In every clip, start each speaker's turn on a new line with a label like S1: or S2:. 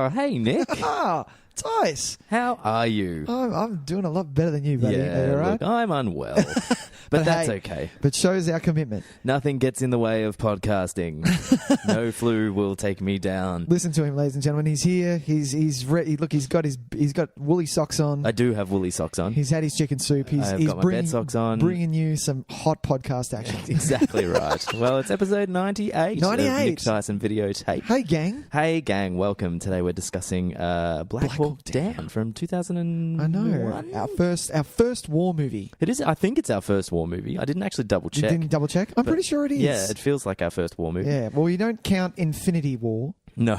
S1: Oh, hey, Nick.
S2: Ah, Tice.
S1: How are you?
S2: I'm doing a lot better than you, buddy. Are you all right?
S1: Look, I'm unwell. But that's
S2: hey,
S1: okay.
S2: But shows our commitment.
S1: Nothing gets in the way of podcasting. No flu will take me down.
S2: Listen to him, ladies and gentlemen. He's here. He's ready. Look, he's got woolly socks on.
S1: I do have woolly socks on.
S2: He's had his chicken soup. He's
S1: I've got my bed socks on.
S2: Bringing you some hot podcast action.
S1: Exactly right. Well, it's episode 98 of
S2: 98.
S1: Nick Tyson Videotape.
S2: Hey, gang.
S1: Hey, gang. Welcome. Today we're discussing Black Hawk Down from 2001.
S2: I know. Our first war movie.
S1: It is. I think it's our first war movie. I didn't actually double
S2: You
S1: check.
S2: didn't double check? I'm pretty sure it is.
S1: Yeah, it feels like our first war movie.
S2: Yeah. Well, you don't count Infinity War.
S1: No,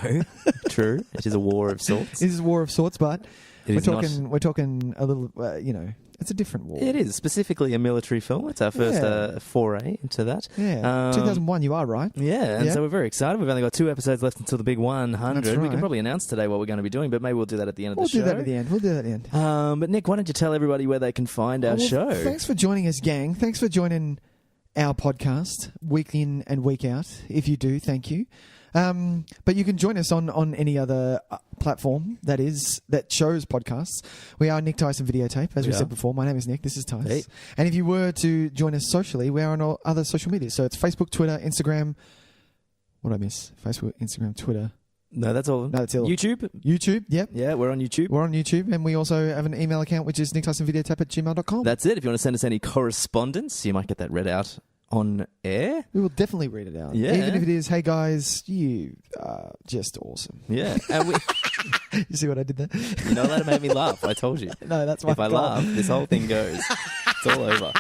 S1: true. It is a war of sorts.
S2: This is a war of sorts, but
S1: It is not.
S2: we're talking a little. It's a different war.
S1: It is specifically a military film. It's our first foray into that.
S2: Yeah. 2001. You are right.
S1: Yeah, and
S2: Yeah.
S1: so we're very excited. We've only got 2 episodes left until the big 100.
S2: That's
S1: We
S2: right.
S1: can probably announce today what we're going to be doing, but maybe we'll do that at the end of
S2: We'll
S1: the show.
S2: do that at the end. We'll do that at the end.
S1: But Nick, why don't you tell everybody where they can find our
S2: Well,
S1: show?
S2: Thanks for joining us, gang. Thanks for joining our podcast week in and week out. If you do, thank you. But you can join us on any other platform that shows podcasts. We are Nick Tyson Videotape, as we said before. My name is Nick. This is Tyson.
S1: Hey.
S2: And if you were to join us socially, we are on all other social media. So it's Facebook, Twitter, Instagram. What did I miss? Facebook, Instagram, Twitter.
S1: No, that's all.
S2: No, that's all.
S1: YouTube.
S2: Yep.
S1: Yeah, we're on YouTube.
S2: We're on YouTube, and we also have an email account, which is nicktysonvideotape@gmail.com.
S1: That's it. If you want to send us any correspondence, you might get that read out on air.
S2: We will definitely read it out.
S1: Yeah.
S2: Even if it is, hey guys, you are just awesome.
S1: Yeah. And we,
S2: You see what I did there?
S1: you know, that made me laugh. I told you.
S2: No, that's my
S1: If I
S2: goal.
S1: laugh, this whole thing goes. It's all over.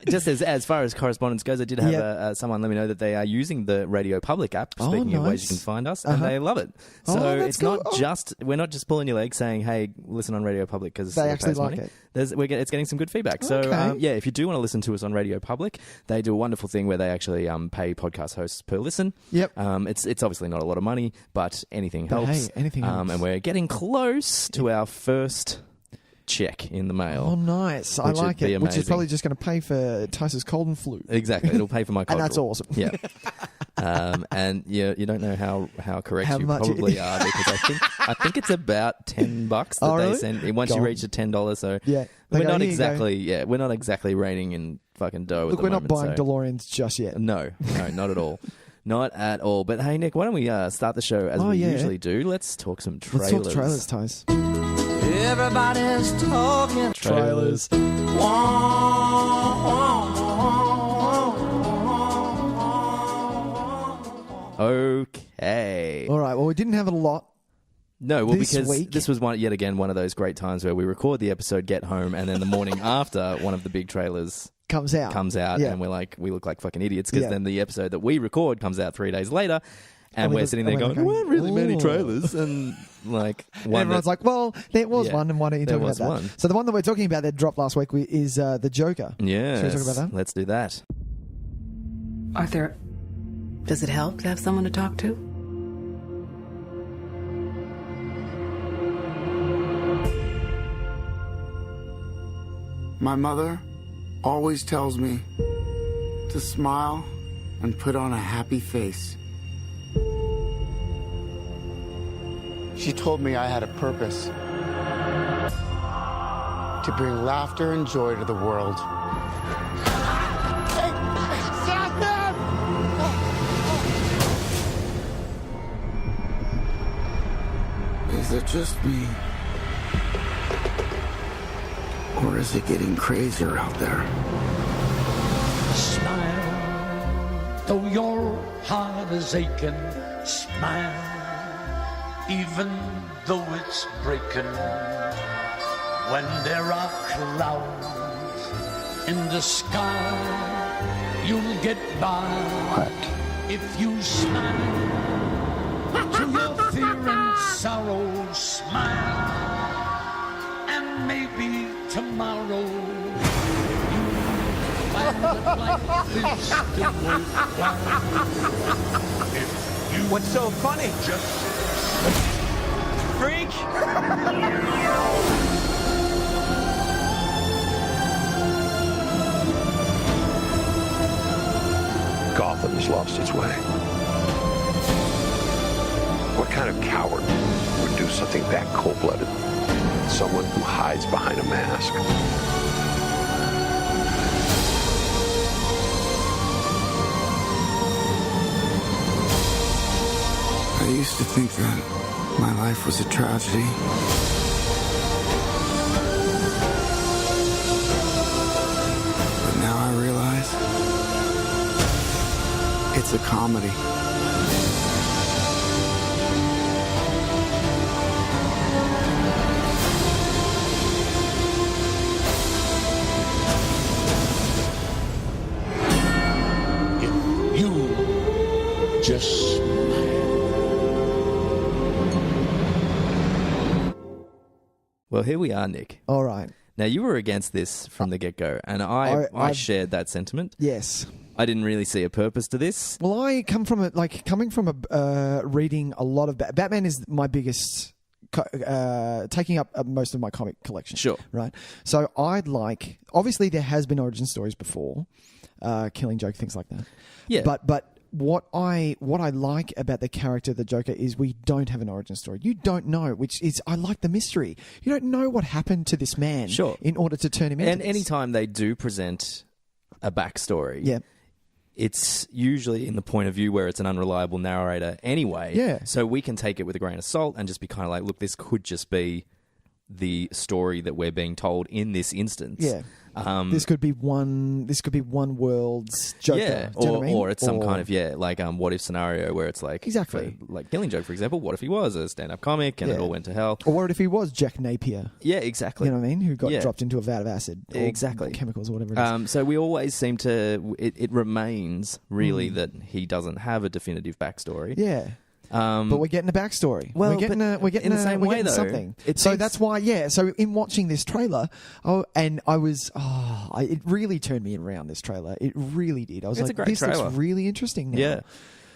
S1: Just as far as correspondence goes, I did have someone let me know that they are using the Radio Public app.
S2: Oh,
S1: Speaking of ways you
S2: nice.
S1: can find us, and they love it.
S2: Oh,
S1: So
S2: that's
S1: it's not
S2: cool.
S1: we're not just pulling your leg saying, "Hey, listen on Radio Public," because
S2: They actually like it.
S1: It's getting some good feedback. So
S2: Okay.
S1: if you do want to listen to us on Radio Public, they do a wonderful thing where they actually pay podcast hosts per listen.
S2: Yep.
S1: It's obviously not a lot of money, but anything
S2: But
S1: helps.
S2: hey, anything helps.
S1: And we're getting close to our first check in the mail.
S2: Oh, nice. I
S1: Which would
S2: like
S1: be
S2: it. Which is
S1: amazing.
S2: probably just going to pay for Tyson's cold and flu.
S1: Exactly, it'll pay for my
S2: And
S1: Codral.
S2: that's awesome.
S1: Yeah, and you don't know how correct
S2: How
S1: you
S2: much
S1: probably are, because I think it's about $10 that
S2: Oh,
S1: they
S2: really?
S1: send once
S2: Go
S1: you
S2: on.
S1: reach the $10. So
S2: Yeah. They
S1: we're
S2: go,
S1: not
S2: "Here you go."
S1: exactly we're not exactly raining in fucking dough.
S2: Look,
S1: at the
S2: we're not
S1: moment,
S2: buying
S1: so.
S2: DeLoreans just yet.
S1: No, not at all. Not at all. But hey, Nick, why don't we start the show as we usually do? Let's talk some trailers.
S2: Let's talk trailers, Tys.
S3: Everybody's talking
S2: Trailers.
S1: Okay.
S2: All right. Well, we didn't have a lot.
S1: No, well,
S2: This
S1: because
S2: week-
S1: this was yet again one of those great times where we record the episode, get home, and then the morning after, one of the big trailers
S2: Comes out.
S1: and we look like fucking idiots, because
S2: Yeah.
S1: then the episode that we record comes out 3 days later, and
S2: we
S1: we're
S2: look-
S1: sitting there
S2: and we're
S1: going,
S2: going,
S1: "There weren't really many
S2: "Ooh."
S1: trailers," and like
S2: And
S1: one
S2: everyone's
S1: that-
S2: like, well, there was
S1: Yeah,
S2: one, and why don't you
S1: there
S2: talk about
S1: was
S2: that?
S1: one.
S2: So the one that we're talking about that dropped last week is The Joker.
S1: "Yeah,
S2: Should we talk about that?
S1: Let's do that."
S4: Arthur, does it help to have someone to talk to?
S5: My mother always tells me to smile and put on a happy face. She told me I had a purpose to bring laughter and joy to the world. Hey, stop them! Is it just me? Or is it getting crazier out there?
S6: Smile, though your heart is aching. Smile, even though it's breaking. When there are clouds in the sky, you'll get by.
S5: What?
S6: If you smile to your fear and sorrow, smile, and maybe tomorrow you'll find that life is still worthwhile. If you
S3: What's so funny?
S6: just
S3: Freak!
S7: Gotham's lost its way. What kind of coward would do something that cold-blooded? Someone who hides behind a mask.
S5: I used to think that my life was a tragedy. But now I realize it's a comedy.
S6: If you just
S1: Well, here we are, Nick.
S2: All right.
S1: Now, you were against this from the get-go, and I shared that sentiment.
S2: Yes.
S1: I didn't really see a purpose to this.
S2: Well, I come from coming from reading a lot of Batman is my biggest, taking up most of my comic collection.
S1: Sure.
S2: Right. So obviously there has been origin stories before, Killing Joke, things like that.
S1: Yeah.
S2: But what I like about the character of the Joker is we don't have an origin story. You don't know, I like the mystery. You don't know what happened to this man.
S1: Sure.
S2: In order to turn him into
S1: And
S2: this.
S1: anytime they do present a backstory,
S2: Yeah.
S1: it's usually in the point of view where it's an unreliable narrator anyway.
S2: Yeah.
S1: So we can take it with a grain of salt and just be kind of like, look, this could just be the story that we're being told in this instance.
S2: Yeah. This could be one world's Joker.
S1: Yeah,
S2: Do you know what I mean?
S1: or it's some kind of like what if scenario where it's like
S2: Exactly.
S1: like Killing Joke, for example. What if he was a stand-up comic and it all went to hell?
S2: Or what if he was Jack Napier?
S1: Yeah, exactly.
S2: You know what I mean? Who got
S1: Yeah.
S2: dropped into a vat of acid. Or
S1: Exactly.
S2: chemicals or whatever it is.
S1: So we always seem to. It remains really that he doesn't have a definitive backstory.
S2: Yeah. But we're getting a backstory.
S1: Well,
S2: we're getting
S1: but in the same
S2: we're
S1: way,
S2: getting
S1: though,
S2: something.
S1: it
S2: So
S1: seems-
S2: that's why, yeah. So in watching this trailer, it really turned me around. This trailer, it really did. I was
S1: It's a
S2: like,
S1: great
S2: this
S1: trailer.
S2: looks really interesting now.
S1: Yeah,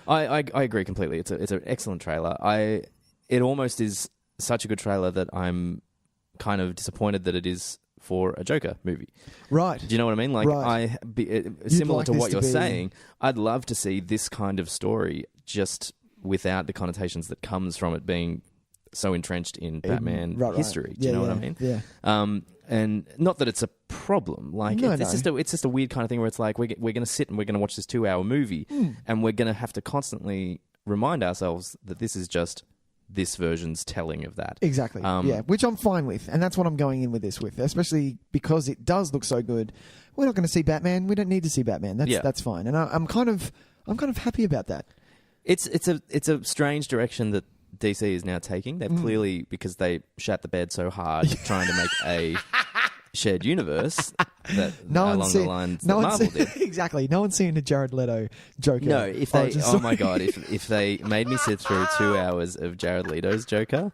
S1: I agree completely. It's an excellent trailer. It almost is such a good trailer that I'm kind of disappointed that it is for a Joker movie.
S2: Right.
S1: Do you know what I mean? Like,
S2: Right.
S1: similar
S2: like
S1: to
S2: this
S1: what
S2: to
S1: you're
S2: be-
S1: saying, I'd love to see this kind of story just without the connotations that comes from it being so entrenched in Batman
S2: right.
S1: history. Do you know what I mean?
S2: Yeah.
S1: And not that it's a problem. Like
S2: No,
S1: it's
S2: no.
S1: just a weird kind of thing where it's like we're going to sit and we're going to watch this 2-hour movie, and we're going to have to constantly remind ourselves that this is just this version's telling of that.
S2: Exactly. Yeah, which I'm fine with, and that's what I'm going in with this with, especially because it does look so good. We're not going to see Batman. We don't need to see Batman. That's fine, and I'm kind of happy about that.
S1: It's a strange direction that DC is now taking. They've clearly, because they shat the bed so hard trying to make a shared universe that along the lines that Marvel did.
S2: Exactly. No one's seeing a Jared Leto Joker.
S1: No, if they,
S2: origin
S1: oh my
S2: story.
S1: god, if they made me sit through 2 hours of Jared Leto's Joker,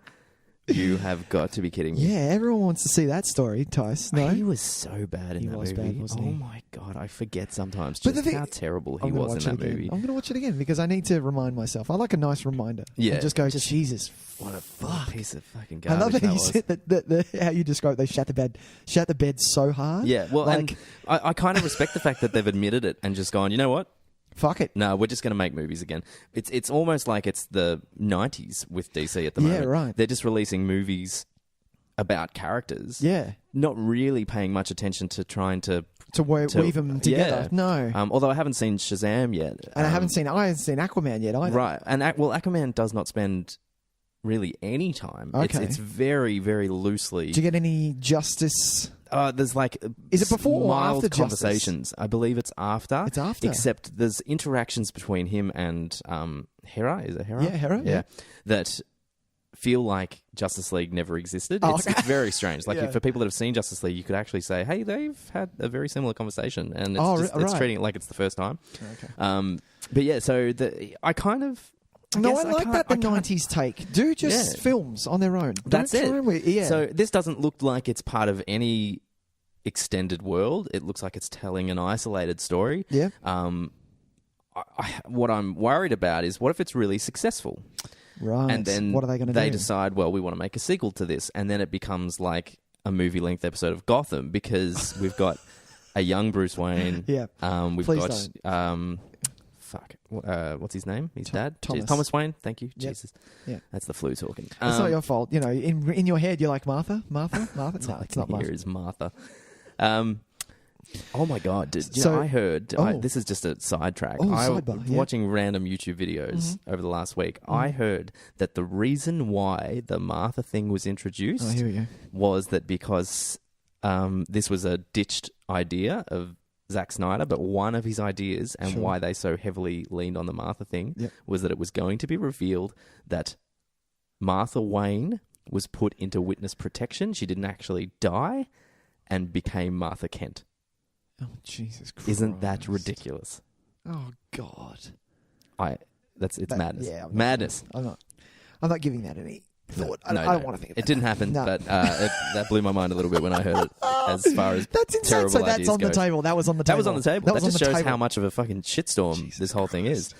S1: you have got to be kidding me.
S2: Yeah, everyone wants to see that story, Tice. No,
S1: He was so bad in
S2: He
S1: that
S2: was
S1: movie.
S2: bad, wasn't
S1: oh
S2: he?
S1: my god, I forget sometimes
S2: But the
S1: just
S2: thing-
S1: how terrible he
S2: I'm gonna
S1: was in
S2: watch
S1: that
S2: it again.
S1: movie.
S2: I'm going to watch it again because I need to remind myself. I like a nice reminder.
S1: Yeah,
S2: And just go,
S1: just-
S2: Jesus.
S1: What a piece of fucking
S2: I
S1: garbage
S2: love how you
S1: was.
S2: said that how you described they shat the bed so hard.
S1: Yeah, well,
S2: like,
S1: and I kind of respect the fact that they've admitted it and just gone, you know what?
S2: fuck it.
S1: No, we're just going to make movies again. It's almost like it's the 90s with DC at the
S2: Yeah,
S1: moment.
S2: right.
S1: They're just releasing movies about characters.
S2: Yeah.
S1: Not really paying much attention to trying to
S2: Weave them together.
S1: Yeah.
S2: No.
S1: Although I haven't seen Shazam yet.
S2: And I haven't seen Aquaman yet either.
S1: Right. And Aquaman does not spend really any time.
S2: Okay.
S1: It's very, very loosely.
S2: Do you get any justice?
S1: There's like
S2: Is it before or
S1: mild
S2: after Justice?
S1: conversations. I believe it's after.
S2: It's after.
S1: Except there's interactions between him and Hera. Is it Hera?
S2: Yeah, Hera, yeah.
S1: That feel like Justice League never existed.
S2: Oh,
S1: It's
S2: okay.
S1: very strange. Like
S2: Yeah.
S1: for people that have seen Justice League, you could actually say, "Hey, they've had a very similar conversation," and it's
S2: Oh,
S1: just,
S2: right.
S1: it's treating it like it's the first time.
S2: Okay.
S1: But yeah, so I kind of.
S2: No,
S1: guess
S2: I like
S1: can't-
S2: that the
S1: I can't-
S2: 90s take. Do just
S1: Yeah.
S2: films on their own.
S1: That's
S2: Don't
S1: it.
S2: try and yeah.
S1: So this doesn't look like it's part of any extended world. It looks like it's telling an isolated story.
S2: Yeah.
S1: What I'm worried about is what if it's really successful,
S2: Right.
S1: and then
S2: what are they going to
S1: They
S2: do?
S1: decide, well, we want to make a sequel to this, and then it becomes like a movie-length episode of Gotham because we've got a young Bruce Wayne.
S2: Yeah.
S1: We've
S2: Please
S1: got fuck. What's his name? His dad?
S2: Thomas.
S1: Thomas Wayne. Thank you.
S2: Yep.
S1: Jesus.
S2: Yeah.
S1: That's the flu talking.
S2: It's not your fault. You know, in your head, you're like, Martha? No, it's not Martha.
S1: Here is Martha. Oh my God! I heard. This is just a sidetrack.
S2: Sidebar, yeah.
S1: Watching random YouTube videos over the last week, I heard that the reason why the Martha thing was introduced
S2: here we go.
S1: was that because this was a ditched idea of Zack Snyder, but one of his ideas and why they so heavily leaned on the Martha thing was that it was going to be revealed that Martha Wayne was put into witness protection. She didn't actually die and became Martha Kent.
S2: Oh, Jesus Christ.
S1: Isn't that ridiculous?
S2: Oh, God.
S1: It's madness.
S2: Yeah,
S1: madness.
S2: I'm not giving that any thought.
S1: No,
S2: I don't want to think about
S1: it. It didn't happen, but that blew my mind a little bit when I heard it. As far as
S2: that's insane.
S1: terrible
S2: So that's
S1: ideas
S2: on the
S1: go.
S2: table. That was on the table.
S1: That was on the table. That just shows
S2: table.
S1: how much of a fucking shitstorm this whole thing is.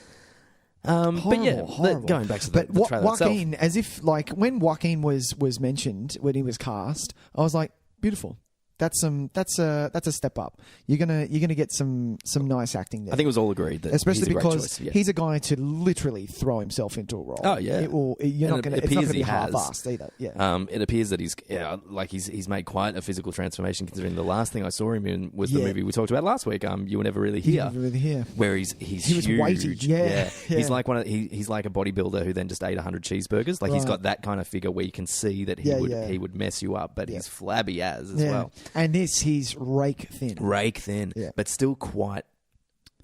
S2: Horrible,
S1: but yeah,
S2: horrible.
S1: going back to the trailer
S2: Joaquin,
S1: itself.
S2: as if like when Joaquin was mentioned when he was cast, I was like, beautiful. That's a step up. You're gonna get some nice acting there.
S1: I think it was all agreed that
S2: especially
S1: he's a great
S2: because
S1: choice, yeah.
S2: he's a guy to literally throw himself into a role.
S1: Oh yeah,
S2: You're not gonna. It's not gonna be half-assed either. Yeah.
S1: It appears that he's made quite a physical transformation. Considering the last thing I saw him in was the movie we talked about last week. You Were Never Really Here. Where he's
S2: he was
S1: huge.
S2: weighty. Yeah.
S1: He's like he's like a bodybuilder who then just ate 100 cheeseburgers. Like he's got that kind of figure where you can see that he would mess you up, but he's flabby as well.
S2: And he's rake thin.
S1: But still quite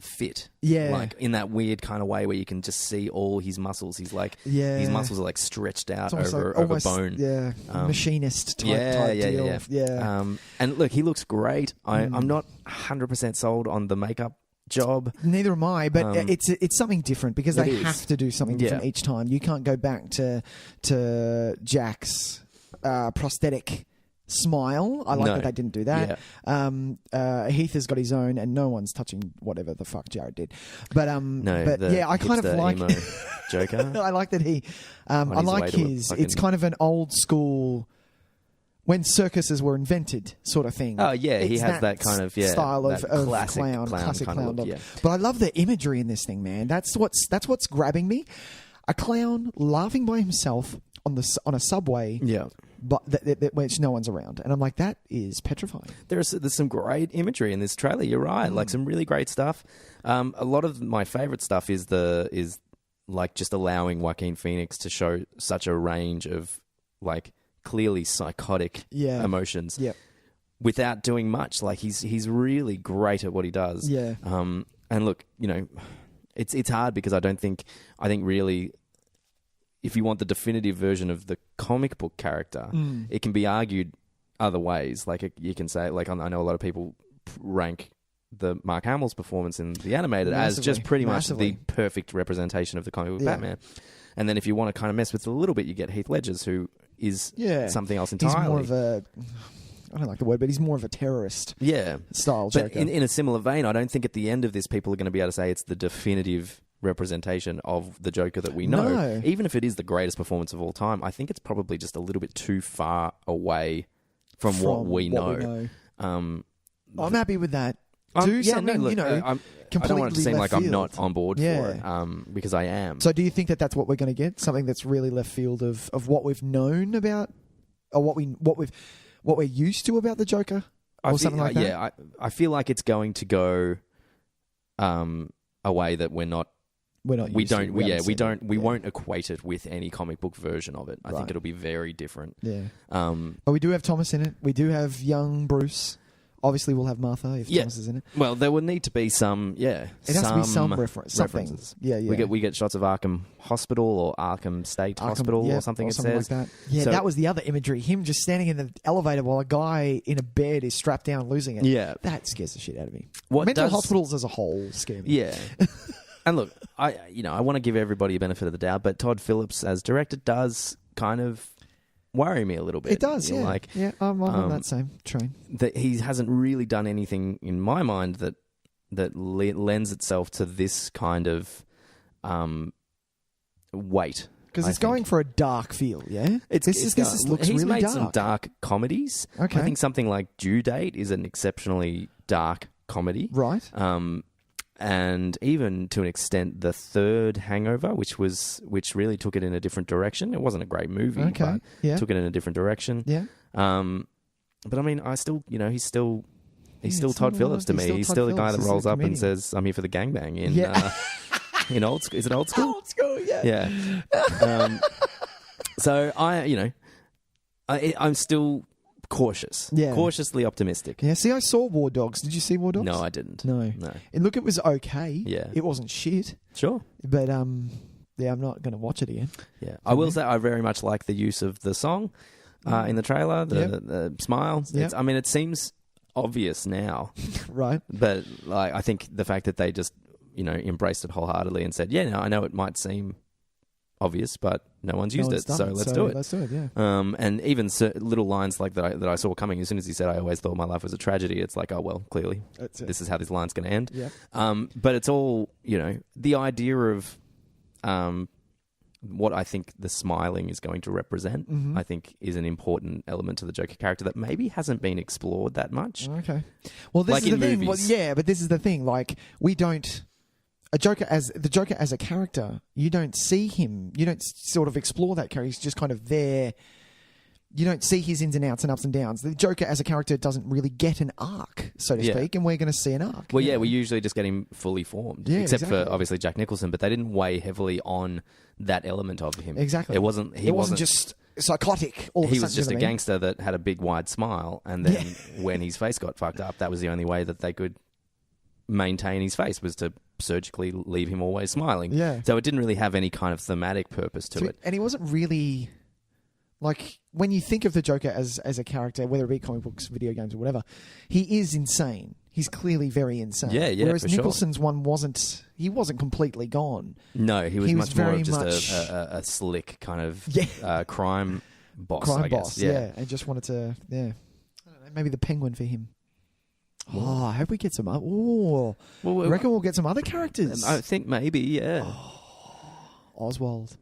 S1: fit.
S2: Yeah.
S1: Like in that weird kind of way where you can just see all his muscles. He's like, his muscles are like stretched out over bone.
S2: Yeah. Machinist type deal. Yeah.
S1: And look, he looks great. I'm not 100% sold on the makeup job.
S2: Neither am I, but it's something different because they have to do something different each time. You can't go back to Jack's prosthetic smile. I like that they didn't do that. Yeah. Heath has got his own, and no one's touching whatever the fuck Jared did. But I kind of like
S1: emo Joker.
S2: I like that he. I like his. It's kind of an old school. When circuses were invented, sort of thing.
S1: Oh yeah, he has that kind of
S2: style of
S1: classic
S2: clown
S1: look.
S2: Look. But I love the imagery in this thing, man. That's what's grabbing me. A clown laughing by himself on a subway.
S1: Yeah.
S2: But which no one's around, and I'm like, that is petrifying.
S1: There's some great imagery in this trailer. You're right, like some really great stuff. A lot of my favorite stuff is like just allowing Joaquin Phoenix to show such a range of like clearly psychotic emotions, without doing much. Like he's really great at what he does.
S2: Yeah.
S1: And look, it's hard because I think really, if you want the definitive version of the comic book character, it can be argued other ways. Like you can say, like I know a lot of people rank the Mark Hamill's performance in the animated as just pretty much the perfect representation of the comic book Batman. And then if you want to kind of mess with it a little bit, you get Heath Ledger's, who is something else entirely.
S2: He's more of a, I don't like the word, but he's more of a terrorist style Joker.
S1: But in a similar vein, I don't think at the end of this people are going to be able to say it's the definitive representation of the Joker that we know.
S2: No.
S1: Even if it is the greatest performance of all time, I think it's probably just a little bit too far away from what we know.
S2: I'm happy with that. Do something,
S1: I don't want it to seem like I'm not on board for it, because I am.
S2: So do you think that that's what we're going to get? Something that's really left field of what we've known about, or what we're used to about the Joker, or something like that?
S1: Yeah, I feel like it's going to go a way that we won't equate it with any comic book version of it. I think it'll be very different.
S2: Yeah. But we do have Thomas in it. We do have young Bruce. Obviously, we'll have Martha if Thomas is in it.
S1: Well, there will need to be some, It
S2: has to be some references. Yeah.
S1: We get shots of Arkham Hospital or Arkham State Hospital or something. It says
S2: like that. Yeah, so, that was the other imagery. Him just standing in the elevator while a guy in a bed is strapped down, losing it.
S1: Yeah,
S2: that scares the shit out of me. Mental hospitals as a whole scare me.
S1: Yeah. And look, I want to give everybody a benefit of the doubt, but Todd Phillips as director does kind of worry me a little bit.
S2: It does, yeah. I'm on that same train.
S1: That he hasn't really done anything in my mind that lends itself to this kind of weight.
S2: Because it's going for a dark feel, yeah? This looks
S1: he's
S2: really
S1: made
S2: dark.
S1: some dark comedies.
S2: Okay.
S1: I think something like Due Date is an exceptionally dark comedy.
S2: Right.
S1: and even to an extent, the third Hangover, which really took it in a different direction. It wasn't a great movie, but took it in a different direction.
S2: Yeah.
S1: But I mean, I still, he's still Todd Phillips to me. He's still the guy that rolls up and says, "I'm here for the gangbang." In old school, is it old school?
S2: Old school, yeah.
S1: Yeah. So I'm still cautious.
S2: Yeah.
S1: Cautiously optimistic.
S2: Yeah. See, I saw War Dogs. Did you see War Dogs?
S1: No, I didn't.
S2: No. And look, it was okay.
S1: Yeah.
S2: It wasn't shit.
S1: Sure.
S2: But I'm not going to watch it again.
S1: Yeah. I will say I very much like the use of the song in the trailer. The smile.
S2: Yep.
S1: I mean, it seems obvious now,
S2: right?
S1: But like, I think the fact that they just embraced it wholeheartedly and said, "Yeah, no, I know it might seem obvious, but no one's used it, so let's do it."
S2: Let's do it, yeah.
S1: And even little lines like that I saw coming. As soon as he said, "I always thought my life was a tragedy," it's like, oh well, clearly this is how this line's going to end.
S2: Yeah.
S1: But it's all the idea of what I think the smiling is going to represent.
S2: Mm-hmm.
S1: I think is an important element to the Joker character that maybe hasn't been explored that much.
S2: Okay. Well, this
S1: like
S2: is the
S1: in
S2: thing.
S1: movies.
S2: Well, yeah, but this is the thing. Like, we don't. The Joker as a character, you don't see him. You don't sort of explore that character. He's just kind of there. You don't see his ins and outs and ups and downs. The Joker as a character doesn't really get an arc, so to speak, and we're going to see an arc.
S1: Well, yeah, we usually just get him fully formed, except for obviously Jack Nicholson, but they didn't weigh heavily on that element of him.
S2: Exactly.
S1: It wasn't. He wasn't
S2: just psychotic.
S1: He was just a gangster that had a big wide smile, and then when his face got fucked up, that was the only way that they could maintain his face was to surgically leave him always smiling.
S2: Yeah.
S1: So it didn't really have any kind of thematic purpose to it.
S2: And he wasn't really, like, when you think of the Joker as a character, whether it be comic books, video games, or whatever, he is insane. He's clearly very insane.
S1: Yeah,
S2: Whereas
S1: for
S2: Nicholson's one wasn't completely gone.
S1: No, he was much more of just
S2: much
S1: a slick kind of crime boss,
S2: crime
S1: I guess.
S2: boss, yeah. And just wanted to, I don't know, maybe the Penguin for him. Oh, I hope we get some. Oh, well, I reckon we'll get some other characters.
S1: I think maybe, yeah.
S2: Oswald.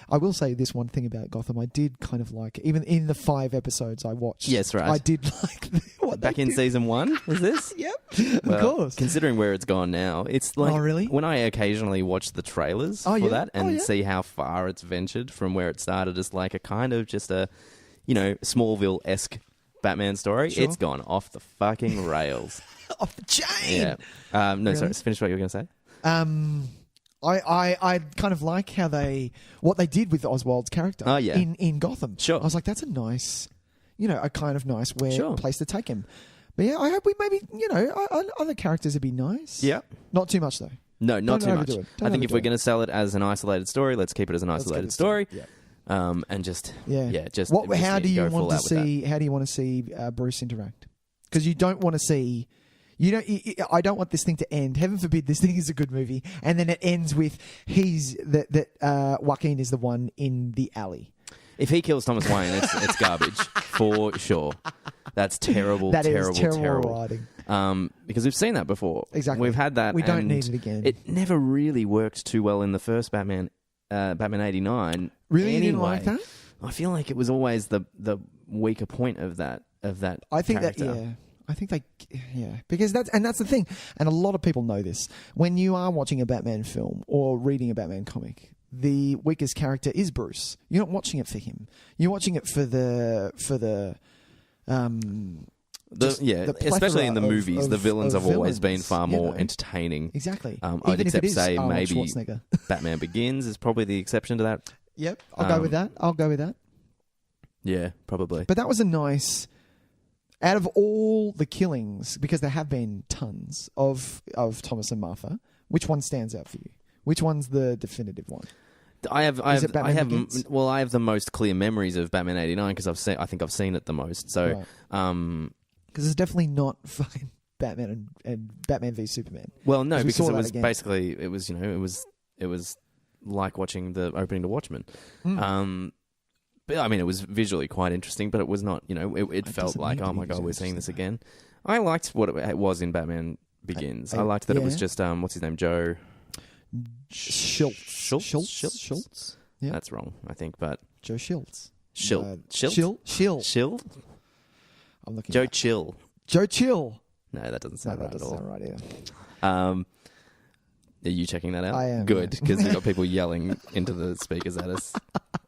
S2: I will say this one thing about Gotham. I did kind of like, even in the 5 episodes I watched.
S1: Yes, right.
S2: I did like what
S1: back in season 1. Was this?
S2: Yep,
S1: well,
S2: of course.
S1: Considering where it's gone now, it's like
S2: really?
S1: When I occasionally watch the trailers for that and see how far it's ventured from where it started as like a kind of just a, Smallville-esque Batman story.
S2: Sure.
S1: It's gone off the fucking rails.
S2: Off the chain.
S1: Yeah. No,
S2: really?
S1: sorry. Finish what you were going to say.
S2: I kind of like what they did with Oswald's character in Gotham.
S1: Sure.
S2: I was like, that's a nice, a kind of nice place to take him. But yeah, I hope we maybe, other characters would be nice.
S1: Yeah.
S2: Not too much though.
S1: No, not too much. I think if we're
S2: going
S1: going to sell it as an isolated story, let's keep it as an isolated story.
S2: Yeah.
S1: And just just
S2: how do you want to see Bruce interact? Because you don't want to see. I don't want this thing to end. Heaven forbid this thing is a good movie, and then it ends with Joaquin is the one in the alley.
S1: If he kills Thomas Wayne, it's garbage for sure. That's terrible.
S2: That
S1: terrible,
S2: is terrible
S1: terrible
S2: writing.
S1: Because we've seen that before.
S2: Exactly,
S1: we've had that.
S2: We don't need it again.
S1: It never really worked too well in the first Batman, Batman '89.
S2: Really,
S1: anyway,
S2: you didn't like that?
S1: I feel like it was always the weaker point of that.
S2: I think
S1: character.
S2: I think because that's the thing, and a lot of people know this. When you are watching a Batman film or reading a Batman comic, the weakest character is Bruce. You're not watching it for him. You're watching it for the
S1: especially in the movies, the villains have always been far more entertaining.
S2: Exactly.
S1: I'd accept say maybe Batman Begins is probably the exception to that.
S2: Yep, I'll go with that.
S1: Yeah, probably.
S2: But that was a nice. Out of all the killings, because there have been tons of Thomas and Martha, which one stands out for you? Which one's the definitive one?
S1: I have the most clear memories of Batman '89 because I think I've seen it the most. So,
S2: because it's definitely not fucking Batman and Batman v Superman.
S1: Well, no, because it was basically it was like watching the opening to Watchmen. But, I mean, it was visually quite interesting, but it was not, it felt like, oh my God, we're seeing this again. I liked what it was in Batman Begins. I liked that it was just, what's his name, Joe?
S2: Schultz?
S1: Yeah. That's wrong, I think, but...
S2: Joe Schiltz.
S1: Shill.
S2: I'm looking
S1: Joe Chill.
S2: Joe Chill.
S1: No, that doesn't sound right at all.
S2: Sound right either.
S1: Are you checking that out?
S2: I am.
S1: Good, because you've got people yelling into the speakers at us,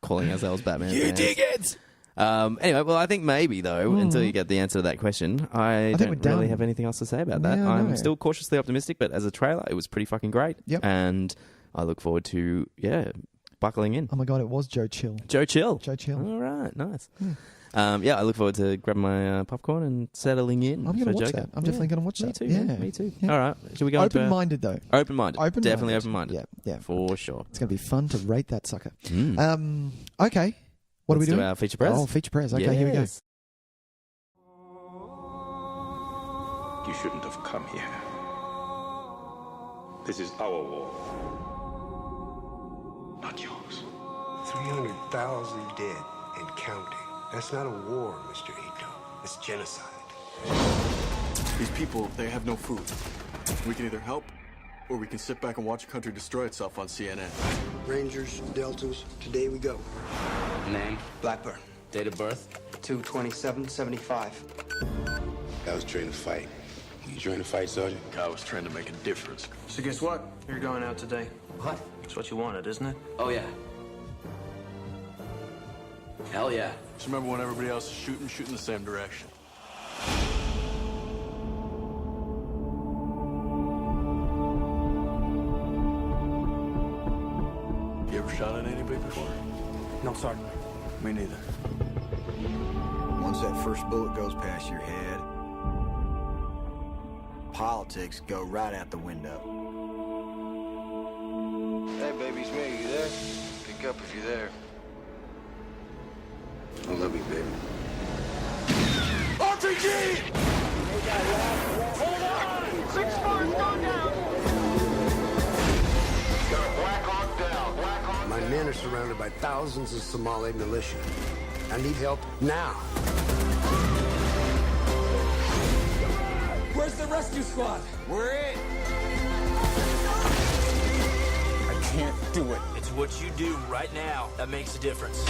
S1: calling ourselves Batman fans.
S2: dig it!
S1: Anyway, well, I think maybe, though, until you get the answer to that question, I
S2: think we're
S1: don't really
S2: done.
S1: have anything else to say about that.
S2: Yeah, I know.
S1: I'm still cautiously optimistic, but as a trailer, it was pretty fucking great.
S2: Yep.
S1: And I look forward to, buckling in.
S2: Oh my God, it was Joe Chill.
S1: Joe Chill.
S2: Joe Chill.
S1: All right, nice. I look forward to grabbing my popcorn and settling in.
S2: I'm going
S1: for
S2: to watch
S1: Joker.
S2: that. I'm definitely going to watch
S1: Me
S2: that.
S1: too,
S2: yeah.
S1: man. Me too.
S2: Yeah.
S1: All right, should we go into
S2: Open-minded, though.
S1: Open-minded.
S2: Open-minded.
S1: Definitely open-minded.
S2: Yeah, yeah.
S1: For sure.
S2: It's going to be fun to rate that sucker.
S1: Mm.
S2: Okay. What
S1: Let's
S2: are we doing?
S1: do our feature press.
S2: Oh, feature press. Okay, here we go.
S1: Yes.
S8: You shouldn't have come here. This is our war, not yours.
S9: 300,000 dead and counting. That's not a war, Mr. Ito. It's genocide.
S10: These people, they have no food. We can either help, or we can sit back and watch a country destroy itself on CNN.
S9: Rangers, Deltas, today we go.
S3: Name?
S9: Blackburn.
S3: Date of birth?
S9: 2/27/75.
S7: I was trained to fight. You trained to fight, Sergeant?
S10: I was trying to make a difference.
S3: So guess what? You're going out today.
S9: What?
S3: It's what you wanted, isn't it?
S11: Oh, yeah. Hell yeah.
S10: Just remember when everybody else is shooting, shoot in the same direction. You ever shot at anybody before?
S9: No, Sergeant.
S10: Me neither.
S12: Once that first bullet goes past your head, politics go right out the window.
S9: Hey, baby, it's me. You there? Pick up if you're there.
S7: I love you, baby.
S8: RPG!
S9: Hold on! 6 cars, go down!
S7: Black Hawk down. Black Hawk.
S9: My men are surrounded by thousands of Somali militia. I need help now.
S3: Where's the rescue squad?
S8: We're in.
S3: I can't do it. It's what you do right now that makes a difference.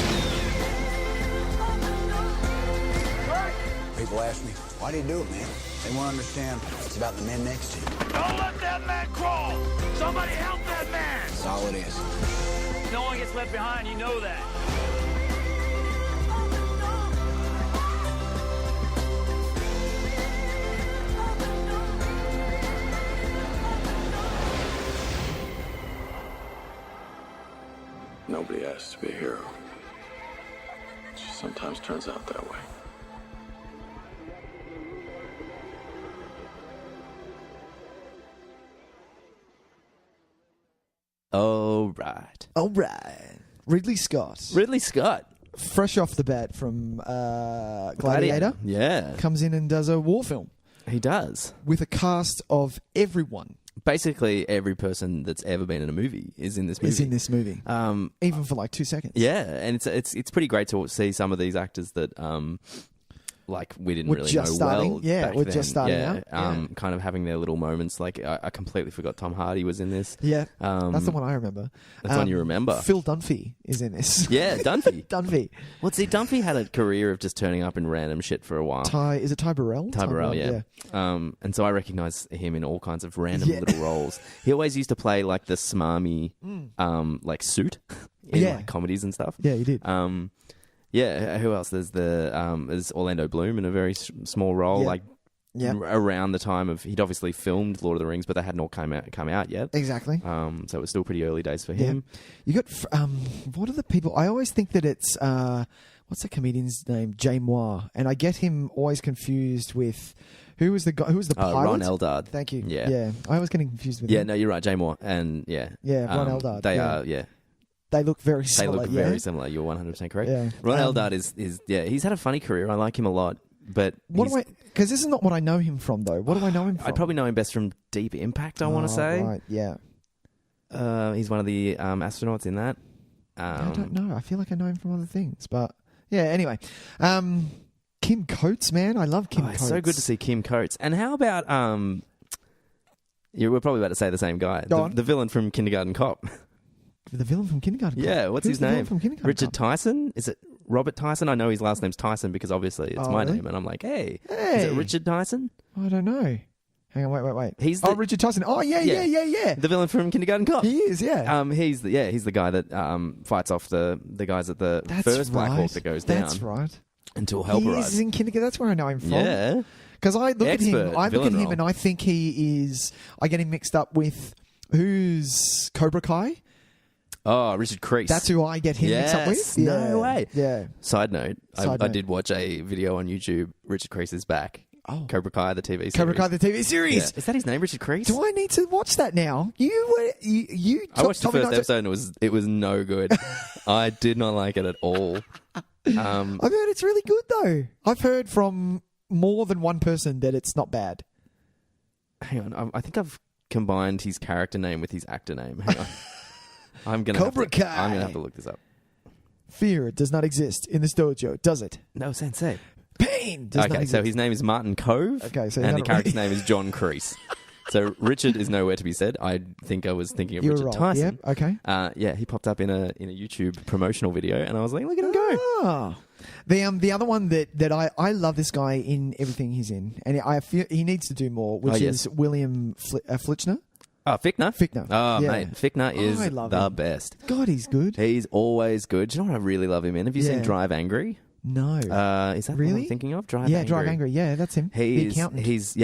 S12: People ask me, why do you do it, man? They want to understand it's about the men next to you.
S8: Don't let that man crawl! Somebody help that man!
S12: That's all it is.
S3: No one gets left behind, you know that.
S10: Nobody asks to be a hero. It just sometimes turns out that way.
S1: All right.
S2: All right. Ridley Scott.
S1: Ridley Scott.
S2: Fresh off the bat from Gladiator.
S1: Yeah.
S2: Comes in and does a war film
S1: He does.
S2: with a cast of everyone
S1: Basically, every person that's ever been in a movie is in this movie.
S2: is in this movie. Even for like 2 seconds.
S1: Yeah, and it's pretty great to see some of these actors that like we didn't
S2: We're
S1: really
S2: just
S1: know
S2: starting.
S1: well.
S2: Yeah,
S1: back
S2: we're
S1: then.
S2: just starting
S1: yeah,
S2: out. Yeah.
S1: Kind of having their little moments. Like I completely forgot Tom Hardy was in this.
S2: Yeah, that's the one I remember.
S1: That's the one you remember.
S2: Phil Dunphy is in this.
S1: Yeah, Dunphy.
S2: Dunphy.
S1: Well, see, Dunphy had a career of just turning up in random shit for a while.
S2: Is it Ty Burrell?
S1: Ty Burrell, yeah. And so I recognise him in all kinds of random little roles. He always used to play like the smarmy, like suit in like comedies and stuff.
S2: Yeah, he did.
S1: Yeah, who else? There's Orlando Bloom in a very small role, like around the time of he'd obviously filmed Lord of the Rings, but they hadn't all come out yet.
S2: Exactly.
S1: So it was still pretty early days for him.
S2: You got what are the people? I always think that it's what's the comedian's name? Jay Moore, and I get him always confused with who was the guy? Who was the pilot?
S1: Ron Eldard.
S2: Thank you.
S1: Yeah,
S2: I was getting confused with.
S1: Yeah,
S2: him.
S1: no, you're right, Jay Moore, and
S2: Ron Eldard.
S1: They are,
S2: They look very similar.
S1: They look very similar. You're 100% correct.
S2: Yeah.
S1: Ron Eldard is he's had a funny career. I like him a lot, but
S2: because this is not what I know him from though. What do I know him from?
S1: I'd probably know him best from Deep Impact. I want to say,
S2: right? Yeah.
S1: He's one of the astronauts in that.
S2: I don't know. I feel like I know him from other things, but yeah. Anyway, Kim Coates, man, I love Kim Coates.
S1: It's so good to see Kim Coates. And how about we're probably about to say the same guy, the villain from Kindergarten Cop.
S2: The villain from Kindergarten Cop.
S1: Yeah, what's
S2: Who's
S1: his name?
S2: From
S1: Richard Tyson? Is it Robert Tyson? I know his last name's Tyson because obviously it's my name, and I'm like, hey, is it Richard Tyson?
S2: I don't know. Hang on, wait.
S1: He's
S2: Richard Tyson. Oh, yeah.
S1: The villain from Kindergarten Cop.
S2: He is, yeah.
S1: He's the guy that fights off the guys at the first Black Hawk that goes down.
S2: That's right.
S1: Until help arrives.
S2: He's in Kindergarten. That's where I know him from.
S1: Yeah.
S2: Because I look at him and I think he is. I get him mixed up with who's Cobra Kai.
S1: Oh, Richard Crease.
S2: That's who I get him mixed up with.
S1: No way.
S2: Yeah.
S1: Side note, I did watch a video on YouTube. Richard Crease is back.
S2: Oh.
S1: Cobra Kai, the TV series.
S2: Cobra Kai, the TV series.
S1: Yeah. Is that his name, Richard Crease?
S2: Do I need to watch that now?
S1: I watched the first episode and it was no good. I did not like it at all.
S2: I've heard it's really good though. I've heard from more than one person that it's not bad.
S1: Hang on, I think I've combined his character name with his actor name. Hang on. I'm gonna
S2: Cobra Kai.
S1: I'm gonna have to look this up.
S2: Fear does not exist in this dojo, does it?
S1: No, Sensei.
S2: Pain does not exist.
S1: So his name is Martin Cove.
S2: Okay, so
S1: and the character's name is John Crease. So Richard is nowhere to be said. I think I was thinking of
S2: You're
S1: Richard
S2: right.
S1: Tyson.
S2: Yep, okay.
S1: Yeah, he popped up in a YouTube promotional video, and I was like, look at him go.
S2: Oh. The other one that I love this guy in everything he's in, and I feel he needs to do more, which is William Fichtner.
S1: Oh, Fichtner?
S2: Fichtner.
S1: Oh,
S2: yeah.
S1: mate. Fichtner is the best.
S2: God, he's good.
S1: He's always good. Do you know what I really love him in? Have you seen Drive Angry?
S2: No.
S1: Is that
S2: really?
S1: what I'm thinking of? Drive Angry.
S2: Drive Angry. Yeah, that's him. The accountant.
S1: He's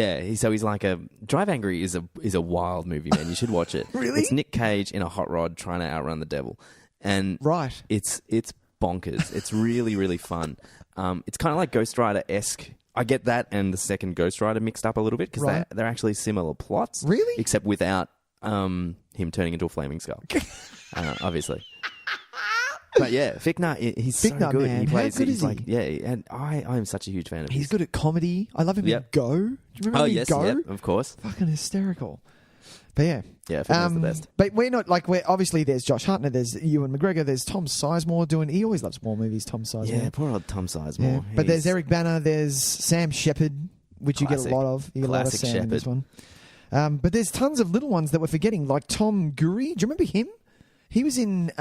S1: like a... Drive Angry is a wild movie, man. You should watch it.
S2: Really?
S1: It's Nick Cage in a hot rod trying to outrun the devil. And
S2: right.
S1: It's bonkers. It's really, really fun. It's kind of like Ghost Rider-esque. I get that and the second Ghost Rider mixed up a little bit because they're actually similar plots.
S2: Really?
S1: Except without him turning into a flaming skull. Obviously. But yeah, Fichtner, he's
S2: Fichtner,
S1: so good.
S2: Man.
S1: He plays.
S2: How good
S1: he's
S2: is
S1: like,
S2: he?
S1: yeah, and I'm such a huge fan of his.
S2: He's good at comedy. I love him in Go. Do you remember him in Go?
S1: Yep, of course.
S2: Fucking hysterical. But yeah.
S1: Yeah, Fichtner's the best.
S2: But we're not we're obviously there's Josh Hartnett, there's Ewan McGregor, there's Tom Sizemore doing. He always loves war movies. Tom Sizemore.
S1: Yeah, poor old Tom Sizemore.
S2: Yeah. But there's Eric Banner, there's Sam Shepard, which you get a lot of. You get a lot of Sam in this one. But there's tons of little ones that we're forgetting, like Tom Gurry. Do you remember him? He was in.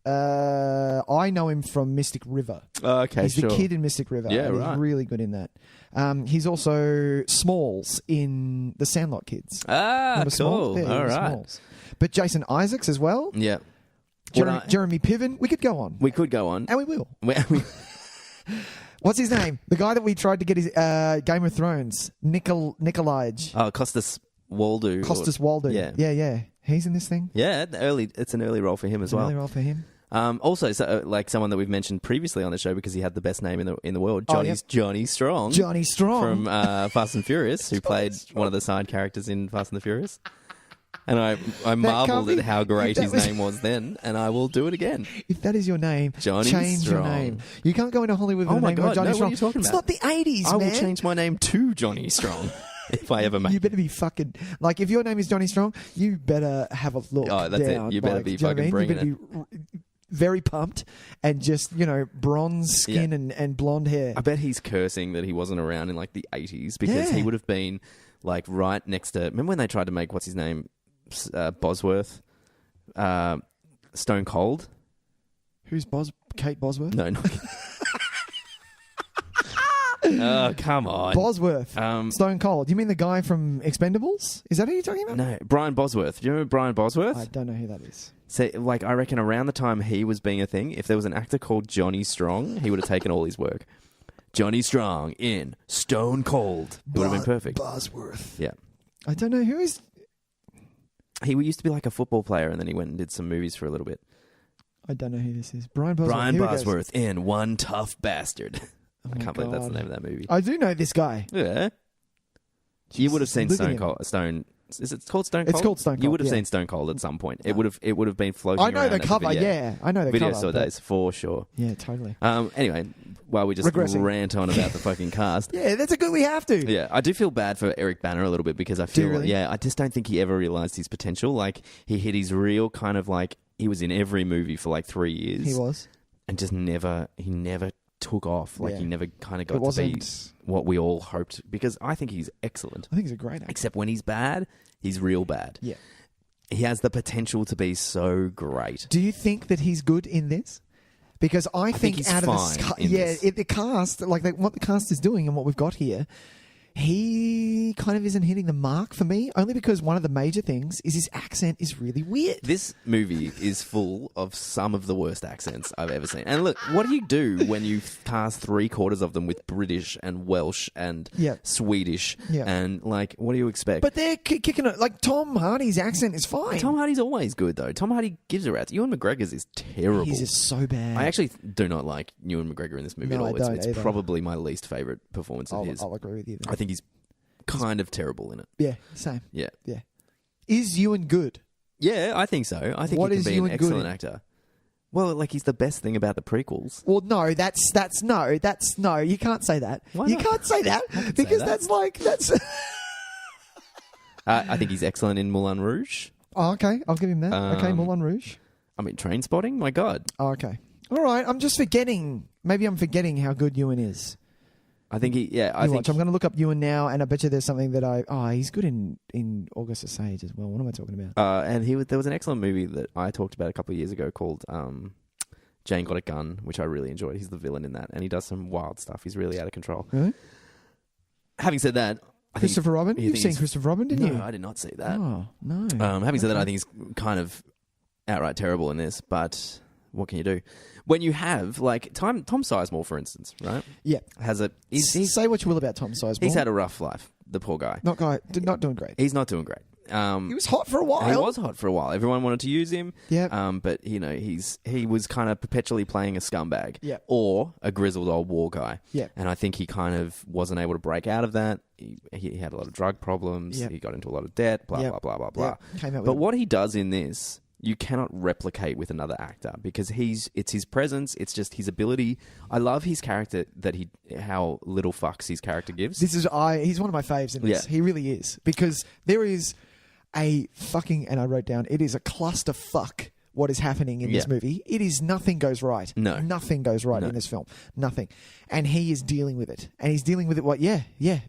S2: I know him from Mystic River.
S1: Okay,
S2: he's the kid in Mystic River.
S1: Yeah,
S2: right. He's really good in that. He's also Smalls in The Sandlot Kids.
S1: Ah,
S2: remember
S1: cool.
S2: Yeah,
S1: all right.
S2: Smalls. But Jason Isaacs as well.
S1: Yeah.
S2: Jeremy Piven. We could go on.
S1: We could go on.
S2: And we will. What's his name? The guy that we tried to get his Game of Thrones. Nikolaj.
S1: Oh, Costas Waldo.
S2: Costas Waldo. Yeah. He's in this thing.
S1: Yeah, it's an early role for him as well.
S2: Early role for him.
S1: Also, like someone that we've mentioned previously on the show because he had the best name in the world, Johnny Strong.
S2: Johnny Strong
S1: from Fast and Furious, who played one of the side characters in Fast and the Furious. And I marveled at how great his name was then, and I will do it again.
S2: If that is your name,
S1: Johnny
S2: change
S1: Strong.
S2: your name. You can't go into Hollywood with a name like Johnny Strong.
S1: What are you talking
S2: It's
S1: about?
S2: not the 80s,
S1: I
S2: man.
S1: will change my name to Johnny Strong if I ever make.
S2: You better be fucking if your name is Johnny Strong, you better have a look.
S1: Oh, that's
S2: down.
S1: it. You better be fucking bringing it.
S2: You better be very pumped and just bronze skin and blonde hair.
S1: I bet he's cursing that he wasn't around in like the 80s because he would have been like right next to. Remember when they tried to make what's his name, Bosworth, Stone Cold?
S2: Who's Kate Bosworth?
S1: No, not. Oh, come on.
S2: Bosworth. Stone Cold. You mean the guy from Expendables? Is that who you're talking about?
S1: No, Brian Bosworth. Do you remember Brian Bosworth?
S2: I don't know who that is.
S1: So, I reckon around the time he was being a thing, if there was an actor called Johnny Strong, he would have taken all his work. Johnny Strong in Stone Cold. It would have been perfect.
S2: Bosworth.
S1: Yeah.
S2: I don't know who is.
S1: He used to be like a football player, and then he went and did some movies for a little bit.
S2: I don't know who this is. Brian Bosworth.
S1: Brian Bosworth in One Tough Bastard.
S2: Oh
S1: I can't believe that's the name of that movie.
S2: I do know this guy.
S1: Yeah. You would have seen Stone Cold. Is it called Stone Cold?
S2: It's called Stone Cold.
S1: You would have seen Stone Cold at some point. It would have been floating.
S2: I know
S1: around
S2: the
S1: at
S2: cover.
S1: video.
S2: Yeah, I know the
S1: video
S2: cover.
S1: store days for sure.
S2: Yeah, totally.
S1: Anyway, while we just rant on about the fucking cast.
S2: Yeah, that's a good. We have to.
S1: Yeah, I do feel bad for Eric Banner a little bit because I feel I just don't think he ever realized his potential. Like he hit his real kind of like he was in every movie for like 3 years.
S2: He was,
S1: and just never took off. Like he never kind of got to be what we all hoped because I think he's excellent.
S2: I think he's a great actor.
S1: Except when he's bad, he's real bad.
S2: Yeah.
S1: He has the potential to be so great.
S2: Do you think that he's good in this? Because I think
S1: he's
S2: out
S1: fine
S2: of the cast, what the cast is doing and what we've got here, he kind of isn't hitting the mark for me, only because one of the major things is his accent is really weird.
S1: This movie is full of some of the worst accents I've ever seen. And look, what do you do when you cast 3/4 of them with British and Welsh and Swedish? And, like, what do you expect?
S2: But they're kicking it. Like, Tom Hardy's accent is fine.
S1: Tom Hardy's always good, though. Tom Hardy gives a rat's. Ewan McGregor's is terrible.
S2: He's just so bad.
S1: I actually do not like Ewan McGregor in this movie at all. It's probably my least favourite performance of his.
S2: I'll agree with you then.
S1: I think he's kind of terrible in it.
S2: Yeah, same.
S1: Yeah.
S2: Is Ewan good?
S1: Yeah, I think so. I think he can be an excellent actor. Well, like, he's the best thing about the prequels.
S2: Well, no, that's no. You can't say that.
S1: Why
S2: you
S1: not?
S2: Can't say that because that's.
S1: I think he's excellent in Moulin Rouge.
S2: Oh, okay, I'll give him that. Okay, Moulin Rouge.
S1: I mean, Trainspotting. My God.
S2: Oh, okay. All right. I'm just forgetting. Maybe I'm forgetting how good Ewan is.
S1: I think he. Yeah, I
S2: I'm
S1: think
S2: going to look up Ewan now, and I bet you there's something that he's good in August Osage as well. What am I talking about?
S1: And there was an excellent movie that I talked about a couple of years ago called Jane Got a Gun, which I really enjoyed. He's the villain in that, and he does some wild stuff. He's really out of control.
S2: Really?
S1: Having said that,
S2: Christopher Robin? You've seen Christopher Robin, didn't you?
S1: No, I did not see that.
S2: Oh, no.
S1: Having said that, I think he's kind of outright terrible in this, but what can you do? When you have, like, Tom Sizemore, for instance, right?
S2: Yeah.
S1: Say
S2: what you will about Tom Sizemore.
S1: He's had a rough life, the poor guy.
S2: Not doing great.
S1: He's not doing great.
S2: He was hot for a while.
S1: He was hot for a while. Everyone wanted to use him.
S2: Yeah.
S1: But, you know, he was kind of perpetually playing a scumbag.
S2: Yeah.
S1: Or a grizzled old war guy.
S2: Yeah.
S1: And I think he kind of wasn't able to break out of that. He had a lot of drug problems.
S2: Yeah.
S1: He got into a lot of debt, blah, blah, blah, blah, blah.
S2: Yeah.
S1: But what he does in this, you cannot replicate with another actor because it's his presence, it's just his ability. I love his character how little fucks his character gives.
S2: He's one of my faves in this.
S1: Yeah.
S2: He really is, because there is a fucking, and I wrote down, it is a clusterfuck what is happening in this movie. It is, nothing goes right.
S1: No.
S2: Nothing goes right in this film. Nothing. And he is dealing with it. And he's dealing with it,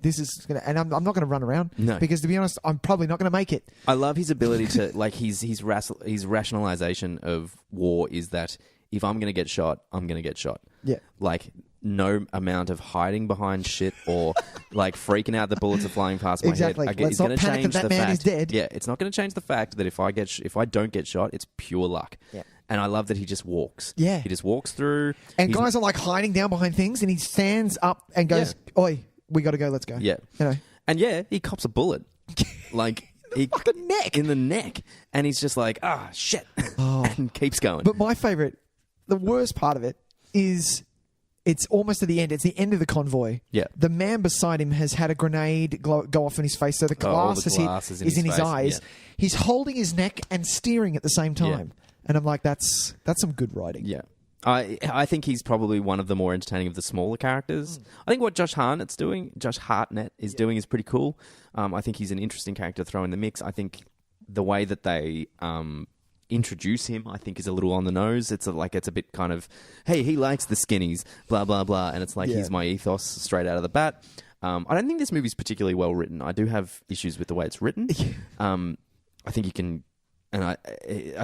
S2: this is going to, and I'm not going to run around.
S1: No.
S2: Because to be honest, I'm probably not going to make it.
S1: I love his ability to, like, his rationalization of war is that if I'm going to get shot, I'm going to get shot.
S2: Yeah.
S1: Like, no amount of hiding behind shit or, like, freaking out the bullets are flying past my
S2: Exactly.
S1: head.
S2: Let's not panic that man is dead.
S1: Yeah, it's not going to change the fact that if I don't get shot, it's pure luck.
S2: Yeah.
S1: And I love that he just walks.
S2: Yeah.
S1: He just walks through.
S2: And guys are, like, hiding down behind things, and he stands up and goes, "Oi, we got to go, let's go."
S1: Yeah.
S2: You know?
S1: And he cops a bullet. Like,
S2: fucking neck.
S1: In the neck. And he's just like, shit. And keeps going.
S2: But my favourite, the worst part of it is, it's almost at the end. It's the end of the convoy.
S1: Yeah.
S2: The man beside him has had a grenade go off in his face, so the glass is in his eyes.
S1: Yeah.
S2: He's holding his neck and steering at the same time. And I'm like, that's some good writing.
S1: Yeah. I think he's probably one of the more entertaining of the smaller characters. I think what Josh Hartnett is doing is pretty cool. I think he's an interesting character to throw in the mix. I think the way that they introduce him, I think, is a little on the nose. It's a bit kind of, hey, he likes the skinnies, blah, blah, blah. And it's like, here's my ethos straight out of the bat. I don't think this movie's particularly well written. I do have issues with the way it's written. I think you can... And I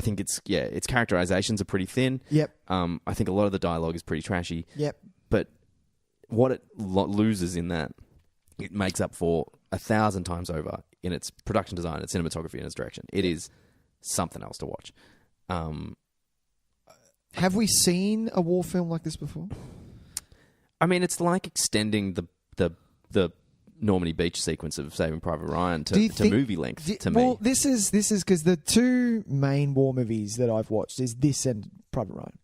S1: think its characterizations are pretty thin.
S2: Yep.
S1: I think a lot of the dialogue is pretty trashy.
S2: Yep.
S1: But what it loses in that, it makes up for 1,000 times over in its production design, its cinematography, and its direction. It is something else to watch.
S2: Have we seen a war film like this before?
S1: I mean, it's like extending the Normandy Beach sequence of Saving Private Ryan to movie length to me.
S2: Well, this is because the two main war movies that I've watched is this and Private Ryan.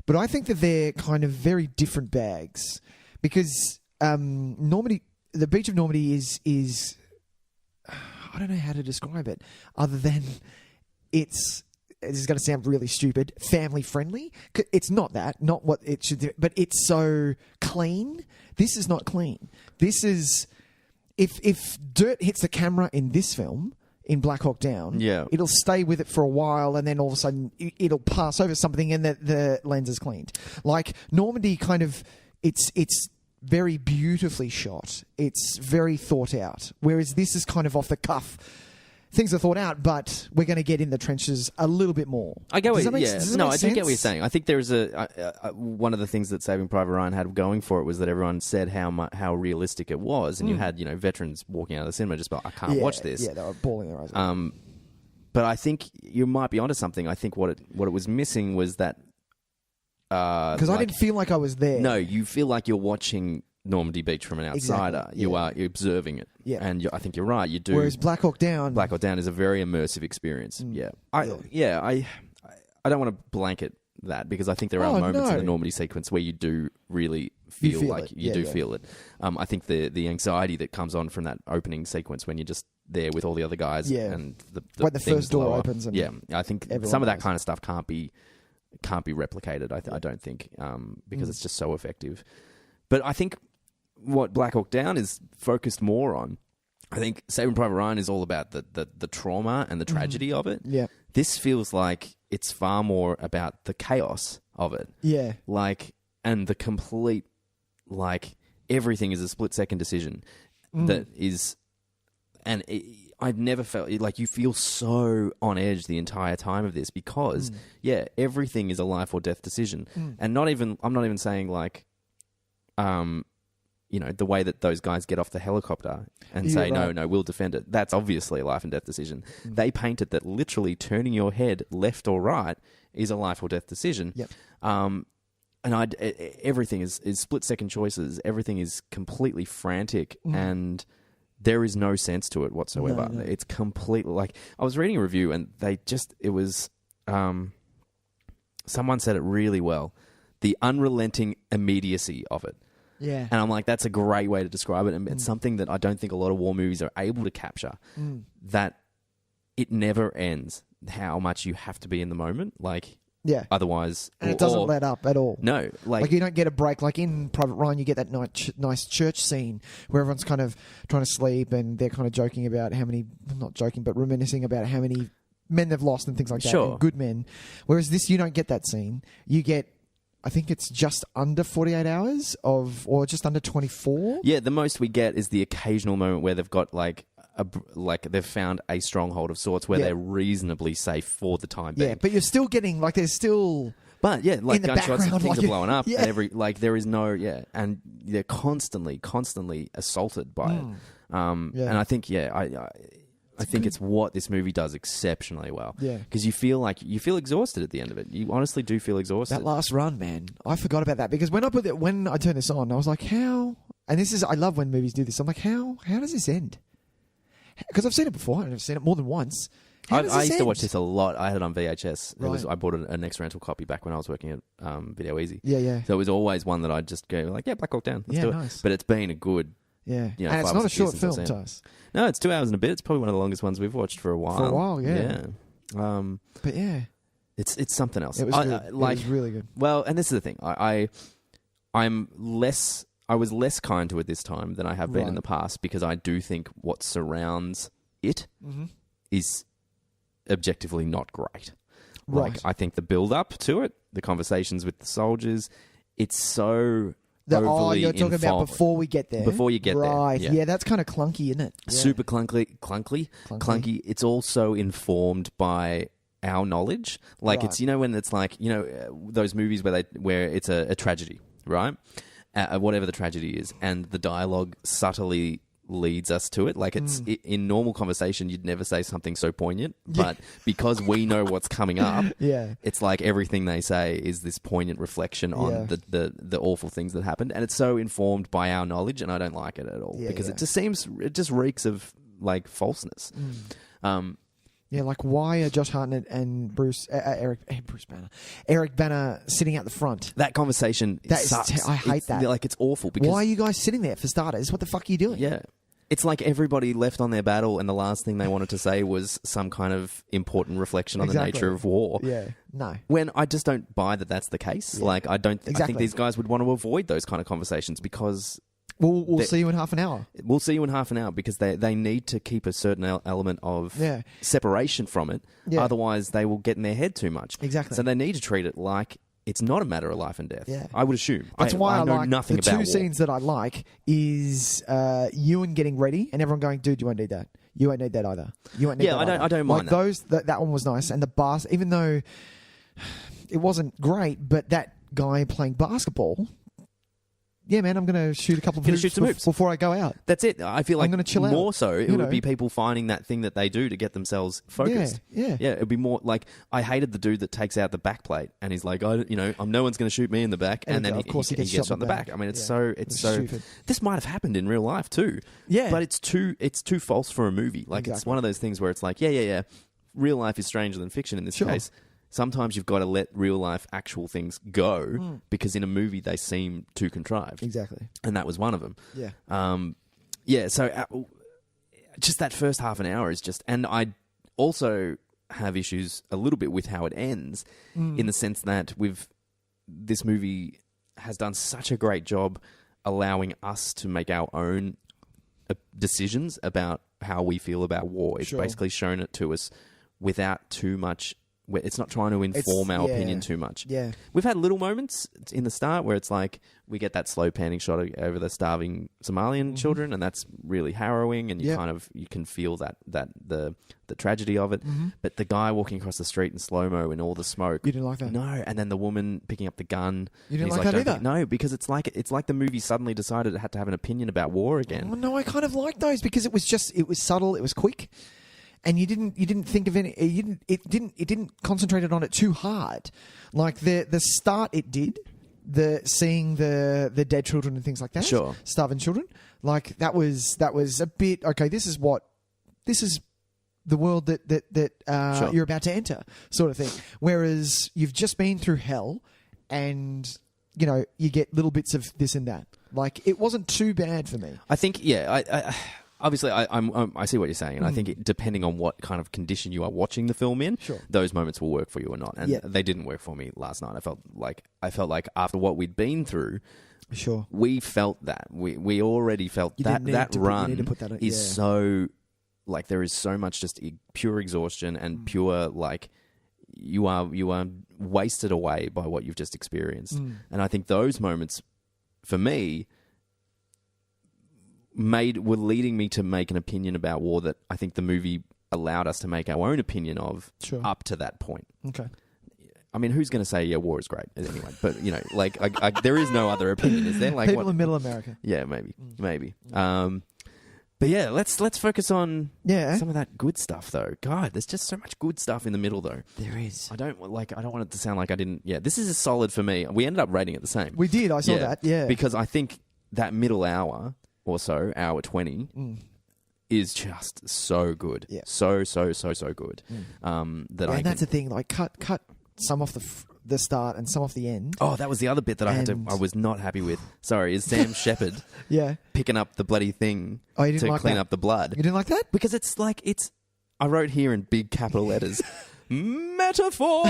S2: But I think that they're kind of very different bags, because Normandy, the Beach of Normandy is I don't know how to describe it other than this is going to sound really stupid, family friendly. It's not what it should do, but it's so clean. This is not clean. This is, if dirt hits the camera in this film, in Black Hawk Down, it'll stay with it for a while, and then all of a sudden it'll pass over something, and the lens is cleaned. Like Normandy, kind of, it's very beautifully shot. It's very thought out. Whereas this is kind of off the cuff things are thought out, but we're going to get in the trenches a little bit more.
S1: I get what
S2: does that make,
S1: yeah.
S2: does that
S1: No,
S2: make
S1: I
S2: sense?
S1: do get what you're saying. I think there's one of the things that Saving Private Ryan had going for it was that everyone said how realistic it was, and you had veterans walking out of the cinema just like, I can't watch this.
S2: Yeah, they were bawling their eyes out.
S1: But I think you might be onto something. I think what it was missing was that
S2: because I didn't feel like I was there.
S1: No, you feel like you're watching Normandy Beach from an outsider.
S2: Exactly,
S1: You're observing it.
S2: Yeah.
S1: And I think you're right. You do.
S2: Whereas Black Hawk Down
S1: is a very immersive experience. Yeah. I don't want to blanket that because I think there are moments in the Normandy sequence where you do really feel like
S2: it.
S1: you do feel it. I think the anxiety that comes on from that opening sequence when you're just there with all the other guys and
S2: when the
S1: things
S2: first door
S1: blow up.
S2: opens and
S1: I think some of that kind of stuff can't be replicated. I don't think because it's just so effective. But I think what Black Hawk Down is focused more on, I think Saving Private Ryan is all about the trauma and the tragedy of it.
S2: Yeah.
S1: This feels like it's far more about the chaos of it.
S2: Yeah.
S1: And the complete, everything is a split-second decision that is... And I've never felt... you feel so on edge the entire time of this because, everything is a life or death decision. And I'm not even saying, the way that those guys get off the helicopter and say, no, we'll defend it. That's obviously a life and death decision. They paint it that literally turning your head left or right is a life or death decision.
S2: Yep.
S1: And everything is split-second choices. Everything is completely frantic and there is no sense to it whatsoever.
S2: No.
S1: It's completely I was reading a review and it was someone said it really well. The unrelenting immediacy of it.
S2: Yeah.
S1: And I'm like, that's a great way to describe it. And it's something that I don't think a lot of war movies are able to capture. That it never ends how much you have to be in the moment. Otherwise...
S2: And it doesn't let up at all.
S1: No.
S2: You don't get a break. Like in Private Ryan, you get that nice church scene where everyone's kind of trying to sleep and they're kind of joking about not joking, but reminiscing about how many men they've lost and things like that.
S1: Sure.
S2: And good men. Whereas this, you don't get that scene. You get... I think it's just under 48 hours or just under 24.
S1: Yeah, the most we get is the occasional moment where they've got they've found a stronghold of sorts where they're reasonably safe for the time being.
S2: Yeah, but you're still getting there's still.
S1: But yeah,
S2: in the
S1: gunshots and things are blowing up,
S2: yeah.
S1: and there is no and they're constantly assaulted by it. And I think I think it's what this movie does exceptionally well.
S2: Yeah.
S1: Because you feel exhausted at the end of it. You honestly do feel exhausted.
S2: That last run, man. I forgot about that because when I turned this on, I was like, how? And I love when movies do this. I'm like, how does this end? Because I've seen it before and I've seen it more than once. I
S1: used to watch this a lot. I had it on VHS.
S2: Right.
S1: I bought an next rental copy back when I was working at Video Easy.
S2: Yeah.
S1: So it was always one that I'd just go Black Hawk Down. Let's do it.
S2: Nice.
S1: But it's been a good...
S2: Yeah.
S1: And
S2: it's not a short film to us.
S1: No, it's 2 hours and a bit. It's probably one of the longest ones we've watched for a while.
S2: Yeah. But yeah.
S1: It's something else.
S2: It was good. It was really good.
S1: Well, and this is the thing. I was less kind to it this time than I have been in the past because I do think what surrounds it is objectively not great.
S2: Right.
S1: I think the build-up to it, the conversations with the soldiers, it's so... overly
S2: you're talking about before we get there?
S1: Before you get there.
S2: Right.
S1: Yeah.
S2: Yeah, that's kind of clunky, isn't it? Yeah.
S1: Super clunky. It's also informed by our knowledge. It's, when it's those movies where it's a tragedy, right? Whatever the tragedy is. And the dialogue subtly leads us to it. It's in normal conversation, you'd never say something so poignant, but because we know what's coming up, it's like everything they say is this poignant reflection on the awful things that happened, and it's so informed by our knowledge, and I don't like it at all because it just reeks of falseness.
S2: Why are Josh Hartnett and Eric Bana sitting out the front?
S1: That conversation sucks.
S2: I hate that.
S1: It's awful. Because
S2: why are you guys sitting there for starters? What the fuck are you doing?
S1: Yeah. It's like everybody left on their battle and the last thing they wanted to say was some kind of important reflection on the nature of war.
S2: Yeah. No.
S1: When I just don't buy that that's the case. Yeah. I think these guys would want to avoid those kind of conversations because...
S2: We'll see you in half an hour.
S1: We'll see you in half an hour because they need to keep a certain element of separation from it. Yeah. Otherwise, they will get in their head too much.
S2: Exactly.
S1: So they need to treat it like it's not a matter of life and death.
S2: Yeah.
S1: I would assume.
S2: That's why I
S1: know
S2: like
S1: nothing
S2: the
S1: about
S2: two
S1: war.
S2: scenes that I like is Ewan getting ready and everyone going, dude, you won't need that. You won't need that either. You won't need that either.
S1: I don't mind
S2: that one was nice. And the even though it wasn't great, but that guy playing basketball, yeah, man, I'm going to shoot a couple of hoops before I go out.
S1: That's it. I feel like
S2: I'm gonna chill out.
S1: More so, it would be people finding that thing that they do to get themselves focused.
S2: Yeah.
S1: It would be more like, I hated the dude that takes out the back plate and he's like, no one's going to shoot me in the back, and then he gets shot in the back. I mean, it's so
S2: stupid.
S1: This might have happened in real life too.
S2: Yeah,
S1: but it's too false for a movie. Like It's one of those things where it's like, yeah. Real life is stranger than fiction in this case. Sometimes you've got to let real life actual things go because in a movie they seem too contrived.
S2: Exactly.
S1: And that was one of them.
S2: Yeah.
S1: So just that first half an hour is just... And I also have issues a little bit with how it ends in the sense that this movie has done such a great job allowing us to make our own decisions about how we feel about war. It's basically shown it to us without too much... It's not trying to inform our opinion too much.
S2: Yeah.
S1: We've had little moments in the start where it's like we get that slow panning shot over the starving Somalian children, and that's really harrowing, and you can feel that the tragedy of it. But the guy walking across the street in slow-mo in all the smoke.
S2: You didn't like that?
S1: No. And then the woman picking up the gun.
S2: You didn't like that either?
S1: No, because it's like the movie suddenly decided it had to have an opinion about war again.
S2: Oh, no, I kind of liked those because it was subtle, it was quick. And you didn't think of any. It didn't concentrate on it too hard. Like the start, it did. Seeing the dead children and things like that.
S1: Sure.
S2: Starving children. Like that was a bit okay. This is the world that you're about to enter, sort of thing. Whereas you've just been through hell, and you get little bits of this and that. Like it wasn't too bad for me.
S1: I think obviously, I see what you're saying, and I think depending on what kind of condition you are watching the film in, those moments will work for you or not. And they didn't work for me last night. I felt like after what we'd been through, we felt that we already felt that run is so like there is so much just pure exhaustion and pure like you are wasted away by what you've just experienced. And I think those moments for me were leading me to make an opinion about war that I think the movie allowed us to make our own opinion of up to that point.
S2: Okay.
S1: I mean, who's going to say, war is great anyway? But, like, there is no other opinion, is there? Like,
S2: people in Middle America.
S1: Yeah, maybe. But yeah, let's focus on some of that good stuff, though. God, there's just so much good stuff in the middle, though.
S2: There is.
S1: I don't want it to sound like I didn't... Yeah, this is a solid for me. We ended up rating it the same.
S2: We did. I saw that, yeah.
S1: Because I think that middle hour... or so, hour 20, is just so good. Yeah. So good.
S2: And that's the thing, like, cut some off the start and some off the end.
S1: Oh, that was the other bit that I was not happy with. Sorry, is Sam Shepard picking up the bloody thing to clean up the blood.
S2: You didn't like that?
S1: Because it's like, I wrote here in big capital letters, metaphor!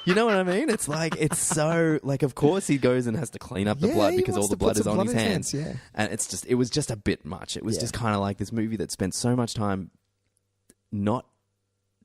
S1: You know what I mean? It's like, it's so, like, of course he goes and has to clean up the blood because all the blood is on his hands. And it was just a bit much. It was just kind of like this movie that spent so much time not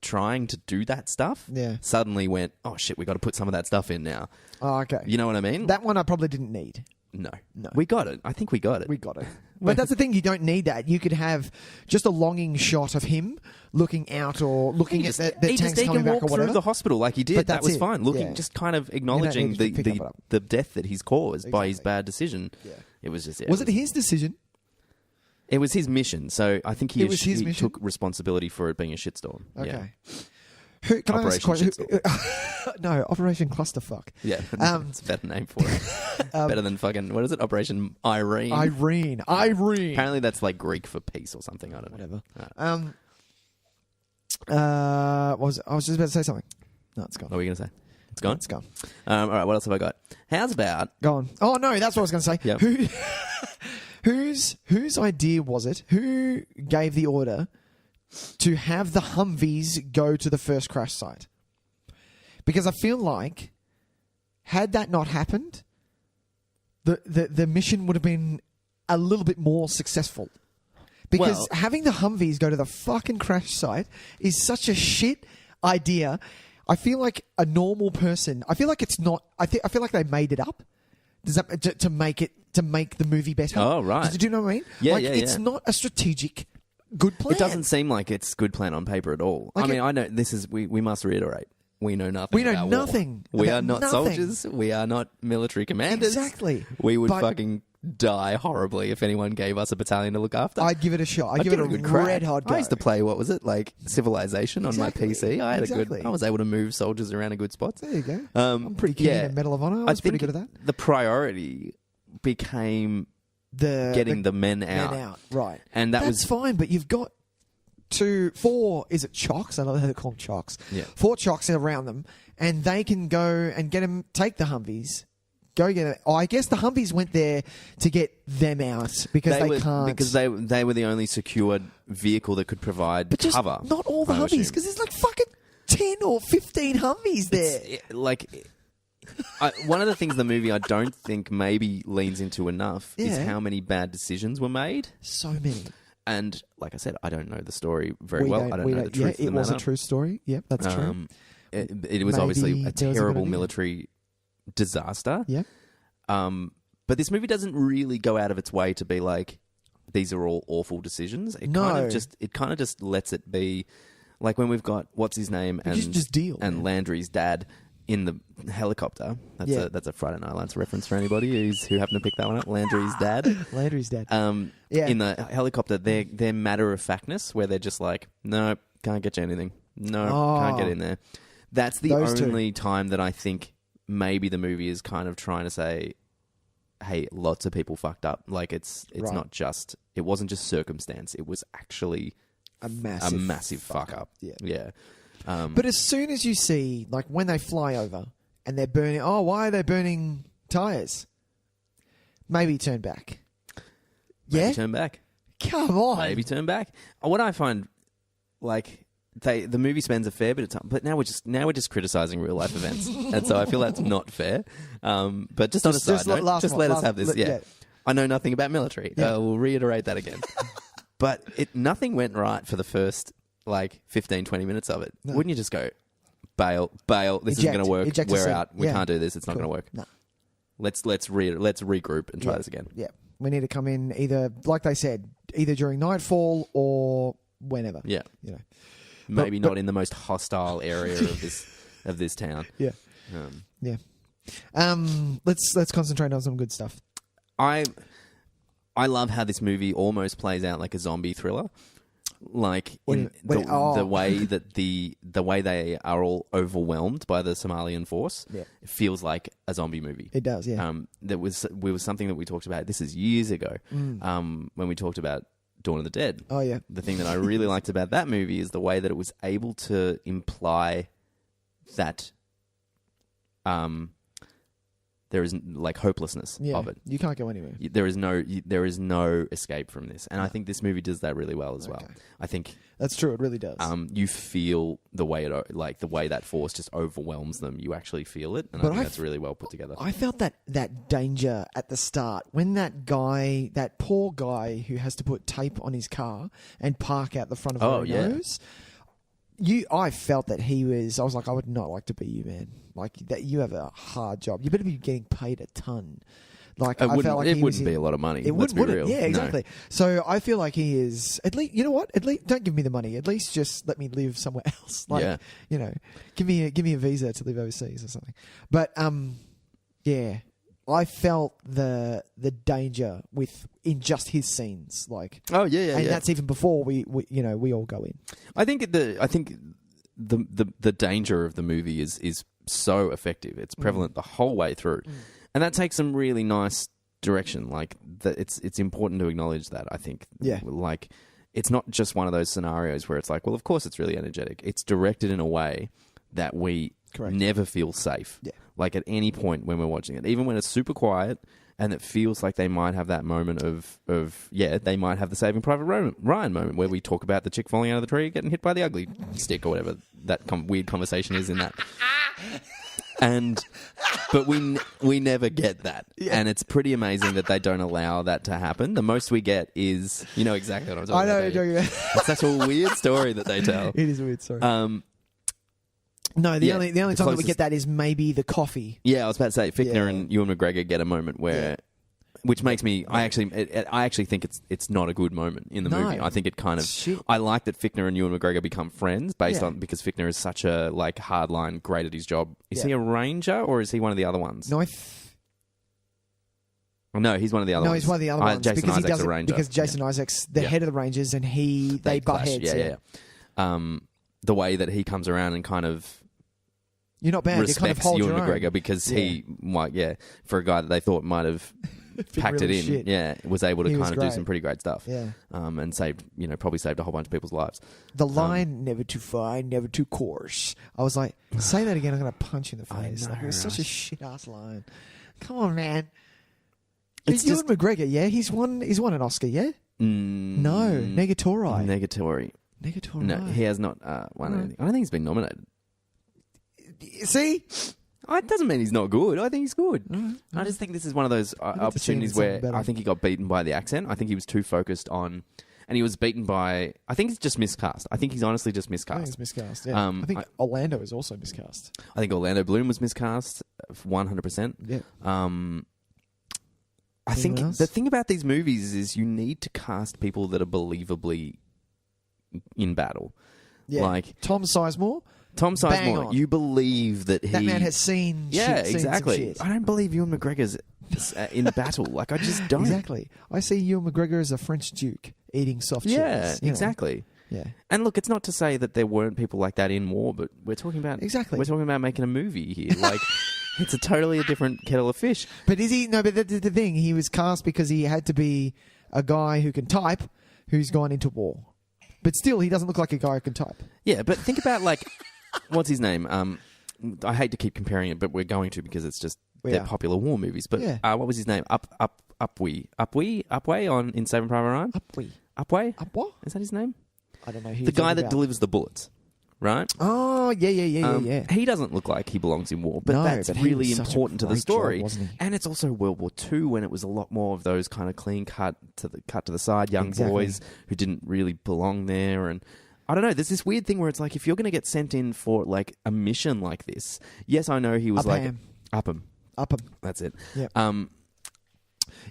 S1: trying to do that stuff. Suddenly went, oh shit, we got to put some of that stuff in now.
S2: Oh, okay.
S1: You know what I mean?
S2: That one I probably didn't need.
S1: No. We got it. I think we got it.
S2: We got it. But that's the thing, you don't need that. You could have just a longing shot of him looking out or looking at the tanks coming back or whatever.
S1: Through the hospital like he did. But that was fine. Looking, just kind of acknowledging the death that he's caused by his bad decision. Yeah. It was just...
S2: Was it his decision?
S1: It was his mission. So I think he took responsibility for it being a shitstorm.
S2: Okay.
S1: Yeah.
S2: Can I ask a question? No, Operation Clusterfuck.
S1: Yeah, it's a better name for it. Better than fucking, what is it? Operation Irene.
S2: Irene.
S1: Apparently that's like Greek for peace or something. I don't know.
S2: Whatever. I was just about to say something. No, it's gone.
S1: What were you going to say? It's gone?
S2: It's gone.
S1: All right, what else have I got? How's about...
S2: Go on. Oh, no, that's what I was going to say.
S1: Yep.
S2: Whose idea was it? Who gave the order to have the Humvees go to the first crash site? Because I feel like had that not happened, the mission would have been a little bit more successful. Because having the Humvees go to the fucking crash site is such a shit idea. I feel like a normal person. I feel like it's not. I feel like they made it up. Does that to make the movie better?
S1: Oh, right.
S2: Do you know what I mean?
S1: Yeah,
S2: like,
S1: yeah,
S2: it's not a strategic good plan.
S1: It doesn't seem like it's good plan on paper at all.
S2: Like
S1: I know this is. We must reiterate. We know nothing.
S2: We know
S1: about
S2: nothing.
S1: War. We
S2: about
S1: are not
S2: nothing.
S1: soldiers. We are not military commanders.
S2: Exactly.
S1: We would
S2: But-
S1: fucking die horribly if anyone gave us a battalion to look after.
S2: I'd give it a shot. I'd give it a
S1: good crack.
S2: red hot go.
S1: I used to play, what was it, like Civilization on my
S2: Exactly.
S1: PC. I had
S2: Exactly.
S1: I was able to move soldiers around in good spots.
S2: There you go. I'm pretty keen at Medal of Honor. I was pretty good at that.
S1: The priority became getting the men out.
S2: Right.
S1: And
S2: That's fine, but you've got 4, is it chocks? I don't know how to call them chocks.
S1: Yeah.
S2: 4 chocks around them, and they can go and get them, take the Humvees, go get it. Oh, I guess the Humvees went there to get them out because they can't.
S1: Because they were the only secured vehicle that could provide
S2: but just
S1: cover.
S2: not all the
S1: I
S2: Humvees,
S1: assume.
S2: because there's like fucking 10 or 15 Humvees there.
S1: One of the things in the movie I don't think maybe leans into enough is
S2: Yeah.
S1: how many bad decisions were made.
S2: So many.
S1: And like I said, I don't know the story very
S2: We
S1: well.
S2: don't-
S1: I don't
S2: we
S1: know the
S2: don't-
S1: truth.
S2: Yeah,
S1: of
S2: it
S1: the
S2: was a
S1: matter.
S2: true story. Yep, that's true.
S1: It was
S2: Maybe
S1: obviously a
S2: there was a good
S1: terrible
S2: idea.
S1: military disaster.
S2: Yeah.
S1: But this movie doesn't really go out of its way to be like, these are all awful decisions. It
S2: No.
S1: kind of just lets it be like when we've got what's his name and
S2: just deal,
S1: and Landry's dad in the helicopter. That's a Friday Night Lights reference for anybody who happened to pick that one up. Landry's dad.
S2: Landry's dad.
S1: In the helicopter, their matter of factness, where they're just like, no, can't get you anything. No, can't get in there. That's the
S2: Those
S1: only time that I think maybe the movie is kind of trying to say, hey, lots of people fucked up. Like it's
S2: Right.
S1: not just, it wasn't just circumstance. It was actually
S2: a massive
S1: fuck up.
S2: Yeah.
S1: Yeah.
S2: But as soon as you see, like when they fly over and they're burning, why are they burning tyres? Maybe turn back.
S1: Maybe turn back.
S2: Come on.
S1: Maybe turn back. What I find, like, the movie spends a fair bit of time, but now we're just criticizing real life events, and so I feel that's not fair. But just on a side note, let us have this. Yeah. I know nothing about military.
S2: Yeah.
S1: We'll reiterate that again. But nothing went right for the first 15, 20 minutes of it.
S2: No.
S1: Wouldn't you just go, bail? This isn't going to work.
S2: Eject
S1: We're
S2: us in.
S1: out. We
S2: Yeah.
S1: can't do this. It's not
S2: Cool.
S1: going to work.
S2: No.
S1: Let's regroup and try
S2: Yeah.
S1: this again.
S2: Yeah. We need to come in either, like they said, either during nightfall or whenever.
S1: Yeah.
S2: You know.
S1: Maybe
S2: But-
S1: not in the most hostile area of this town.
S2: Yeah. Yeah. Let's concentrate on some good stuff.
S1: I love how this movie almost plays out like a zombie thriller. Like the way that the way they are all overwhelmed by the Somalian force,
S2: Yeah.
S1: it feels like a zombie movie.
S2: It does, yeah.
S1: That was something that we talked about. This is years ago when we talked about Dawn of the Dead.
S2: Oh yeah.
S1: The thing that I really liked about that movie is the way that it was able to imply that there is like hopelessness
S2: Yeah.
S1: of it.
S2: You can't go anywhere.
S1: There is no escape from this, and I think this movie does that really well as well. I think
S2: That's true. It really does.
S1: you feel the way the way that force just overwhelms them. You actually feel it, and
S2: But
S1: I think
S2: I
S1: that's really well put together.
S2: I felt that danger at the start when that poor guy who has to put tape on his car and park out the front of where he knows. I felt that he was. I was like, I would not like to be you, man. Like that, you have a hard job. You better be getting paid a ton. Like
S1: It
S2: I felt like
S1: it
S2: he
S1: wouldn't
S2: was
S1: be a lot of money.
S2: It
S1: let's
S2: wouldn't.
S1: be real.
S2: Yeah,
S1: No.
S2: exactly. So I feel like he is. At least, you know what? At least don't give me the money. At least just let me live somewhere else. Like,
S1: Yeah.
S2: you know, give me a visa to live overseas or something. But yeah. I felt the danger in just his scenes, like and that's even before we all go in.
S1: I think the danger of the movie is so effective. It's prevalent the whole way through, and that takes some really nice direction. Like it's important to acknowledge that. I think, like it's not just one of those scenarios where it's like, well, of course it's really energetic. It's directed in a way that we never feel safe.
S2: Yeah.
S1: Like at any point when we're watching it, even when it's super quiet and it feels like they might have that moment of they might have the Saving Private Ryan moment where we talk about the chick falling out of the tree, getting hit by the ugly stick or whatever that weird conversation is in that. But we never get that, and it's pretty amazing that they don't allow that to happen. The most we get is, you know exactly what I'm talking about.
S2: I know you're talking about.
S1: It's such a weird story that they tell.
S2: It is a weird story. No, the only time that we get that is maybe the coffee.
S1: Yeah, I was about to say Fichtner and Ewan McGregor get a moment where, which makes me. I actually think it's not a good moment in the movie. I think it kind of.
S2: Shit.
S1: I like that Fichtner and Ewan McGregor become friends because Fichtner is such a hardline, great at his job. Is he a ranger or is he one of the other ones?
S2: No,
S1: No, he's one of the other ones.
S2: No, he's one of the other ones.
S1: Jason
S2: because
S1: Isaac's
S2: he does
S1: a ranger.
S2: Because Jason Isaac's the head of the Rangers and they butt
S1: clash.
S2: heads.
S1: The way that he comes around and kind of
S2: you're not bad.
S1: respects
S2: you kind of hold
S1: Ewan
S2: your
S1: McGregor
S2: own.
S1: because for a guy that they thought might have packed
S2: really
S1: it in,
S2: shit.
S1: was able to
S2: He
S1: kind
S2: was
S1: of do
S2: great.
S1: some pretty great stuff.
S2: Yeah.
S1: And probably saved a whole bunch of people's lives.
S2: The line, never too fine, never too coarse. I was like, say that again, I'm going to punch you in the face.
S1: know,
S2: It was such a
S1: right?
S2: shit-ass line. Come on, man.
S1: It's
S2: Ewan McGregor, he's won an Oscar, yeah? No, Negatory.
S1: Negatory. No, he has not won anything. I don't think he's been nominated.
S2: See?
S1: It doesn't mean he's not good. I think he's good. I just think this is one of those opportunities where I think he got beaten by the accent. I think he was too focused on... And he was beaten by... I think he's just miscast. I think he's honestly just miscast.
S2: I think it's miscast, yeah. I think Orlando is also miscast.
S1: I think Orlando Bloom was miscast 100%.
S2: Yeah.
S1: I think
S2: else?
S1: the thing about these movies is you need to cast people that are believably in battle.
S2: Yeah.
S1: Like
S2: Tom Sizemore.
S1: Tom
S2: Bang
S1: Sizemore,
S2: on.
S1: you believe that
S2: That man has seen
S1: Yeah,
S2: shit, seen some
S1: exactly.
S2: shit.
S1: I don't believe Ewan McGregor's in battle. Like, I just don't.
S2: Exactly. I see Ewan McGregor as a French duke eating soft
S1: Yeah,
S2: cheese.
S1: exactly.
S2: Yeah.
S1: And look, it's not to say that there weren't people like that in war, but we're talking about
S2: Exactly.
S1: We're talking about making a movie here. Like, it's a totally different kettle of fish.
S2: But is he? No, but that's the thing. He was cast because he had to be a guy who can type, who's gone into war. But still, he doesn't look like a guy who can type.
S1: Yeah, but think about what's his name? I hate to keep comparing it, but we're going to because it's just they're popular war movies. But what was his name? Upwey in Saving Private Ryan. Upwey.
S2: What?
S1: Is that his name?
S2: I don't know.
S1: The guy that delivers the bullets, right?
S2: Oh, yeah.
S1: He doesn't look like he belongs in war, but
S2: No,
S1: that's
S2: but he
S1: really
S2: was such a
S1: important to the
S2: great
S1: story.
S2: job, wasn't he?
S1: And it's also World War II when it was a lot more of those kind of clean cut to the side young
S2: Exactly.
S1: boys who didn't really belong there. And I don't know. There's this weird thing where it's like if you're going to get sent in for like a mission like this, yes, I know he was
S2: Upham.
S1: Upham. That's it.
S2: Yeah.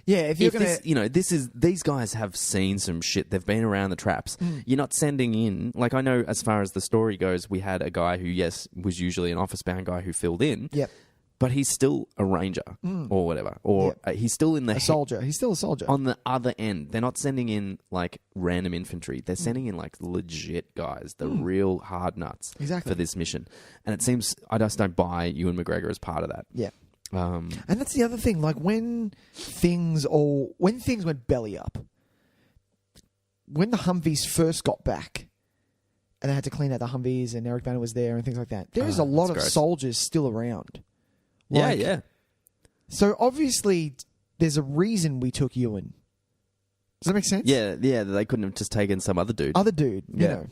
S2: Yeah, if you're going to...
S1: these guys have seen some shit. They've been around the traps. You're not sending in... Like, I know as far as the story goes, we had a guy who, yes, was usually an office-bound guy who filled in.
S2: Yep.
S1: But he's still a ranger or whatever. Or he's still in the...
S2: A soldier. He's still a soldier.
S1: On the other end. They're not sending in, like, random infantry. They're sending in, like, legit guys. The real hard nuts
S2: Exactly.
S1: for this mission. And it seems... I just don't buy Ewan McGregor as part of that.
S2: Yeah. And that's the other thing. Like when things went belly up, when the Humvees first got back, and they had to clean out the Humvees, and Eric Bana was there, and things like that. There is a lot of soldiers still around. Like,
S1: yeah.
S2: So obviously, there's a reason we took Ewan. Does that make sense?
S1: Yeah. They couldn't have just taken some other dude.
S2: You know.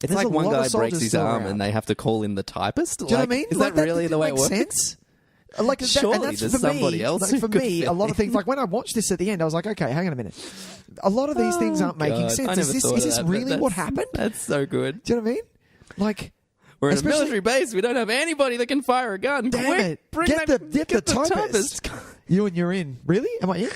S1: It's
S2: There's
S1: like
S2: a
S1: one
S2: lot of
S1: guy breaks
S2: soldiers
S1: his
S2: still
S1: arm
S2: around.
S1: and they have to call in the typist.
S2: Do you know what I mean?
S1: Is
S2: Like,
S1: that really the way it
S2: makes
S1: works?
S2: sense? Like
S1: Surely
S2: and that's
S1: there's
S2: for
S1: somebody
S2: me,
S1: else
S2: like,
S1: who
S2: for
S1: could
S2: me, a
S1: fill
S2: lot of things. Like when I watched this at the end, I was like, okay, hang on a minute. A lot of these things aren't making
S1: God,
S2: sense.
S1: I
S2: Is
S1: never
S2: this
S1: thought of
S2: is this
S1: that, but
S2: really what happened?
S1: That's so good.
S2: Do you know what I mean? Like
S1: We're in a
S2: especially-
S1: military base. We don't have anybody that can fire a gun.
S2: Damn
S1: Quick,
S2: it!
S1: bring
S2: Get
S1: that,
S2: the typist. You're in. Really? Am I in?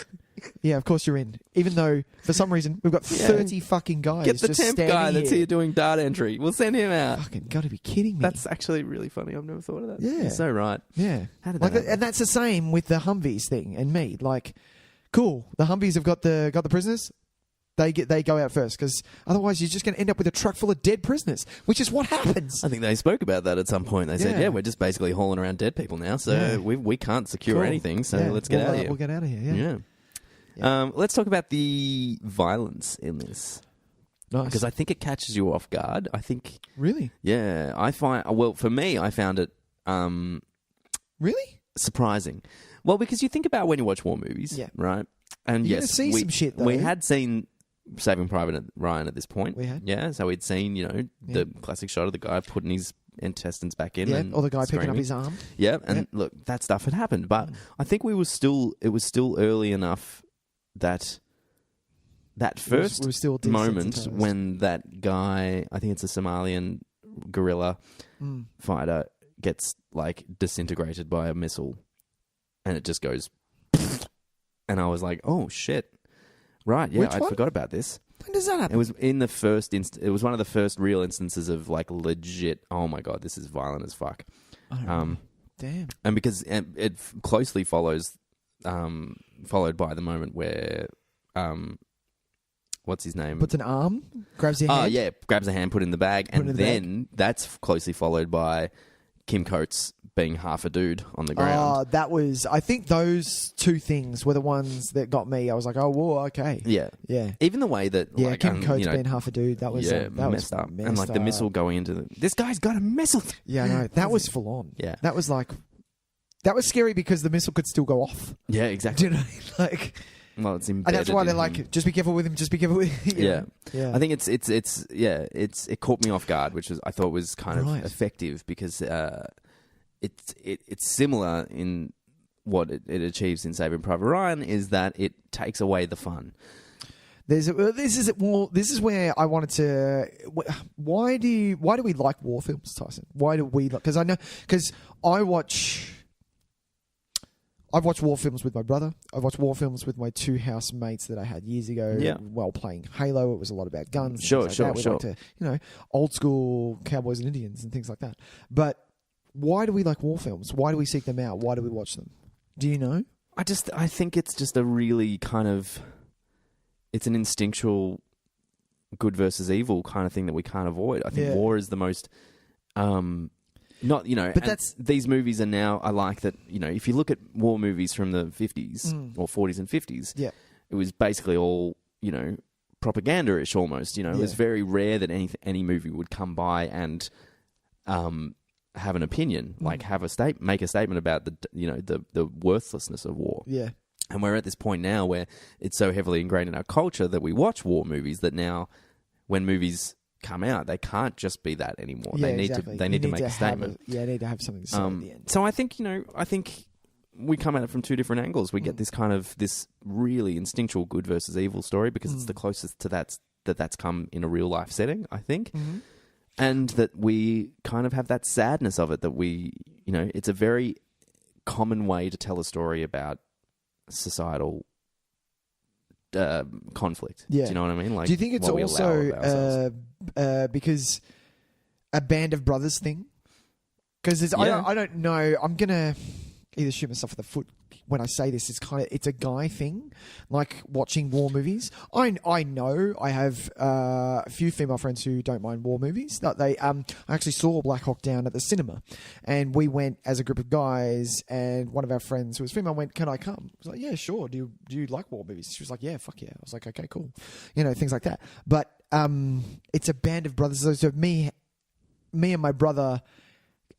S2: Yeah, of course you're in. Even though for some reason we've got 30 fucking guys.
S1: Get the
S2: just
S1: temp
S2: standing
S1: guy that's here doing data entry. We'll send him out.
S2: Fucking got to be kidding me.
S1: That's actually really funny. I've never thought of that.
S2: Yeah.
S1: You're so right.
S2: Yeah.
S1: How did
S2: like
S1: that happen?
S2: and that's the same with the Humvees thing and me. Like, cool. The Humvees have got the prisoners. They go out first because otherwise you're just going to end up with a truck full of dead prisoners, which is what happens.
S1: I think they spoke about that at some point. They said,
S2: Yeah.
S1: we're just basically hauling around dead people now, so we can't secure
S2: Cool.
S1: anything, so
S2: Yeah.
S1: let's get out of here.
S2: We'll get out of here, yeah.
S1: Let's talk about the violence in this.
S2: Nice.
S1: Because I think it catches you off guard. I think...
S2: Really?
S1: Yeah. For me, I found it...
S2: Really?
S1: surprising. Well, because you think about when you watch war movies, right? And
S2: You're
S1: yes,
S2: gonna see some shit, though.
S1: we had seen Saving Private Ryan at this point.
S2: We had.
S1: Yeah, so we'd seen, the classic shot of the guy putting his intestines back in.
S2: Yeah,
S1: and
S2: or the guy picking up
S1: screaming.
S2: his arm.
S1: Yeah, and look, that stuff had happened. But I think it was still early enough that
S2: we were still
S1: moment
S2: desensitized.
S1: when that guy, I think it's a Somalian guerrilla fighter gets like disintegrated by a missile, and it just goes, and I was like, oh shit, right, yeah, I forgot about this.
S2: When does that happen?
S1: It was in the first it was one of the first real instances of like legit, oh my god, this is violent as fuck.
S2: Damn.
S1: And because it closely follows, followed by the moment where, what's his name?
S2: Puts an arm, grabs your hand.
S1: Yeah, grabs a hand, put it in the bag, and then that's closely followed by Kim Coates being half a dude on the ground.
S2: That was, I think those two things were the ones that got me. I was like, oh, whoa, okay.
S1: Yeah.
S2: Yeah.
S1: Even the way that,
S2: like, Kim Coates being half a dude, that was
S1: messed up. And like the missile going into this guy's got a missile.
S2: Yeah, no, that was full on.
S1: Yeah.
S2: That was like, that was scary because the missile could still go off.
S1: Yeah, exactly.
S2: Do you know, like...
S1: Well, it's embedded.
S2: And that's why they're
S1: in
S2: like,
S1: him.
S2: just be careful with him. Just be careful with him.
S1: Yeah. I think it caught me off guard, which I thought was kind of effective because it's similar in what it achieves in Saving Private Ryan is that it takes away the fun.
S2: This is where I wanted to. Why do we like war films, Tyson? Why do we? Because I've watched war films with my brother. I've watched war films with my two housemates that I had years ago.
S1: Yeah.
S2: While playing Halo, it was a lot about guns.
S1: Sure.
S2: We like to, old school cowboys and Indians and things like that. But why do we like war films? Why do we seek them out? Why do we watch them? Do you know?
S1: I think it's just a really kind of, it's an instinctual good versus evil kind of thing that we can't avoid. I think war is the most, but these movies are now, I like that, if you look at war movies from the 50s or 40s and 50s, it was basically all, propaganda-ish almost, It was very rare that any movie would come by and have an opinion, like make a statement about the worthlessness of war.
S2: Yeah.
S1: And we're at this point now where it's so heavily ingrained in our culture that we watch war movies that now when movies come out, they can't just be that anymore.
S2: Yeah,
S1: they need
S2: exactly.
S1: to make a statement.
S2: They need to have something to say at the end.
S1: So I think we come at it from two different angles. We get this really instinctual good versus evil story because it's the closest to that's come in a real life setting, I think. Mm-hmm. And that we kind of have that sadness of it that we, it's a very common way to tell a story about societal conflict.
S2: Yeah.
S1: Do you know what I mean? Like,
S2: do you think it's also because a Band of Brothers thing? Because I don't know. I'm gonna either shoot myself in the foot when I say this. It's a guy thing, like watching war movies. I know I have a few female friends who don't mind war movies. That they I actually saw Black Hawk Down at the cinema, and we went as a group of guys. And one of our friends who was female went, "Can I come?" I was like, "Yeah, sure." Do you like war movies? She was like, "Yeah, fuck yeah." I was like, "Okay, cool," things like that. But it's a Band of Brothers. So me and my brother.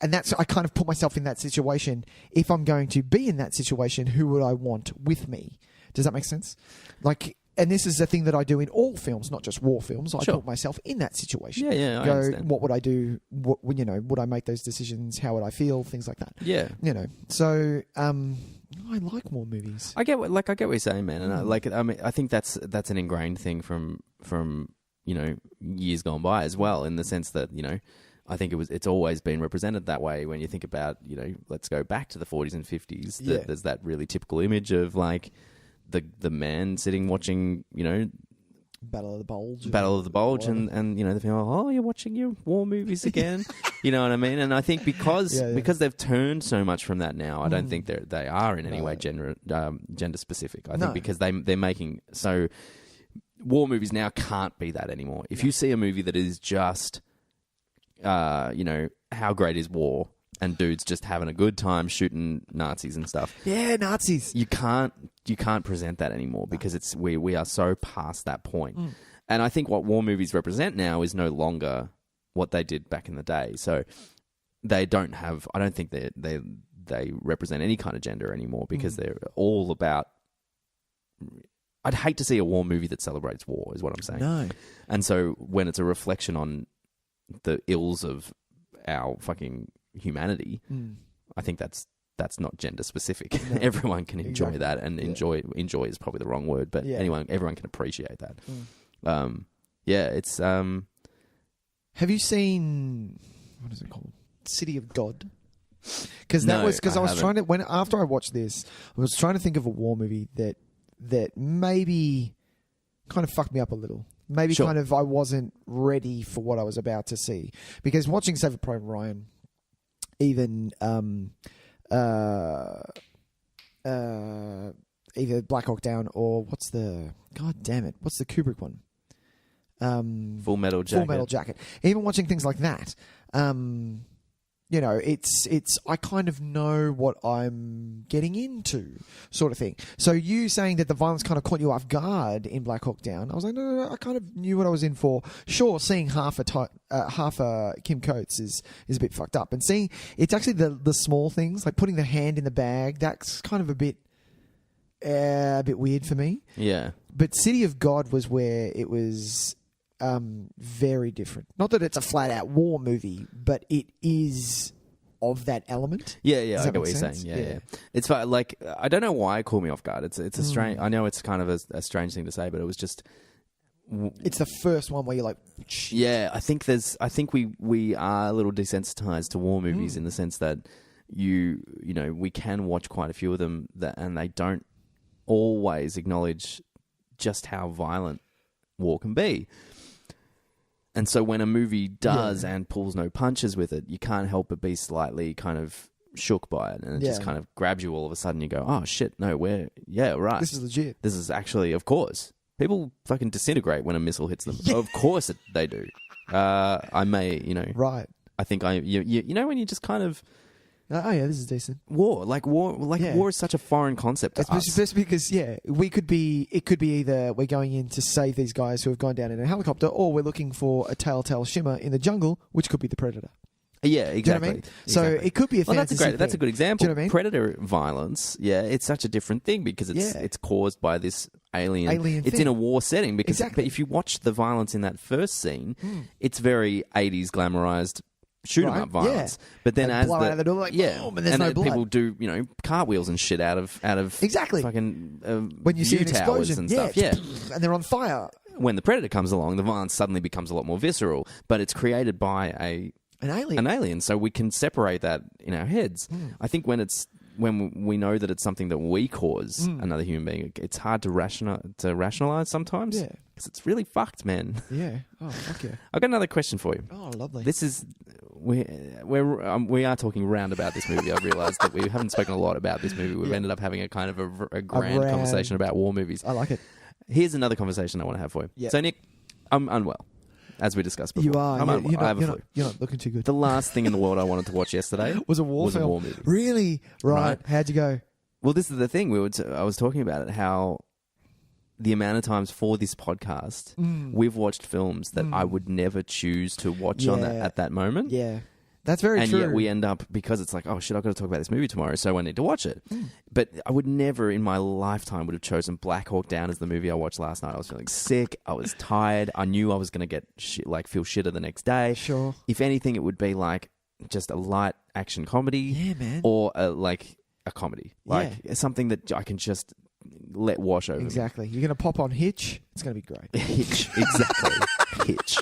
S2: And I kind of put myself in that situation. If I'm going to be in that situation, who would I want with me? Does that make sense? And this is a thing that I do in all films, not just war films. I put myself in that situation.
S1: Yeah, I understand.
S2: What would I do? Would I make those decisions? How would I feel? Things like that.
S1: Yeah.
S2: So I like war movies.
S1: I get what you're saying, man. And I think that's an ingrained thing from years gone by as well, in the sense that, I think it's always been represented that way. When you think about, let's go back to the 40s and 50s. There's that really typical image of like the man sitting watching,
S2: Battle of the
S1: Bulge, and the female, oh, you're watching your war movies again. You know what I mean? And I think because they've turned so much from that now, I don't think they are in any way gender specific. I think because they're making so war movies now can't be that anymore. If you see a movie that is just how great is war, and dudes just having a good time shooting Nazis and stuff.
S2: Yeah, Nazis.
S1: You can't present that anymore because we are so past that point. And I think what war movies represent now is no longer what they did back in the day. So they don't have. I don't think they represent any kind of gender anymore because they're all about. I'd hate to see a war movie that celebrates war, is what I'm saying.
S2: No.
S1: And so when it's a reflection on the ills of our fucking humanity, I think that's not gender specific. No. Everyone can enjoy that, and enjoy is probably the wrong word, but everyone can appreciate that. It's
S2: Have you seen, what is it called? City of God? Because I was trying to, after I watched this, I was trying to think of a war movie that maybe kind of fucked me up a little. Maybe kind of I wasn't ready for what I was about to see. Because watching Saving Private Ryan, even either Black Hawk Down or what's the Kubrick one?
S1: Full Metal Jacket.
S2: Full Metal Jacket. Even watching things like that, you know, it's I kind of know what I'm getting into, sort of thing. So you saying that the violence kind of caught you off guard in Black Hawk Down, I was like, no, I kind of knew what I was in for. Sure, seeing half a Kim Coates is a bit fucked up, and seeing it's actually the small things like putting the hand in the bag. That's kind of a bit weird for me.
S1: Yeah,
S2: but City of God was where it was. Very different. Not that it's a flat-out war movie, but it is of that element.
S1: Yeah, I get what you're saying. Yeah. It's like, I don't know why it caught me off guard. It's a strange. I know it's kind of a strange thing to say, but it was just.
S2: It's the first one where you're like, shit.
S1: Yeah, I think we are a little desensitized to war movies in the sense that you know we can watch quite a few of them and they don't always acknowledge just how violent war can be. And so when a movie does and pulls no punches with it, you can't help but be slightly kind of shook by it. And it just kind of grabs you all of a sudden. You go, oh, shit, no, right.
S2: This is legit.
S1: This is actually, of course. People fucking disintegrate when a missile hits them. Yeah. Of course they do. I may,
S2: Right.
S1: I think you know when you just kind of...
S2: Oh yeah, this is decent.
S1: War is such a foreign concept to us.
S2: Especially because it could be either we're going in to save these guys who have gone down in a helicopter, or we're looking for a telltale shimmer in the jungle, which could be the Predator.
S1: Yeah, exactly.
S2: Do you know what I mean? So it could be a fantasy.
S1: That's a good example.
S2: Do you know what I mean?
S1: Predator violence, it's such a different thing because it's caused by this alien. It's
S2: thing.
S1: in a war setting because
S2: Exactly.
S1: But if you watch the violence in that first scene, it's very 80s glamorized shoot 'em up violence.
S2: Yeah.
S1: But then
S2: blow out of the door like boom, and there's no blood.
S1: People do cartwheels and shit out of
S2: exactly
S1: fucking
S2: when you see an
S1: explosion
S2: explosion
S1: and stuff. Yeah,
S2: and they're on fire.
S1: When the Predator comes along, the violence suddenly becomes a lot more visceral, but it's created by an alien, so we can separate that in our heads. I think when we know that it's something that we cause another human being, it's hard to rationalize sometimes.
S2: Yeah,
S1: because it's really fucked, man.
S2: Yeah. Oh, fuck yeah.
S1: I've got another question for you.
S2: Oh, lovely.
S1: This is we are talking round about this movie. I've realised that we haven't spoken a lot about this movie. We've ended up having a kind of a grand conversation about war movies.
S2: I like it.
S1: Here's another conversation I want to have for you.
S2: Yep.
S1: So, Nick, I'm unwell, as we discussed before.
S2: You are.
S1: I'm unwell. I have a flu.
S2: You're not looking too good.
S1: The last thing in the world I wanted to watch yesterday
S2: was a war
S1: movie.
S2: Really? Right. How'd you go?
S1: Well, this is the thing. I was talking about it, how the amount of times for this podcast we've watched films that I would never choose to watch at that moment.
S2: Yeah. That's very true.
S1: And yet we end up, because it's like, oh shit, I've got to talk about this movie tomorrow, so I need to watch it. But I would never in my lifetime would have chosen Black Hawk Down as the movie I watched last night. I was feeling sick. I was tired. I knew I was going to get feel shitter the next day.
S2: Sure.
S1: If anything, it would be like just a light action comedy.
S2: Yeah, man.
S1: Or a comedy. Like something that I can just let wash over
S2: Exactly. You're going to pop on Hitch. It's going to be great.
S1: Hitch. Exactly. Hitch.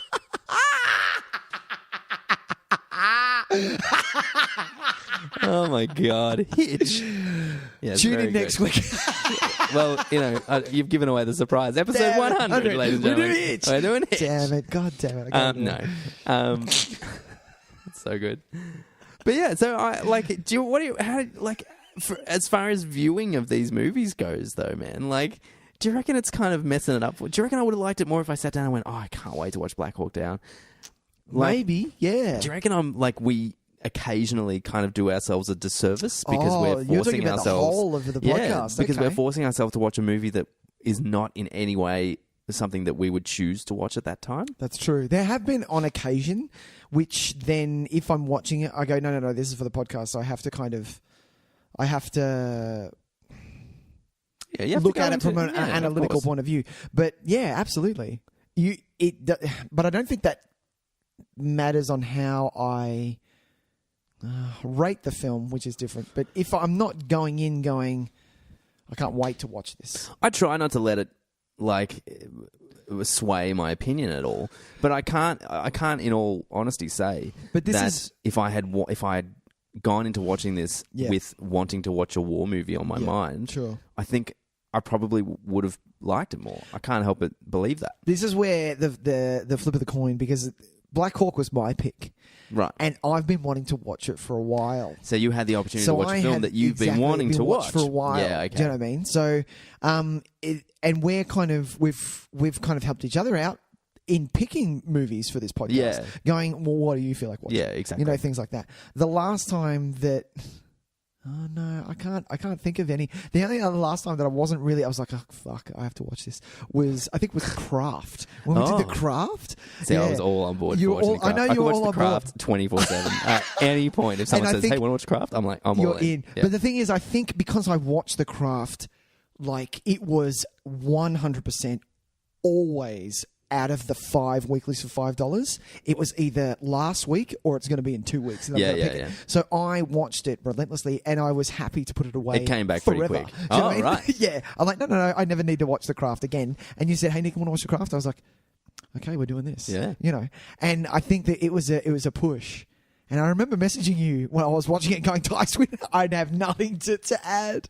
S1: Oh my God, Hitch! Yeah,
S2: tune in next week.
S1: Well, you've given away the surprise. Episode 100, ladies and gentlemen.
S2: We're doing Hitch.
S1: Damn it!
S2: God damn it!
S1: No, it's so good. But yeah, so I like. As far as viewing of these movies goes, though, man, like, do you reckon it's kind of messing it up? Do you reckon I would have liked it more if I sat down and went, "Oh, I can't wait to watch Black Hawk Down"?
S2: Maybe, yeah.
S1: Do you reckon we occasionally kind of do ourselves a disservice because we're forcing ourselves
S2: the whole of the podcast,
S1: because we're forcing ourselves to watch a movie that is not in any way something that we would choose to watch at that time?
S2: That's true. There have been on occasion, which then if I'm watching it, I go, no, this is for the podcast, so I have to look at it from an analytical point of view. But yeah, absolutely. But I don't think that matters on how I rate the film, which is different. But if I'm not going in I can't wait to watch this.
S1: I try not to let it sway my opinion at all. But I can't, in all honesty, say
S2: but this
S1: that
S2: is...
S1: if I had gone into watching this with wanting to watch a war movie on my mind,
S2: sure.
S1: I think I probably would have liked it more. I can't help but believe that.
S2: This is where the flip of the coin, because Black Hawk was my pick.
S1: Right.
S2: And I've been wanting to watch it for a while.
S1: So you had the opportunity to watch a film that you've been wanting to watch
S2: for a while.
S1: Yeah, okay.
S2: Do you know what I mean? So, and we're kind of we've kind of helped each other out in picking movies for this podcast.
S1: Yeah.
S2: Going, well, what do you feel like watching?
S1: Yeah, exactly.
S2: You know, things like that. The last time that... Oh no, I can't think of any. The only other last time that I was like, oh fuck, I have to watch this, I think was Craft. When we did The Craft.
S1: See, I was all on board for watching The Craft.
S2: I know you were all
S1: on board. I could watch The Craft 24/7. At any point, if someone says, hey, want to watch Craft? I'm like, I'm all in. Yeah.
S2: But the thing is, I think because I watched The Craft, like, it was 100% always out of the 5 weeklies for $5, it was either last week or it's going to be in 2 weeks. And
S1: Yeah.
S2: So I watched it relentlessly, and I was happy to put it away.
S1: It came back
S2: forever.
S1: pretty quick.
S2: Do you know what I mean?
S1: Right.
S2: Yeah. I'm like, no, I never need to watch The Craft again. And you said, hey, Nick, I want to watch The Craft. I was like, okay, we're doing this.
S1: Yeah.
S2: You know, and I think that it was a push. And I remember messaging you when I was watching it going, Tyson, I'd have nothing to add.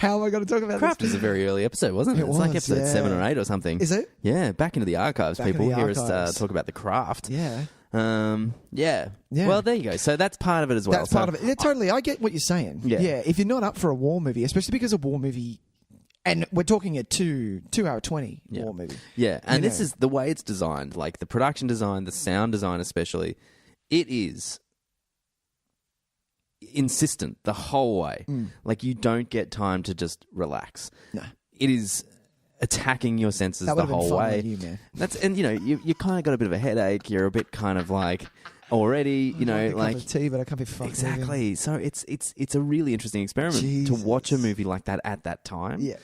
S2: How am I going to talk about
S1: Craft
S2: this?
S1: was a very early episode, wasn't it? It's like episode 7 or 8 or something.
S2: Is it?
S1: Yeah, back into the archives, people. Hear us talk about The Craft.
S2: Yeah.
S1: Yeah. Well, there you go. So that's part of it as well.
S2: That's part of it. Yeah, totally. I get what you're saying.
S1: Yeah.
S2: If you're not up for a war movie, especially because a war movie... And we're talking a 2-hour 20 war movie.
S1: Yeah, and this is the way it's designed, like the production design, the sound design especially. It is insistent the whole way. Like, you don't get time to just relax.
S2: No.
S1: It is attacking your senses
S2: that
S1: the whole
S2: fun
S1: way.
S2: with you, man.
S1: And you know, you kind of got a bit of a headache. You're a bit kind of like already, you know, like
S2: a cup of tea, but I can't be fucking
S1: exactly. So it's a really interesting experiment to watch a movie like that at that time.
S2: Yeah.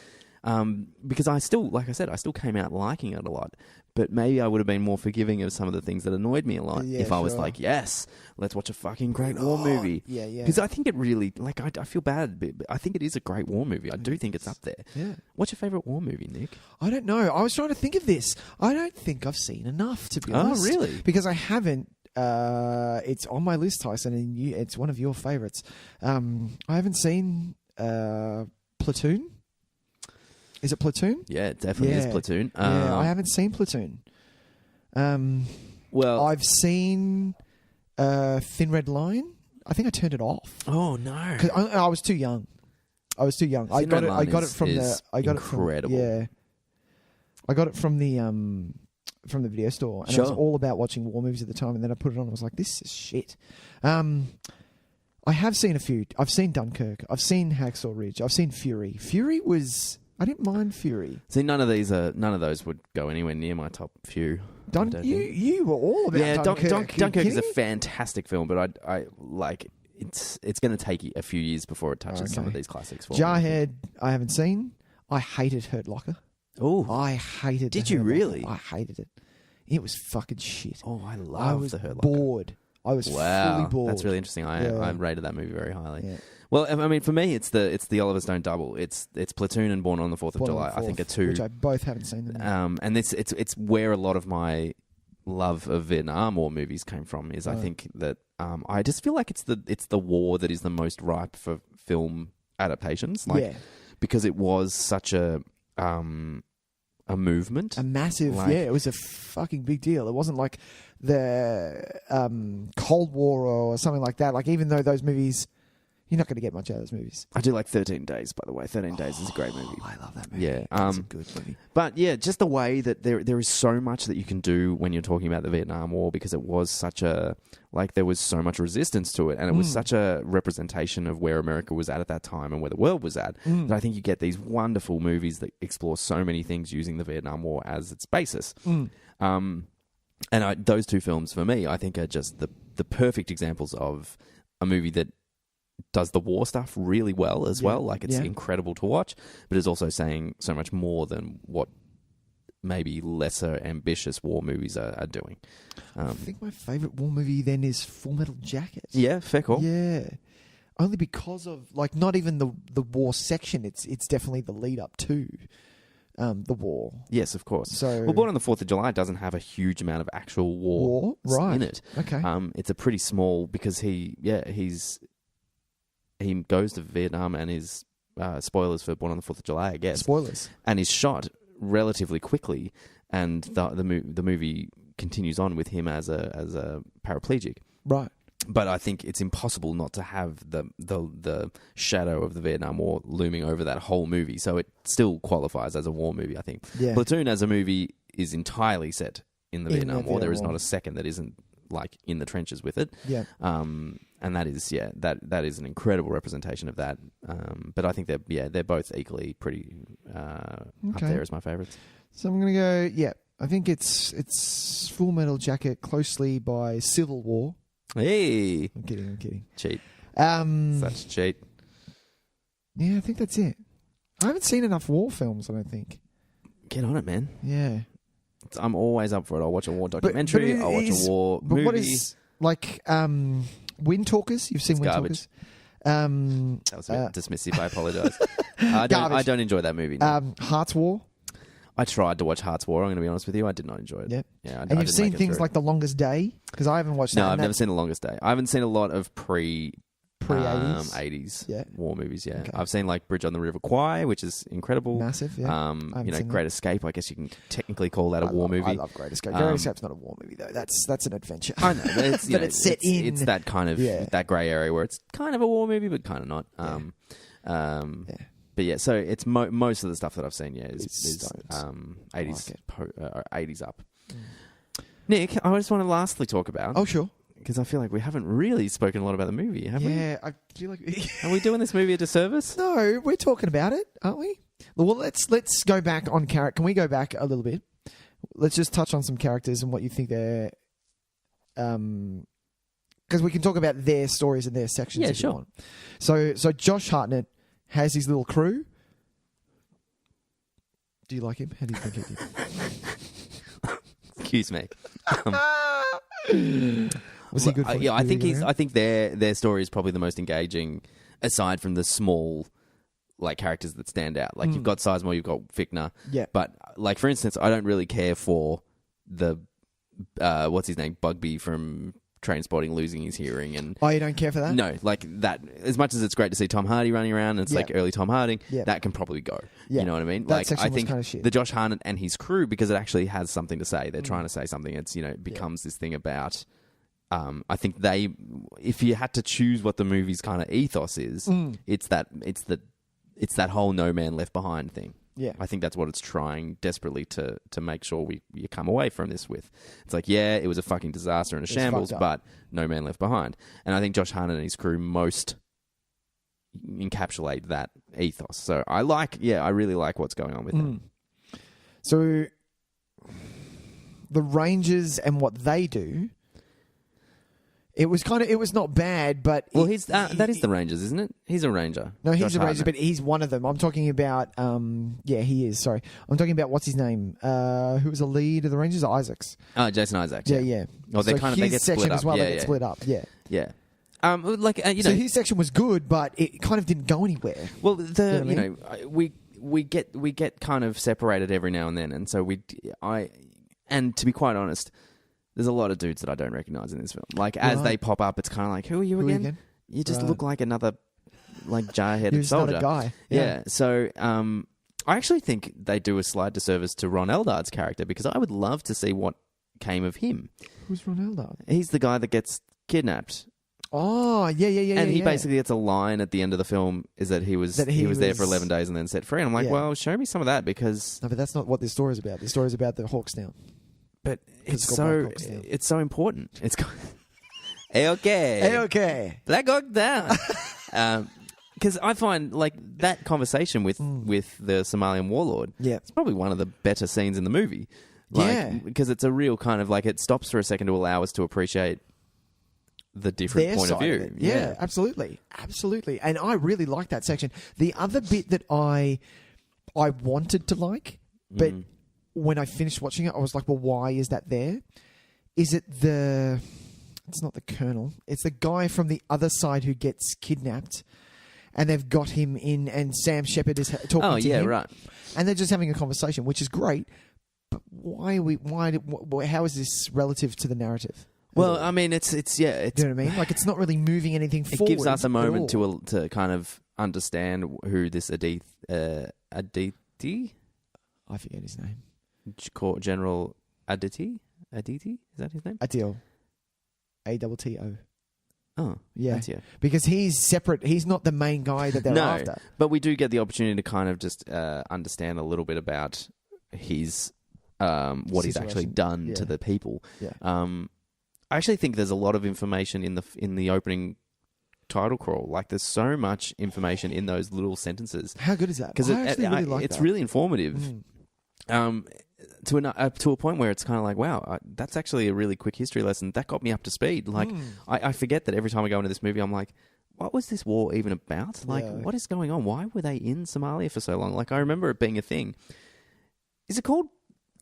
S1: Because I still, like I said, I still came out liking it a lot. But maybe I would have been more forgiving of some of the things that annoyed me a lot if I was like, yes, let's watch a fucking great war movie.
S2: Yeah.
S1: Because I think it really, like, I feel bad, but I think it is a great war movie. I do think it's up there.
S2: Yeah.
S1: What's your favourite war movie, Nick?
S2: I don't know. I was trying to think of this. I don't think I've seen enough, to be honest.
S1: Oh, really?
S2: Because I haven't. It's on my list, Tyson, and it's one of your favourites. I haven't seen Platoon. Is it Platoon?
S1: Yeah, it definitely is Platoon.
S2: I haven't seen Platoon.
S1: Well,
S2: I've seen Thin Red Line. I think I turned it off.
S1: Oh no,
S2: because I was too young. I got it from
S1: incredible.
S2: I got it from the video store, and I was all about watching war movies at the time. And then I put it on. I was like, "This is shit." I have seen a few. I've seen Dunkirk. I've seen Hacksaw Ridge. I've seen Fury. Fury was. I didn't mind Fury.
S1: See, none of those would go anywhere near my top few.
S2: You were all about Dunkirk.
S1: Dunkirk is a fantastic film, but I like it's going to take a few years before it touches some of these classics.
S2: Jarhead, I haven't seen. I hated Hurt Locker.
S1: Oh,
S2: I hated.
S1: Did you really?
S2: I hated it. It was fucking shit.
S1: Oh, I love the Hurt Locker.
S2: Bored. I was fully bored.
S1: That's really interesting. I rated that movie very highly.
S2: Yeah.
S1: Well, I mean, for me, it's the Oliver Stone double. It's Platoon and Born on the 4th of July. I think are two,
S2: which I both haven't seen.
S1: And it's where a lot of my love of Vietnam War movies came from. I think that I just feel like it's the war that is the most ripe for film adaptations. Because it was such a movement,
S2: a massive. It was a fucking big deal. It wasn't like the Cold War or something like that. Like, even though those movies. You're not going to get much out of those movies.
S1: I do like 13 Days, by the way. 13 Days is a great movie.
S2: I love that movie.
S1: Yeah.
S2: It's a good movie.
S1: But yeah, just the way that there is so much that you can do when you're talking about the Vietnam War, because it was such a, like, there was so much resistance to it, and it was such a representation of where America was at that time and where the world was at, that I think you get these wonderful movies that explore so many things using the Vietnam War as its basis. And those two films, for me, I think are just the perfect examples of a movie that does the war stuff really well as well. Like, it's incredible to watch, but is also saying so much more than what maybe lesser ambitious war movies are doing.
S2: I think my favourite war movie then is Full Metal Jacket.
S1: Yeah, fair call.
S2: Yeah. Only because of, like, not even the war section. It's definitely the lead up to. the war.
S1: Yes, of course.
S2: So,
S1: well, Born on the 4th of July doesn't have a huge amount of actual war
S2: right.
S1: in it.
S2: Okay.
S1: It's a pretty small because he goes to Vietnam and is spoilers for Born on the 4th of July, I guess.
S2: Spoilers.
S1: And is shot relatively quickly, and the movie continues on with him as a paraplegic.
S2: Right.
S1: But I think it's impossible not to have the shadow of the Vietnam War looming over that whole movie. So it still qualifies as a war movie, I think.
S2: Yeah.
S1: Platoon as a movie is entirely set in the Vietnam War. There is
S2: War.
S1: not a second that isn't like in the trenches with it.
S2: Yeah.
S1: And that is that is an incredible representation of that. But I think they're both equally pretty up there as my favourites.
S2: So I'm gonna go. Yeah, I think it's Full Metal Jacket closely by Civil War.
S1: Hey,
S2: I'm kidding.
S1: Cheat.
S2: Such
S1: a cheat.
S2: Yeah, I think that's it. I haven't seen enough war films, I don't think.
S1: Get on it, man.
S2: Yeah.
S1: I'm always up for it. I'll watch a war documentary. I'll watch a war movie.
S2: But what is, like, Wind Talkers? You've seen
S1: it's
S2: Wind
S1: garbage.
S2: Talkers?
S1: That was a bit dismissive. I apologise. I don't enjoy that movie. No.
S2: Hearts War?
S1: I tried to watch Hearts War. I'm going to be honest with you. I did not enjoy it.
S2: Yep.
S1: Yeah.
S2: And you've seen things like The Longest Day? Because I haven't watched that.
S1: No, I've never seen The Longest Day. I haven't seen a lot of pre-80s
S2: 80s
S1: war movies. Yeah,
S2: Okay.
S1: I've seen like Bridge on the River Kwai, which is incredible.
S2: Massive. Yeah.
S1: Great Escape. I guess you can technically call that a war movie.
S2: I love Great Escape. Great Escape's not a war movie though. That's an adventure.
S1: I know, but it's,
S2: but it's set in.
S1: It's that kind of that grey area where it's kind of a war movie, but kind of not. But yeah, so it's most of the stuff that I've seen. Yeah, is 80s,
S2: like
S1: 80s up. Nick, I just want to lastly talk about.
S2: Oh sure.
S1: Because I feel like we haven't really spoken a lot about the movie, have we?
S2: Yeah, I feel like
S1: are we doing this movie a disservice?
S2: No, we're talking about it, aren't we? Well, let's go back on character. Can we go back a little bit? Let's just touch on some characters and what you think they're. Because we can talk about their stories and their sections.
S1: Yeah,
S2: if
S1: sure.
S2: You want. So Josh Hartnett has his little crew. Do you like him? How do you think he did?
S1: Excuse me.
S2: Was he good?
S1: Yeah, I think their story is probably the most engaging, aside from the small, like characters that stand out. Like you've got Sizemore, you've got Fichtner.
S2: Yeah.
S1: But like for instance, I don't really care for the what's his name, Bugby from Trainspotting losing his hearing, and
S2: you don't care for that?
S1: No, like that. As much as it's great to see Tom Hardy running around, and it's like early Tom Harding.
S2: Yeah.
S1: That can probably go.
S2: Yeah.
S1: You know what I mean?
S2: That
S1: like
S2: section
S1: I
S2: was
S1: think
S2: kind of shit.
S1: the Josh Hartnett and his crew, because it actually has something to say. They're trying to say something. It's it becomes this thing about. I think if you had to choose what the movie's kind of ethos is, it's that whole no man left behind thing.
S2: Yeah.
S1: I think that's what it's trying desperately to make sure you come away from this with. It's like, yeah, it was a fucking disaster and a shambles, but no man left behind. And I think Josh Hartnett and his crew most encapsulate that ethos. So I really like what's going on with them.
S2: So the Rangers and what they do, it was not bad, but
S1: that is the Rangers, isn't it? He's a Ranger.
S2: No, he's
S1: Josh
S2: a Ranger,
S1: Hartnett.
S2: but he's one of them. I'm talking about, he is. Sorry, I'm talking about what's his name? Who was the lead of the Rangers? Isaacs.
S1: Jason Isaacs.
S2: Yeah.
S1: Well, they get
S2: section
S1: split up
S2: as well.
S1: Yeah,
S2: they get split up. Yeah.
S1: Yeah.
S2: So his section was good, but it kind of didn't go anywhere.
S1: Well, we get kind of separated every now and then, and so and to be quite honest, there's a lot of dudes that I don't recognize in this film. Like as they pop up, it's kind of like, who are you again? You just look like another like jarheaded soldier.
S2: Not a guy.
S1: Yeah. So I actually think they do a slight disservice to Ron Eldard's character, because I would love to see what came of him.
S2: Who's Ron Eldard?
S1: He's the guy that gets kidnapped.
S2: Oh, yeah.
S1: And he basically gets a line at the end of the film is that he was there for 11 days and then set free. And I'm like, well, show me some of that, because...
S2: No, but that's not what this story is about. The story is about the Hawkstown.
S1: But it's so important. It's okay. Black Hawk down. Because I find like that conversation with the Somalian warlord, it's probably one of the better scenes in the movie. Because it's a real kind of like, it stops for a second to allow us to appreciate the different point of view.
S2: Yeah, absolutely. And I really like that section. The other bit that I wanted to like, but when I finished watching it, I was like, well, why is that there? Is it it's not the colonel. It's the guy from the other side who gets kidnapped. and they've got him in, and Sam Shepard is talking to him.
S1: Right.
S2: And they're just having a conversation, which is great. But how is this relative to the narrative?
S1: Well, I mean, it's
S2: do you know what I mean? Like, it's not really moving anything forward.
S1: It gives us a moment to kind of understand who this Aditi,
S2: I forget his name.
S1: General Aditi, is that his name?
S2: Adil. ATTO.
S1: Oh,
S2: yeah.
S1: Aditio.
S2: Because he's separate. He's not the main guy that they're after.
S1: But we do get the opportunity to kind of just understand a little bit about his what he's actually done to the people.
S2: Yeah.
S1: I actually think there's a lot of information in the opening title crawl. Like, there's so much information in those little sentences.
S2: How good is that?
S1: Because it's really informative. To a point where it's kind of like, wow, that's actually a really quick history lesson. That got me up to speed. Like, I forget that every time I go into this movie, I'm like, what was this war even about? Like, what is going on? Why were they in Somalia for so long? Like, I remember it being a thing. Is it called...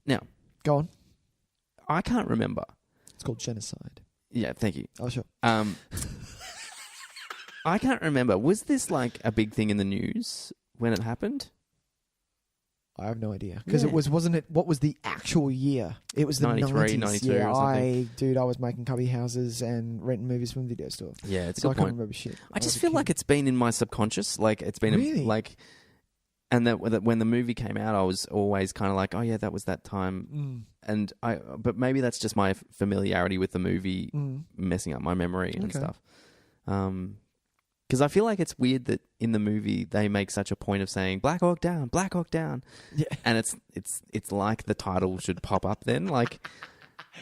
S1: Now...
S2: Go on.
S1: I can't remember.
S2: It's called genocide.
S1: Yeah, thank you.
S2: Oh, sure.
S1: I can't remember. Was this like a big thing in the news when it happened?
S2: I have no idea. Because it wasn't it, what was the actual year? It was the
S1: 93,
S2: 90s.
S1: 92
S2: yeah,
S1: or something.
S2: I was making cubby houses and renting movies from the video store.
S1: Yeah, it's
S2: so
S1: a
S2: I
S1: good
S2: can't
S1: point.
S2: remember shit.
S1: I just feel like it's been in my subconscious. Like, it's been and that when the movie came out, I was always kind of like, oh yeah, that was that time. And but maybe that's just my familiarity with the movie messing up my memory and stuff. Because I feel like it's weird that in the movie they make such a point of saying Black Hawk Down, Black Hawk Down, and it's like the title should pop up then. Like,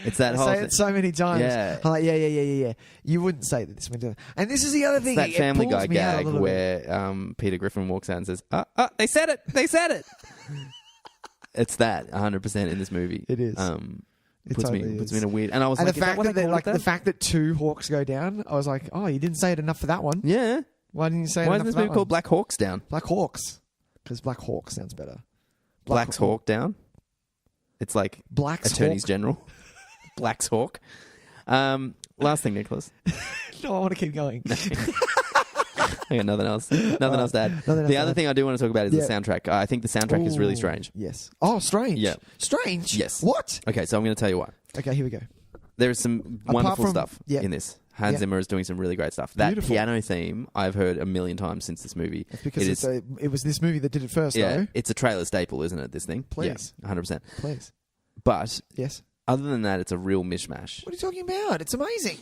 S1: it's that whole
S2: say
S1: thing.
S2: it so many times.
S1: Yeah.
S2: I'm like, yeah. You wouldn't say that this went down. And this is the other thing.
S1: It's that
S2: it
S1: Family
S2: pulls
S1: Guy
S2: me out a
S1: gag
S2: little
S1: where Peter Griffin walks out and says, they said it. They said it. It's that 100% in this movie.
S2: It is.
S1: It puts me in a weird... And I was
S2: and
S1: like,
S2: the fact
S1: that
S2: the fact that 2 hawks go down, I was like, oh, you didn't say it enough for that one.
S1: Yeah.
S2: Why didn't you say it
S1: Why
S2: enough
S1: is this
S2: for that
S1: movie
S2: one?
S1: called Black Hawks Down?
S2: Black Hawks. Because Black Hawk sounds better.
S1: Black's Hawk Down? It's like
S2: Black's
S1: Attorneys
S2: Hawk.
S1: General. Black's Hawk. Last thing, Nicholas.
S2: No, I want to keep going.
S1: I got nothing else. Nothing else to add. The other thing I do want to talk about is the soundtrack. I think the soundtrack is really strange.
S2: Yes. Oh, strange.
S1: Yeah.
S2: Strange?
S1: Yes.
S2: What?
S1: Okay, so I'm going to tell you why.
S2: Okay, here we go.
S1: There is some wonderful stuff in this. Hans
S2: Yeah.
S1: Zimmer is doing some really great stuff. That
S2: Beautiful.
S1: piano theme I've heard a million times since this movie.
S2: That's because it was this movie that did it first, though.
S1: It's a trailer staple, isn't it, this thing?
S2: Please.
S1: Yeah, 100%.
S2: Please.
S1: But
S2: Yes.
S1: other than that, it's a real mishmash.
S2: What are you talking about? It's amazing.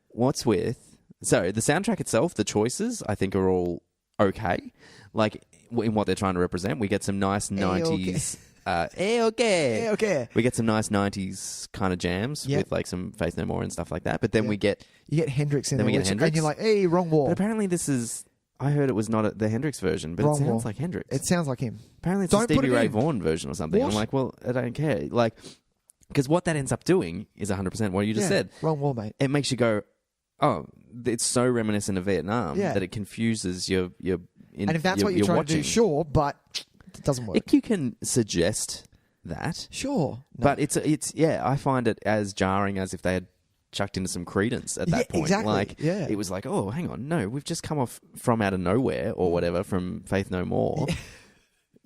S1: What's with... So, the soundtrack itself, the choices, I think are all okay. Like, in what they're trying to represent. We get some nice 90s...
S2: okay.
S1: We get some nice 90s kind of jams with like some Faith No More and stuff like that. But then we get...
S2: You get Hendrix in
S1: then
S2: there.
S1: we get Hendrix.
S2: And you're like, hey, wrong wall.
S1: But apparently this is... I heard it was not the Hendrix version, but
S2: Wrong
S1: it sounds
S2: wall.
S1: like Hendrix.
S2: It sounds like him.
S1: Apparently it's
S2: Don't
S1: a
S2: put
S1: Stevie
S2: it
S1: Ray
S2: in.
S1: Vaughan version or something.
S2: What?
S1: I'm like, well, I don't care. Like, because what that ends up doing is 100% what you just said.
S2: Wrong wall, mate.
S1: It makes you go, oh, it's so reminiscent of Vietnam that it confuses your
S2: And if that's what you're trying to do, sure, but it doesn't work.
S1: You can suggest that.
S2: Sure. No.
S1: But it's I find it as jarring as if they had chucked into some Credence at that point.
S2: Exactly.
S1: Like, it was like, oh, hang on, no, we've just come off from out of nowhere or whatever from Faith No More. Yeah.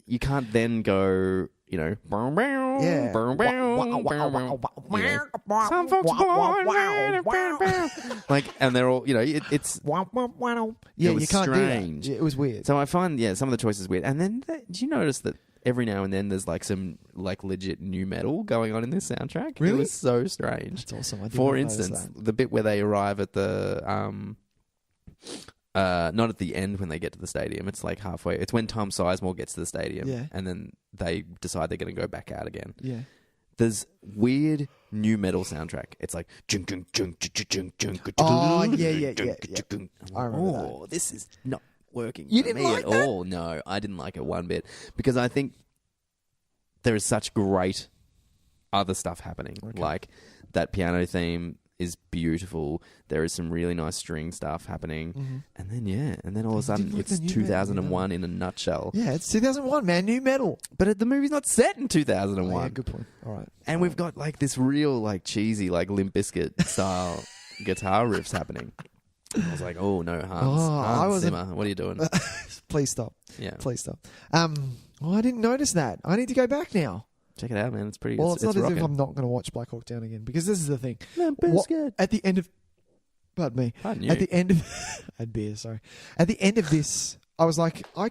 S1: You can't then go, you know, some folks like, and they're all, you know, it's
S2: you can't
S1: strange.
S2: do that. It was weird.
S1: So I find, some of the choices weird. And then, do you notice that every now and then there's like some like legit new metal going on in this soundtrack?
S2: Really?
S1: It was so strange.
S2: That's awesome.
S1: For instance, the bit where they arrive at the not at the end when they get to the stadium. It's like halfway. It's when Tom Sizemore gets to the stadium, and then they decide they're going to go back out again.
S2: Yeah.
S1: There's weird new metal soundtrack. It's like
S2: oh yeah. I remember that.
S1: This is not working
S2: You
S1: for
S2: didn't
S1: me
S2: like
S1: at
S2: that?
S1: all. No, I didn't like it one bit because I think there is such great other stuff happening.
S2: Okay.
S1: Like that piano theme is beautiful. There is some really nice string stuff happening. And then all of a sudden
S2: like
S1: it's
S2: the new
S1: 2001 in a nutshell.
S2: Yeah, it's 2001, man. New metal.
S1: But the movie's not set in 2001.
S2: Oh, yeah, good point. All right.
S1: And we've got like this real like cheesy like Limp Bizkit style guitar riffs happening. I was like, oh no, Hans.
S2: Oh,
S1: Hans Zimmer, what are you doing?
S2: Please stop.
S1: Yeah.
S2: Please stop. I didn't notice that. I need to go back now.
S1: Check it out, man. It's pretty.
S2: Well,
S1: it's
S2: not as
S1: rocking.
S2: if I'm not going to watch Black Hawk Down again, because this is the thing.
S1: Biscuit.
S2: At the end of, pardon me.
S1: Pardon you.
S2: At the end of, I had beer. Sorry. At the end of this, I was like, I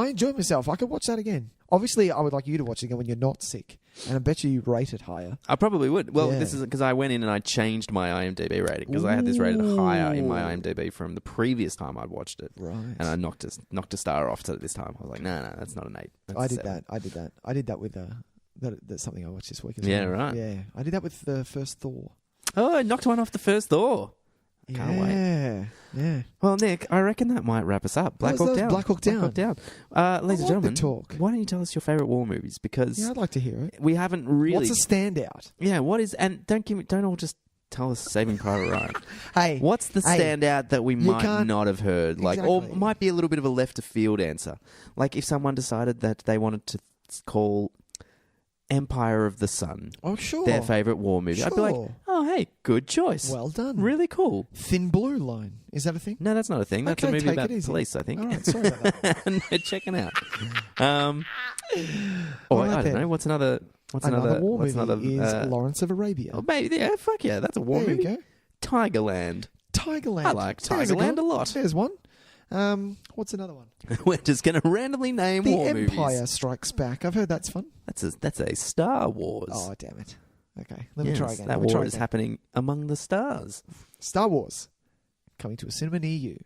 S2: enjoyed myself. I could watch that again. Obviously, I would like you to watch it again when you're not sick, and I bet you rate it higher.
S1: I probably would. Well,
S2: Yeah.
S1: this is because I went in and I changed my IMDb rating because I had this rated higher in my IMDb from the previous time I'd watched it.
S2: Right.
S1: And I knocked a star off to this time. I was like, no, that's not an 8. That's
S2: I
S1: a
S2: did
S1: 7.
S2: that. I did that with that's something I watched this week as
S1: Yeah,
S2: well.
S1: right.
S2: Yeah, I did that with the first Thor.
S1: Oh, I knocked one off the first Thor. Can't wait.
S2: Yeah.
S1: Well, Nick, I reckon that might wrap us up. Black
S2: That was
S1: Hawk Down.
S2: Black Hawk Down.
S1: Ladies
S2: I
S1: and
S2: like the
S1: gentlemen,
S2: talk.
S1: why don't you tell us your favourite war movies? Because
S2: Yeah, I'd like to hear it.
S1: we haven't really.
S2: What's a standout?
S1: Yeah, what is? And don't all just tell us Saving Private Ryan.
S2: Hey,
S1: What's the standout that we might
S2: can't-
S1: not have heard? Like, or
S2: Exactly.
S1: might be a little bit of a left of field answer. Like if someone decided that they wanted to call Empire of the Sun
S2: Oh, sure.
S1: their favourite war movie, I'd be like,
S2: Sure.
S1: oh, hey, good choice.
S2: Well done.
S1: Really cool.
S2: Thin Blue Line. Is that a thing?
S1: No, that's not a thing. That's
S2: Okay,
S1: a movie
S2: take
S1: about
S2: it easy.
S1: police, I think.
S2: All right, sorry about that.
S1: No, checking out. Or
S2: All right,
S1: I don't
S2: then.
S1: know. What's another
S2: war
S1: what's
S2: movie
S1: another
S2: is Lawrence of Arabia.
S1: Oh, maybe, yeah, fuck yeah, that's a war
S2: there
S1: movie.
S2: you go.
S1: Tigerland.
S2: Tigerland.
S1: I like
S2: There's
S1: Tigerland
S2: good.
S1: a lot.
S2: There's one. What's another one?
S1: We're just going to randomly name
S2: The
S1: war
S2: Empire
S1: movies.
S2: Strikes Back. I've heard that's fun.
S1: That's a Star Wars.
S2: Oh, damn it. Okay, let me
S1: Yes,
S2: try again.
S1: That
S2: Let me try
S1: war is
S2: again.
S1: happening among the stars.
S2: Star Wars. Coming to a cinema near you.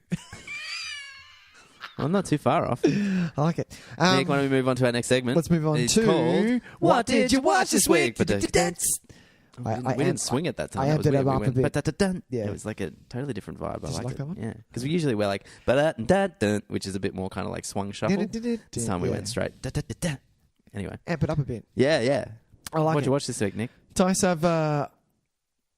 S1: I'm not too far off.
S2: I like it.
S1: Nick, why don't we move on to our next segment?
S2: Let's move on
S1: It's
S2: to
S1: called
S2: What Did You Watch This Week?
S1: We didn't swing it that time.
S2: I
S1: That was
S2: amped it
S1: weird.
S2: up
S1: We
S2: a bit.
S1: went, "Ba-da-da-dun."
S2: Yeah.
S1: It was like a totally different vibe.
S2: Did
S1: I
S2: you
S1: liked
S2: like
S1: it.
S2: that one?
S1: Yeah, because we usually we're like "Ba-da-da-dun," which is a bit more kind of like swung shuffle. This time we went straight. "Da-da-da-da." Anyway,
S2: Amp it up a bit.
S1: yeah.
S2: I like
S1: What'd
S2: it.
S1: you watch this week, Nick?
S2: Tice, I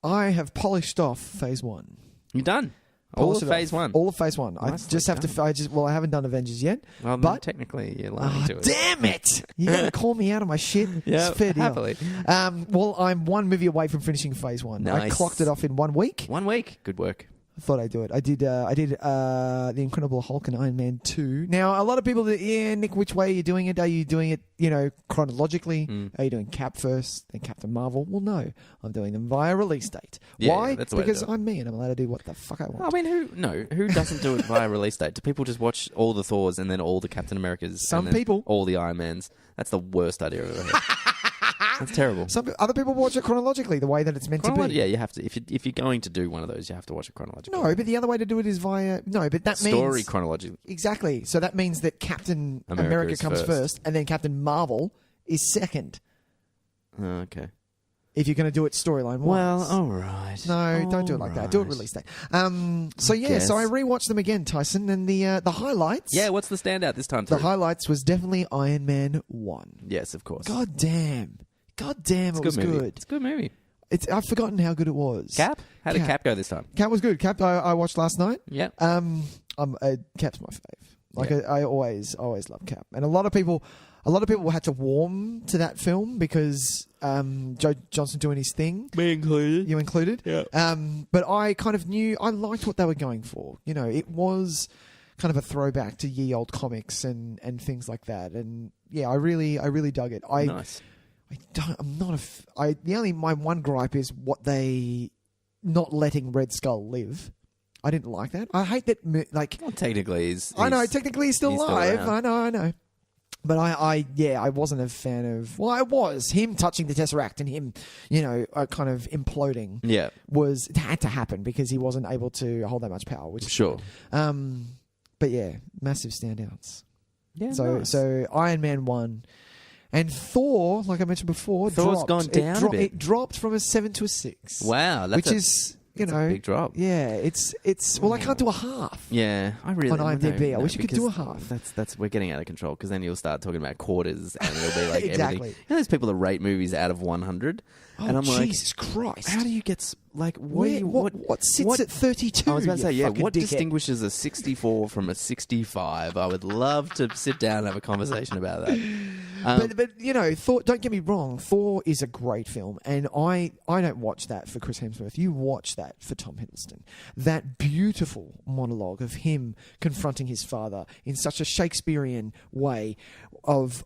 S2: have polished off phase 1.
S1: You done? All
S2: Polished
S1: of
S2: it
S1: phase
S2: off.
S1: 1.
S2: All of phase 1. I
S1: Nicely
S2: just have to. I haven't done Avengers yet.
S1: Well,
S2: but
S1: technically, you're lying to us.
S2: damn it! You're going to call me out on my shit?
S1: Yeah,
S2: It's fair deal.
S1: happily.
S2: Well, I'm one movie away from finishing phase 1. I
S1: Nice.
S2: clocked it off in 1 week.
S1: 1 week. Good work.
S2: I thought I'd do it. I did The Incredible Hulk and Iron Man 2. Now, a lot of people that, Nick, which way are you doing it? Are you doing it, chronologically? Are you doing Cap first, then Captain Marvel? Well, no. I'm doing them via release date.
S1: Yeah,
S2: Why?
S1: that's the way to
S2: Because
S1: do it.
S2: I'm me and I'm allowed to do what the fuck I want.
S1: I mean, who doesn't do it via release date? Do people just watch all the Thors and then all the Captain Americas?
S2: Some
S1: and then
S2: people.
S1: all the Iron Mans. That's the worst idea I've ever heard. That's terrible.
S2: Some other people watch it chronologically, the way that it's meant to be.
S1: Yeah, you have to. If you're going to do one of those, you have to watch it chronologically.
S2: No, but the other way to do it is via... No, but that means...
S1: Story chronologically.
S2: Exactly. So that means that Captain
S1: America
S2: America
S1: is
S2: comes
S1: first.
S2: first, and then Captain Marvel is second.
S1: Okay.
S2: If you're going to do it storyline-wise.
S1: Well, all right.
S2: No, don't do it like that. Do it release day. So I rewatched them again, Tyson, and the highlights.
S1: Yeah, what's the standout this time?
S2: The
S1: through?
S2: highlights was definitely Iron Man 1.
S1: Yes, of course.
S2: God damn, it was
S1: movie.
S2: good.
S1: It's a good movie.
S2: I've forgotten how good it was.
S1: Cap? How did Cap go this time?
S2: Cap was good. Cap I watched last night.
S1: Yeah.
S2: Cap's my fave. I always love Cap, and a lot of people had to warm to that film because Joe Johnson doing his thing.
S1: Me included.
S2: You included.
S1: Yeah.
S2: But I kind of knew I liked what they were going for. It was kind of a throwback to ye old comics and things like that. And yeah, I really dug it.
S1: Nice.
S2: My one gripe is what they not letting Red Skull live. I didn't like that. I hate that.
S1: Well, technically,
S2: I know. Technically, he's still alive.
S1: around.
S2: I know. But I wasn't a fan of. Well, I was him touching the Tesseract and him, kind of imploding.
S1: Yeah.
S2: It had to happen because he wasn't able to hold that much power. Which is
S1: Sure.
S2: But yeah, massive standouts.
S1: Yeah.
S2: So
S1: nice.
S2: so Iron Man 1. And Thor, like I mentioned before,
S1: Thor's
S2: dropped.
S1: gone down a bit.
S2: It dropped from a 7 to a 6.
S1: Wow,
S2: which is
S1: a big drop.
S2: Yeah, it's. Well, I can't do a half.
S1: Yeah, I really
S2: on IMDb.
S1: no,
S2: I wish you could do a
S1: because
S2: half.
S1: That's we're getting out of control because then you'll start talking about quarters and it'll be like
S2: Exactly.
S1: everything. There's people that rate movies out of 100, and I'm like,
S2: Jesus Christ!
S1: how do you get
S2: what sits at 32?
S1: I was about to say,
S2: you
S1: yeah.
S2: fucking
S1: What
S2: dickhead?
S1: distinguishes a 64 from a 65? I would love to sit down and have a conversation about that.
S2: But you know, Thor. Don't get me wrong. Thor is a great film, and I don't watch that for Chris Hemsworth. You watch that for Tom Hiddleston. That beautiful monologue of him confronting his father in such a Shakespearean way of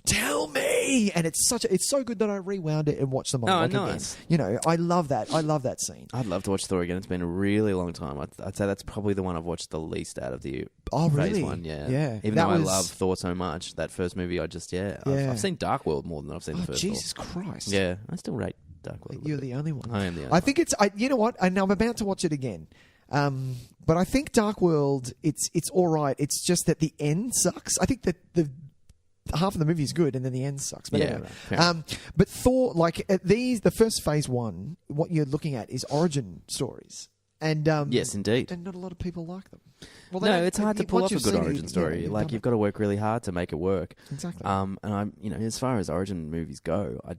S2: tell me, and it's so good that I rewound it and watched the monologue
S1: nice.
S2: again. You know, I love that. I love that scene.
S1: I'd love to watch Thor again. It's been a really long time. I'd say that's probably the one I've watched the least out of the Phase
S2: really?
S1: 1. Yeah.
S2: Yeah.
S1: Even
S2: That
S1: though I
S2: was-
S1: love Thor so much, that first movie, I've seen Dark World more than I've seen the first
S2: Jesus
S1: Thor.
S2: Christ!
S1: Yeah, I still rate Dark World.
S2: You're the only one.
S1: I am the only
S2: I think it's. You know what? And I'm about to watch it again. But I think Dark World, it's all right. It's just that the end sucks. I think that the half of the movie is good, and then the end sucks. But
S1: Yeah,
S2: anyway.
S1: right.
S2: But Thor, like the first Phase 1, what you're looking at is origin stories, and
S1: Yes, indeed.
S2: and not a lot of people like them. Well,
S1: No, it's hard to pull off a good origin story.
S2: Yeah,
S1: Like, you've got to work really hard to make it work.
S2: Exactly.
S1: And I'm, as far as origin movies go, I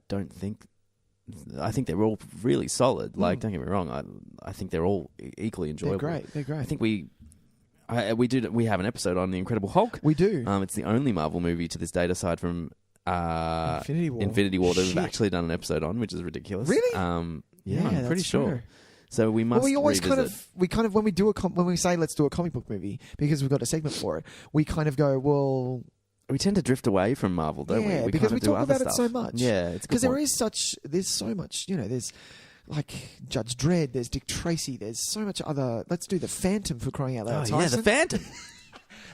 S1: think they're all really solid. Like, don't get me wrong, I think they're all equally enjoyable.
S2: They're great.
S1: I think we have an episode on The Incredible Hulk.
S2: We do.
S1: It's the only Marvel movie to this date, aside from
S2: Infinity War.
S1: that we've
S2: Shit.
S1: actually done an episode on, which is ridiculous.
S2: Really?
S1: Yeah, I'm pretty
S2: that's
S1: sure.
S2: true.
S1: So we must.
S2: Well, we always
S1: revisit.
S2: kind of when we say let's do a comic book movie because we've got a segment for it, we kind of go, well,
S1: We tend to drift away from Marvel, don't we?
S2: yeah,
S1: We
S2: because
S1: kind
S2: we
S1: of do
S2: talk
S1: other
S2: about it
S1: stuff.
S2: so much.
S1: Yeah, it's
S2: because there's so much, there's like Judge Dredd, there's Dick Tracy, there's so much other. Let's do the Phantom for crying out loud.
S1: Oh yeah, the
S2: Tyson.
S1: Phantom.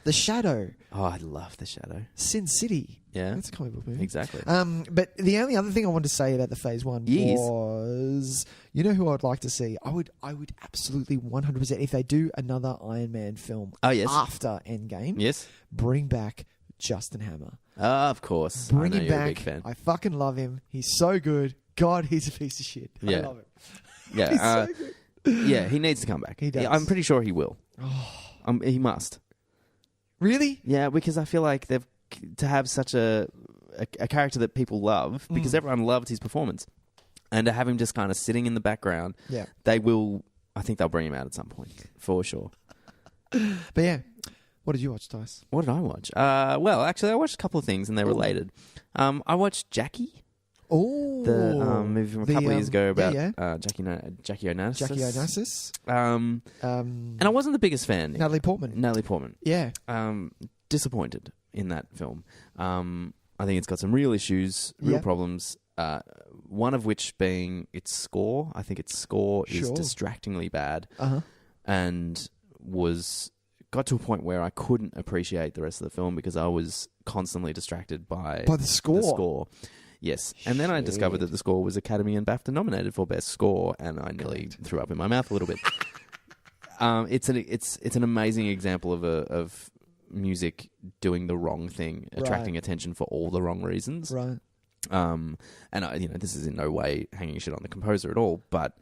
S2: The Shadow,
S1: Oh, I love the Shadow.
S2: Sin City.
S1: Yeah,
S2: That's a comic book movie.
S1: exactly.
S2: But the only other thing I wanted to say about the Phase 1
S1: Yes.
S2: was, who I'd like to see? I would absolutely 100%, if they do another Iron Man film
S1: Oh, yes.
S2: after Endgame,
S1: Yes.
S2: bring back Justin Hammer.
S1: Of course.
S2: Bring
S1: I know
S2: him
S1: you're
S2: back.
S1: a big fan.
S2: I fucking love him. He's so good. God, he's a piece of shit. I
S1: Yeah.
S2: love him.
S1: Yeah,
S2: He's so good.
S1: yeah, he needs to come back.
S2: He does.
S1: Yeah, I'm pretty sure he will. He must.
S2: Really?
S1: Yeah, because I feel like to have such a character that people love, because everyone loved his performance, and to have him just kind of sitting in the background,
S2: Yeah.
S1: I think they'll bring him out at some point, for sure.
S2: But yeah, what did you watch, Tice?
S1: What did I watch? Well, actually, I watched a couple of things, and they're related. I watched Jackie,
S2: Oh,
S1: the movie from a couple of years ago about Jackie Onassis.
S2: Jackie Onassis.
S1: And I wasn't the biggest fan.
S2: Natalie Portman. Yeah.
S1: Disappointed in that film. I think it's got some real issues, real problems. One of which being its score. I think its score is distractingly bad, and got to a point where I couldn't appreciate the rest of the film because I was constantly distracted by
S2: the score.
S1: Yes, and then I discovered that the score was Academy and BAFTA nominated for Best Score, and I nearly threw up in my mouth a little bit. It's an amazing example of music doing the wrong thing, attracting attention for all the wrong reasons.
S2: Right.
S1: And this is in no way hanging shit on the composer at all, but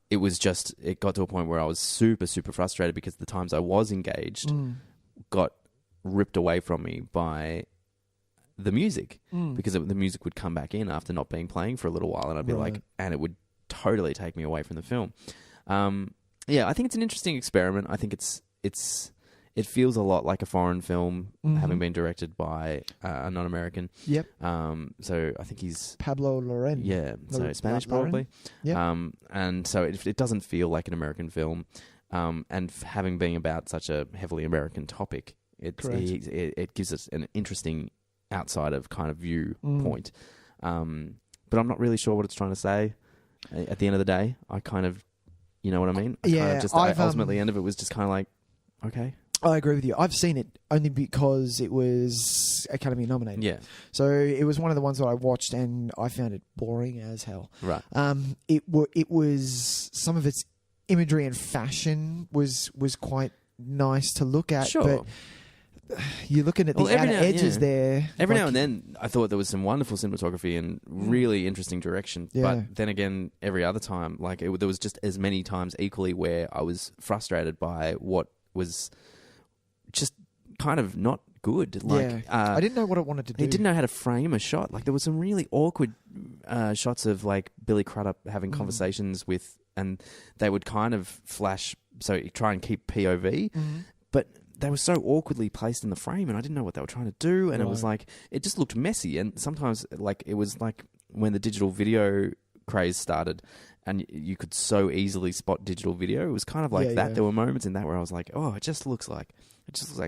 S1: it got to a point where I was super, super frustrated because the times I was engaged got ripped away from me by the music, because the music would come back in after not being playing for a little while, and I'd be like, and it would totally take me away from the film. I think it's an interesting experiment. I think it feels a lot like a foreign film, having been directed by a non-American.
S2: Yep.
S1: So I think he's
S2: Pablo Larraín.
S1: Yeah. So Spanish probably.
S2: Yeah.
S1: And so it doesn't feel like an American film. And having been about such a heavily American topic, it gives us an interesting outside of kind of viewpoint. But I'm not really sure what it's trying to say. At the end of the day, I kind of, you know what I mean? Ultimately, the end of it was just kind of like, okay.
S2: I agree with you. I've seen it only because it was Academy nominated.
S1: Yeah.
S2: So it was one of the ones that I watched and I found it boring as hell.
S1: Right.
S2: It was some of its imagery and fashion was quite nice to look at.
S1: Sure.
S2: But you're looking at the outer edges there.
S1: Every now and then, I thought there was some wonderful cinematography and really interesting direction.
S2: Yeah.
S1: But then again, every other time, there was just as many times equally where I was frustrated by what was just kind of not good.
S2: I didn't know what it wanted to do.
S1: It didn't know how to frame a shot. There was some really awkward shots of Billy Crudup having conversations with, and they would kind of flash, so try and keep POV. But they were so awkwardly placed in the frame, and I didn't know what they were trying to do, and it was like it just looked messy. And sometimes, like it was like when the digital video craze started, and you could so easily spot digital video. It was kind of like that. Yeah. There were moments in that where I was like, oh, it just looks like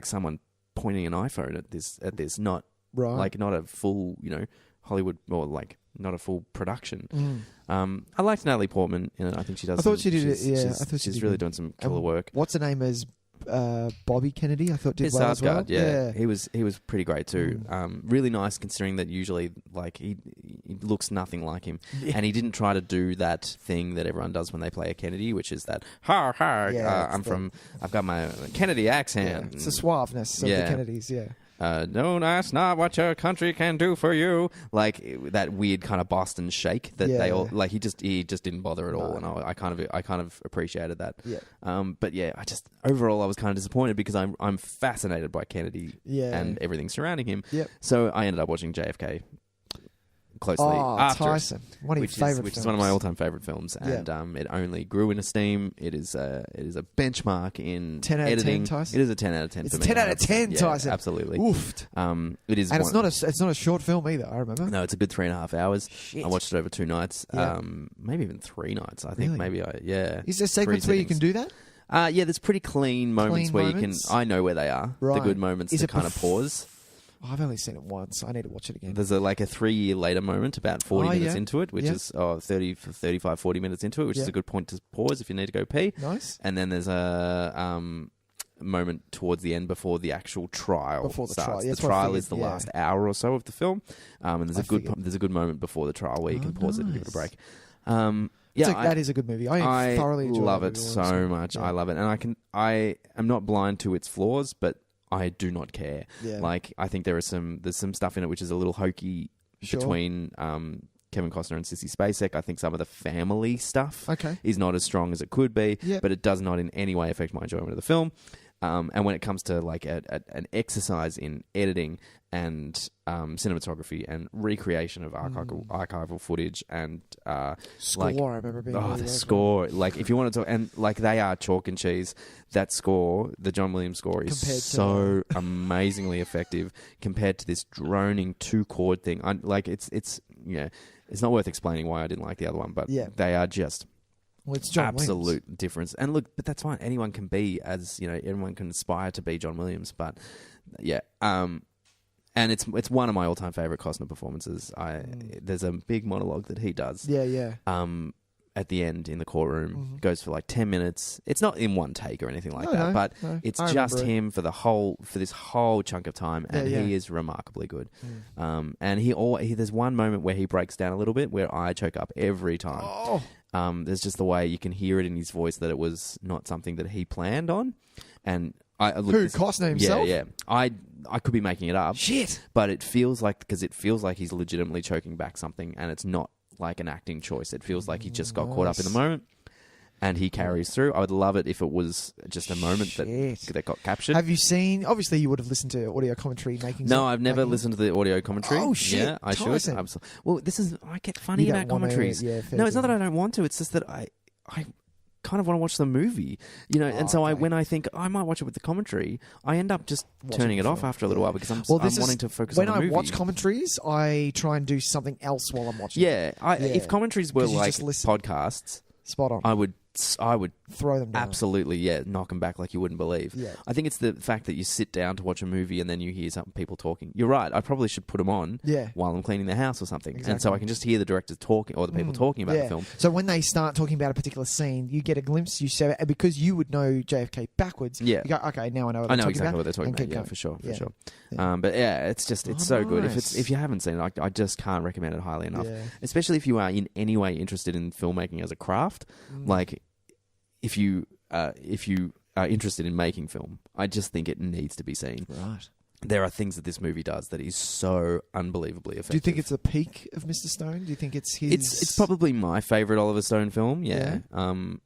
S1: someone pointing an iPhone at this, not like not a full, Hollywood, or like not a full production. I liked Natalie Portman in it. I think she does.
S2: I thought she did it. Yeah,
S1: I thought she's really doing some killer work.
S2: What's her name as Bobby Kennedy? I thought did well as well.
S1: Yeah, he was pretty great too. Really nice considering that usually like he looks nothing like him, and he didn't try to do that thing that everyone does when they play a Kennedy, which is that I've got my Kennedy accent.
S2: Yeah, it's the suaveness of the Kennedys. Yeah.
S1: No, that's not what your country can do for you. Like that weird kind of Boston shake that they all like. He just didn't bother at all, and I kind of appreciated that. Yeah. But yeah, overall I was kind of disappointed because I'm fascinated by Kennedy and everything surrounding him. Yep. So I ended up watching JFK closely after
S2: Tyson, one of your favorite films.
S1: Which is one of my all-time favorite films, and it only grew in esteem. It is a benchmark in
S2: 10 out
S1: editing.
S2: of 10, Tyson.
S1: It is a 10 out of 10
S2: it's
S1: for
S2: a
S1: me.
S2: 10 out of 10, Tyson.
S1: Absolutely.
S2: Oofed.
S1: It is,
S2: and it's not a short film either. I remember.
S1: No, it's a good 3.5 hours. Shit. I watched it over 2 nights, maybe even 3 nights. I think
S2: Is there segments where you can do that?
S1: There's pretty clean moments where you can. I know where they are.
S2: Right.
S1: The good moments to kind of pause.
S2: I've only seen it once. I need to watch it again.
S1: There's a 3-year later moment about 40 minutes into it, which is 35, 40 minutes into it, which is a good point to pause if you need to go pee.
S2: Nice.
S1: And then there's a moment towards the end before the actual trial starts. The trial is the last hour or so of the film, and there's a good moment before the trial where you can pause it and give it a break.
S2: That is a good movie. I thoroughly enjoy
S1: love it so much. I love it, and I am not blind to its flaws, but I do not care. Yeah. Like I think there's some stuff in it which is a little hokey between Kevin Costner and Sissy Spacek. I think some of the family stuff is not as strong as it could be, but it does not in any way affect my enjoyment of the film. And when it comes to like an exercise in editing and cinematography and recreation of archival footage and
S2: score, I remember being
S1: the score. Like if you want to talk, and like they are chalk and cheese. That score, the John Williams score, is so amazingly effective compared to this droning 2-chord thing. It's not worth explaining why I didn't like the other one, but they are just.
S2: Well, it's John
S1: absolute
S2: Williams.
S1: Difference. And look, but that's fine. Anyone can be everyone can aspire to be John Williams. But and it's one of my all-time favorite Costner performances. There's a big monologue that he does. At the end in the courtroom, goes for like 10 minutes. It's not in one take or anything like that, but it's just him for this whole chunk of time, and he is remarkably good. And there's one moment where he breaks down a little bit where I choke up every time. There's just the way you can hear it in his voice that it was not something that he planned on. And
S2: Costner himself?
S1: Yeah. I could be making it up.
S2: Shit.
S1: But it feels like he's legitimately choking back something, and it's not like an acting choice. It feels like he just got caught up in the moment, and he carries through. I would love it if it was just a moment that got captured.
S2: Have you seen? Obviously, you would have listened to audio commentary making.
S1: No, I've never listened to the audio commentary.
S2: Oh shit!
S1: Yeah, I should. Absolutely. Well, I get funny about commentaries. No, it's not that I don't want to. It's just that I kind of want to watch the movie, and so when I think I might watch it with the commentary, I end up just turning it off after a little while because I'm wanting to focus on the movie.
S2: When I watch commentaries, I try and do something else while I'm watching.
S1: If commentaries were like podcasts,
S2: spot on.
S1: I would
S2: throw them down.
S1: Absolutely, knock them back like you wouldn't believe.
S2: Yeah.
S1: I think it's the fact that you sit down to watch a movie and then you hear some people talking. You're right. I probably should put them on while I'm cleaning the house or something, and so I can just hear the directors talking or the people talking about the film.
S2: So when they start talking about a particular scene, you get a glimpse. You say because you would know JFK backwards. Yeah. You go, okay, now I know.
S1: I know exactly what they're talking about. Yeah, for sure. Yeah. But it's so good. If you haven't seen it, I just can't recommend it highly enough. Yeah. Especially if you are in any way interested in filmmaking as a craft, like. If you are interested in making film, I just think it needs to be seen.
S2: Right.
S1: There are things that this movie does that is so unbelievably effective.
S2: Do you think it's a peak of Mr. Stone? Do you think it's his...
S1: It's probably my favourite Oliver Stone film, yeah.
S2: I need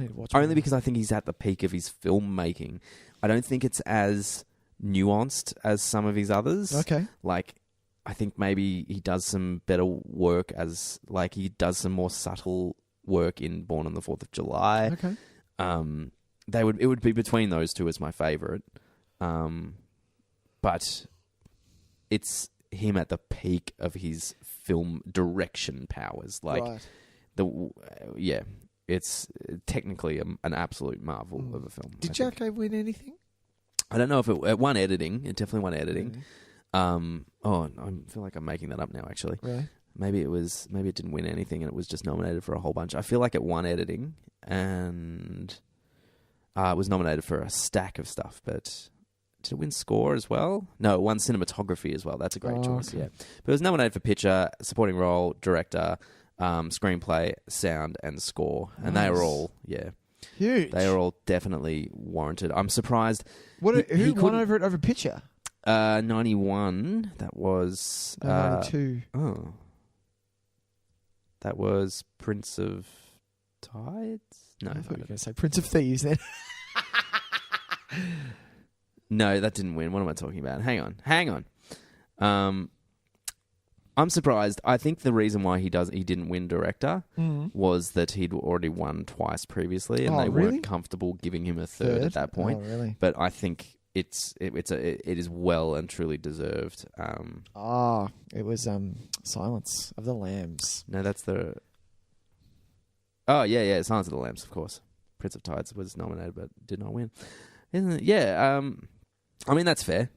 S2: to watch it.
S1: Only because I think he's at the peak of his filmmaking. I don't think it's as nuanced as some of his others.
S2: Okay.
S1: Like, I think maybe he does some better work he does some more subtle work in Born on the 4th of July.
S2: Okay.
S1: it would be between those two as my favorite. But it's him at the peak of his film direction powers. Like it's technically an absolute marvel of a film.
S2: Did JFK win anything?
S1: I don't know if it won editing. It definitely won editing. I feel like I'm making that up now. Actually,
S2: Really?
S1: maybe it didn't win anything, and it was just nominated for a whole bunch. I feel like it won editing, and it was nominated for a stack of stuff. But did it win score as well? No, it won cinematography as well. That's a great choice.
S2: Okay.
S1: Yeah, but it was nominated for picture, supporting role, director, screenplay, sound, and score, and they were all
S2: huge.
S1: They are all definitely warranted. I'm surprised.
S2: Who won over picture?
S1: 91. That was
S2: 92.
S1: Oh, that was Prince of Tides. No,
S2: I thought you were going to say Prince of Thieves then.
S1: No, that didn't win. What am I talking about? Hang on. I'm surprised. I think the reason why he didn't win director was that he'd already won twice previously, and they weren't comfortable giving him a third at that point.
S2: Oh, really?
S1: But I think it is well and truly deserved.
S2: It was Silence of the Lambs.
S1: No, that's the. Oh yeah, Silence of the Lambs, of course. Prince of Tides was nominated but did not win. Isn't it? Yeah. I mean, that's fair.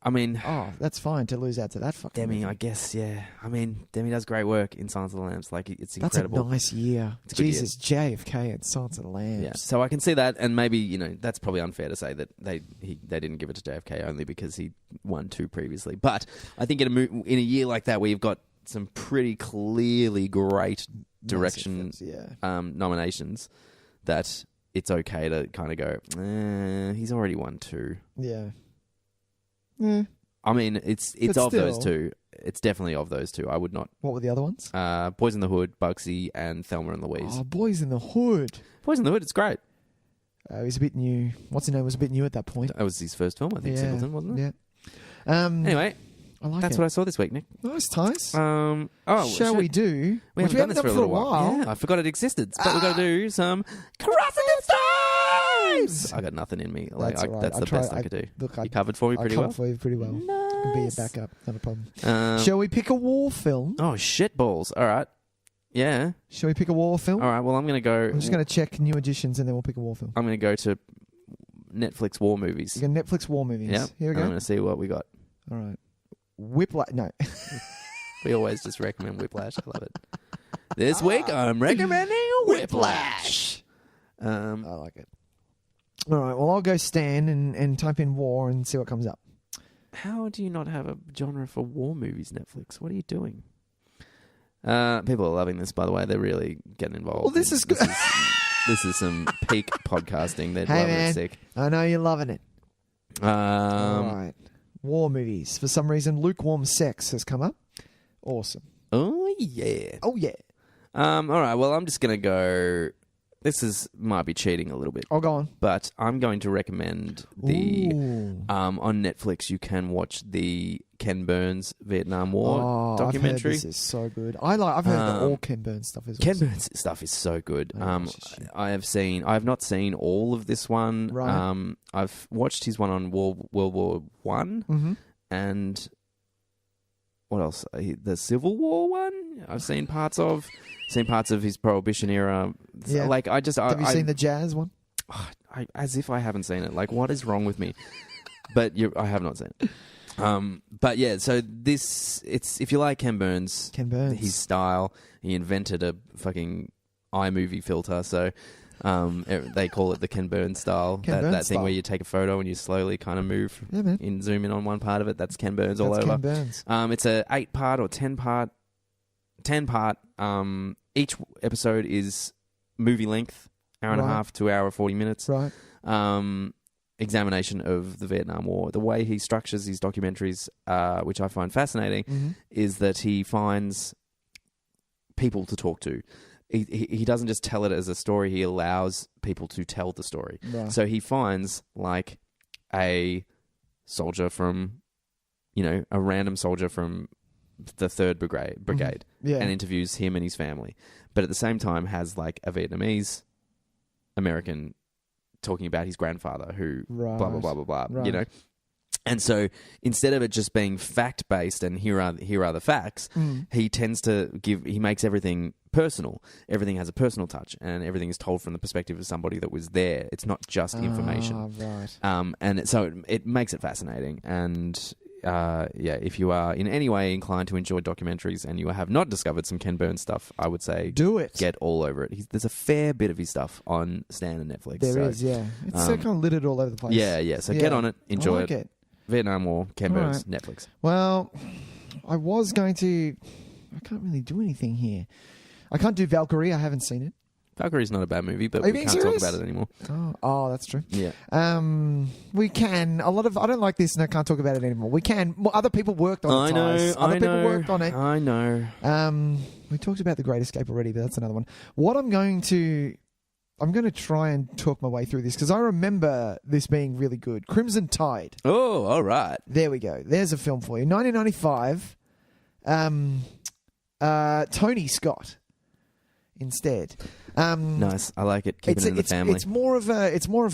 S1: I mean...
S2: that's fine to lose out to that fucking
S1: Demi,
S2: movie.
S1: I guess, yeah. I mean, Demi does great work in Silence of the Lambs. Like, it's incredible.
S2: That's a nice year. Jesus, JFK and Silence of the Lambs.
S1: Yeah. So I can see that, and maybe, that's probably unfair to say that they didn't give it to JFK only because he won 2 previously. But I think in a year like that where you've got some pretty clearly great direction nominations, that it's okay to kind of go, he's already won 2.
S2: Yeah. Yeah.
S1: I mean, it's of those two. It's definitely of those two. I would not.
S2: What were the other ones?
S1: Boys in the Hood, Bugsy, and Thelma and Louise.
S2: Oh, Boys in the Hood.
S1: Boys in the Hood, it's great.
S2: He was a bit new. What's his name? Was a bit new at that point.
S1: That was his first film, I think, Singleton, wasn't it?
S2: Yeah.
S1: Anyway,
S2: I like
S1: that's what I saw this week, Nick.
S2: Nice, Tice.
S1: Shall
S2: we do?
S1: We haven't done this for a little while. Yeah, I forgot it existed, but we've got to do some Crossing the Streams. I got nothing in me. Like, that's the best I could do.
S2: Look,
S1: you covered for me pretty well.
S2: I covered for you pretty well.
S1: Nice.
S2: I can be your backup. Not a problem. Shall we pick a war film?
S1: Oh, shit balls. All right. Yeah.
S2: Shall we pick a war film?
S1: All right. Well, I'm going to go.
S2: I'm just going to check new editions and then we'll pick a war film.
S1: I'm going to go to Netflix war movies.
S2: You're going to Netflix war movies.
S1: Yeah.
S2: Here we go.
S1: I'm going to see what we got.
S2: All right. Whiplash. No.
S1: We always just recommend Whiplash. I love it. This week, I'm recommending Whiplash.
S2: I like it. All right. Well, I'll go Stan and type in war and see what comes up.
S1: How do you not have a genre for war movies, Netflix? What are you doing? People are loving this, by the way. They're really getting involved.
S2: Well, this is good.
S1: This is some peak podcasting. They're
S2: hey,
S1: loving
S2: man,
S1: it sick.
S2: I know you're loving it. All right. War movies. For some reason, lukewarm sex has come up. Awesome.
S1: Oh, yeah.
S2: Oh, yeah.
S1: All right. Well, I'm just going to go... This might be cheating a little bit.
S2: Oh, go on.
S1: But I'm going to recommend the... on Netflix, you can watch the Ken Burns Vietnam War documentary.
S2: I've heard this is so good. I've heard that all Ken Burns stuff is awesome.
S1: Ken Burns stuff is so good. I have not seen all of this one.
S2: Right.
S1: I've watched his one on World War One, and what else? The Civil War one. I've seen parts of. Seen parts of his Prohibition era.
S2: Yeah.
S1: Like
S2: have you seen the Jazz one?
S1: As if I haven't seen it. Like, what is wrong with me? But I have not seen it. But yeah, so it's if you like Ken Burns, his style, he invented a fucking iMovie filter, so they call it the Ken Burns style. That thing where you take a photo and you slowly kind of move and zoom in on one part of it. That's Ken Burns all over.
S2: Ken Burns.
S1: It's a 8-part or 10-part. Each episode is movie length, hour and a half to hour 40 minutes.
S2: Right.
S1: Examination of the Vietnam War. The way he structures his documentaries, which I find fascinating, is that he finds people to talk to. He doesn't just tell it as a story, he allows people to tell the story.
S2: Right.
S1: So he finds like a soldier from, a random soldier from the 3rd Brigade and interviews him and his family. But at the same time has like a Vietnamese American talking about his grandfather who
S2: Right.
S1: blah, blah, blah, blah, blah,
S2: Right.
S1: you know? And so instead of it just being fact-based and here are the facts, he tends to he makes everything personal. Everything has a personal touch and everything is told from the perspective of somebody that was there. It's not just information.
S2: Right.
S1: And so it makes it fascinating. And if you are in any way inclined to enjoy documentaries and you have not discovered some Ken Burns stuff, I would say
S2: do it.
S1: Get all over it. There's a fair bit of his stuff on Stan and Netflix.
S2: There is, yeah. It's kind of littered all over the place.
S1: Yeah. So get on it, enjoy
S2: I like it.
S1: Vietnam War, Ken
S2: All
S1: Burns,
S2: right.
S1: Netflix.
S2: Well, I was going to. I can't really do anything here. I can't do Valkyrie. I haven't seen it.
S1: Valkyrie's not a bad movie, but
S2: Are you
S1: we
S2: being
S1: can't
S2: serious?
S1: talk about it anymore.
S2: Oh, that's true.
S1: Yeah.
S2: We can. I don't like this, and I can't talk about it anymore. We can. Well, other people worked on it. Other people worked on it.
S1: I know.
S2: We talked about The Great Escape already, but that's another one. What I'm going to try and talk my way through this because I remember this being really good. Crimson Tide.
S1: Oh, all right.
S2: There we go. There's a film for you. 1995. Tony Scott. Instead,
S1: nice. I like it. Keep it in the family.
S2: It's more of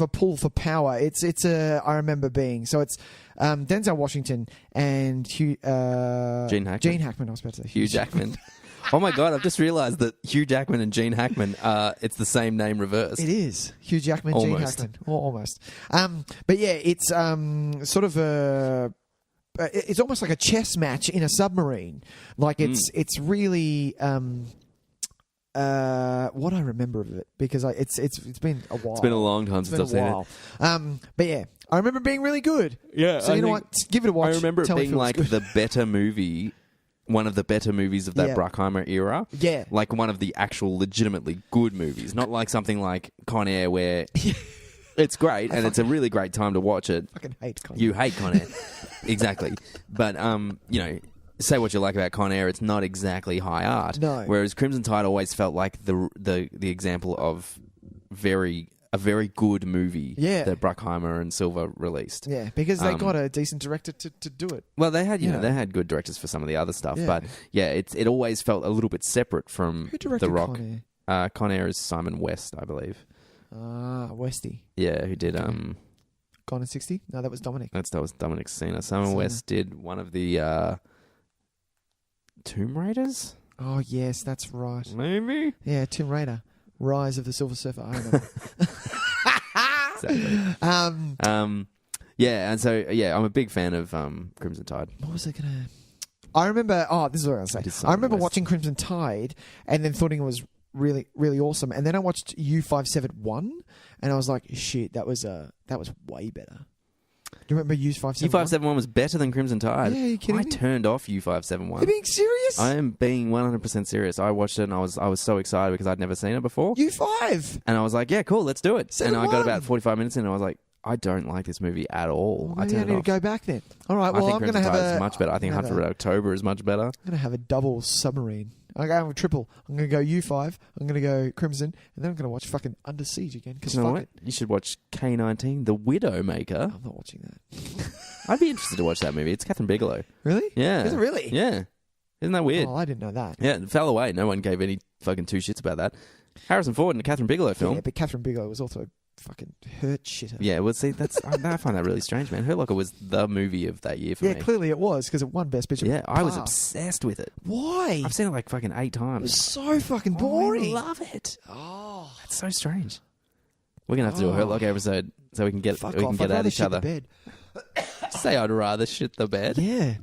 S2: a pull for power. I remember being so. It's Denzel Washington and Gene
S1: Hackman.
S2: Gene Hackman. I was about to say
S1: Hugh Jackman. Oh my God! I've just realised that Hugh Jackman and Gene Hackman it's the same name reversed.
S2: It is Hugh Jackman, Gene Hackman, almost. But yeah, it's sort of a. It's almost like a chess match in a submarine. Like it's really. What I remember of it because it's been a while.
S1: It's been a long time since I've seen it.
S2: But yeah, I remember it being really good.
S1: Yeah,
S2: so you know what? Give it a watch.
S1: I remember
S2: Tell
S1: it
S2: me
S1: being
S2: if
S1: like
S2: was good.
S1: the better movie, one of the better movies of that
S2: Yeah.
S1: Bruckheimer era.
S2: Yeah.
S1: Like one of the actual legitimately good movies, not like something like Con Air where it's great and it's a really great time to watch it.
S2: I fucking hate Con Air.
S1: You hate Con Air, exactly. But say what you like about Con Air, it's not exactly high art.
S2: No.
S1: Whereas Crimson Tide always felt like the example of a very good movie that Bruckheimer and Silver released.
S2: Yeah, because they got a decent director to do it.
S1: Well, they had they had good directors for some of the other stuff,
S2: Yeah.
S1: but it always felt a little bit separate from
S2: Who directed
S1: The Rock.
S2: Con
S1: Con Air is Simon West, I believe.
S2: Westy.
S1: Yeah, who did
S2: Gone in 60? No, that was Dominic.
S1: that was Dominic Sena. Simon West did one of the Tomb Raiders?
S2: Oh yes, that's right.
S1: Maybe?
S2: Yeah, Tomb Raider, Rise of the Silver Surfer. I remember.
S1: Exactly. Yeah, and so I'm a big fan of Crimson Tide.
S2: What was I gonna? I remember. Oh, this is what I was going to say. I remember watching Crimson Tide and then thought it was really, really awesome. And then I watched U571, and I was like, "Shit, that was way better." Do you remember U571?
S1: U571 was better than Crimson Tide.
S2: Yeah, are you kidding
S1: I
S2: me?
S1: turned off U571.
S2: Are you being serious?
S1: I am being 100% serious. I watched it and I was so excited because I'd never seen it before.
S2: U5.
S1: And I was like, yeah, cool, let's do it. And I got
S2: 7-1.
S1: about 45 minutes in and I was like, I don't like this movie at all.
S2: Well,
S1: I
S2: maybe I
S1: turned
S2: need
S1: it
S2: to
S1: off.
S2: go back then. All right.
S1: I
S2: Well,
S1: think
S2: I'm going to
S1: Crimson
S2: have
S1: Tide
S2: a
S1: is much better. I think Hunt for Red October is much better.
S2: I'm going to have a double submarine. I'm going to have a triple. I'm going to go U5. I'm going to go Crimson, and then I'm going to watch fucking Under Siege again. Because
S1: You know
S2: fuck
S1: what?
S2: it.
S1: You should watch K-19, The Widowmaker.
S2: I'm not watching that.
S1: I'd be interested to watch that movie. It's Catherine Bigelow.
S2: Really?
S1: Yeah.
S2: Is it really?
S1: Yeah. Isn't that weird?
S2: Oh, I didn't know that.
S1: Yeah, it fell away. No one gave any fucking two shits about that. Harrison Ford in a Catherine Bigelow film.
S2: Yeah, but Catherine Bigelow was also a fucking hurt shitter.
S1: Yeah, well, see, I find that really strange, man. Hurt Locker was the movie of that year for me.
S2: Yeah, clearly it was because it won Best Picture.
S1: Yeah, I was
S2: Bah.
S1: obsessed with it.
S2: Why?
S1: I've seen it like fucking 8
S2: It
S1: times.
S2: was so fucking boring.
S1: I love it.
S2: Oh,
S1: That's so strange. We're gonna have to do a Hurt Locker episode so we can get
S2: fuck
S1: we can
S2: off.
S1: get
S2: I'd
S1: at
S2: rather
S1: each
S2: shit
S1: other.
S2: the bed.
S1: Say I'd rather shit the bed.
S2: Yeah.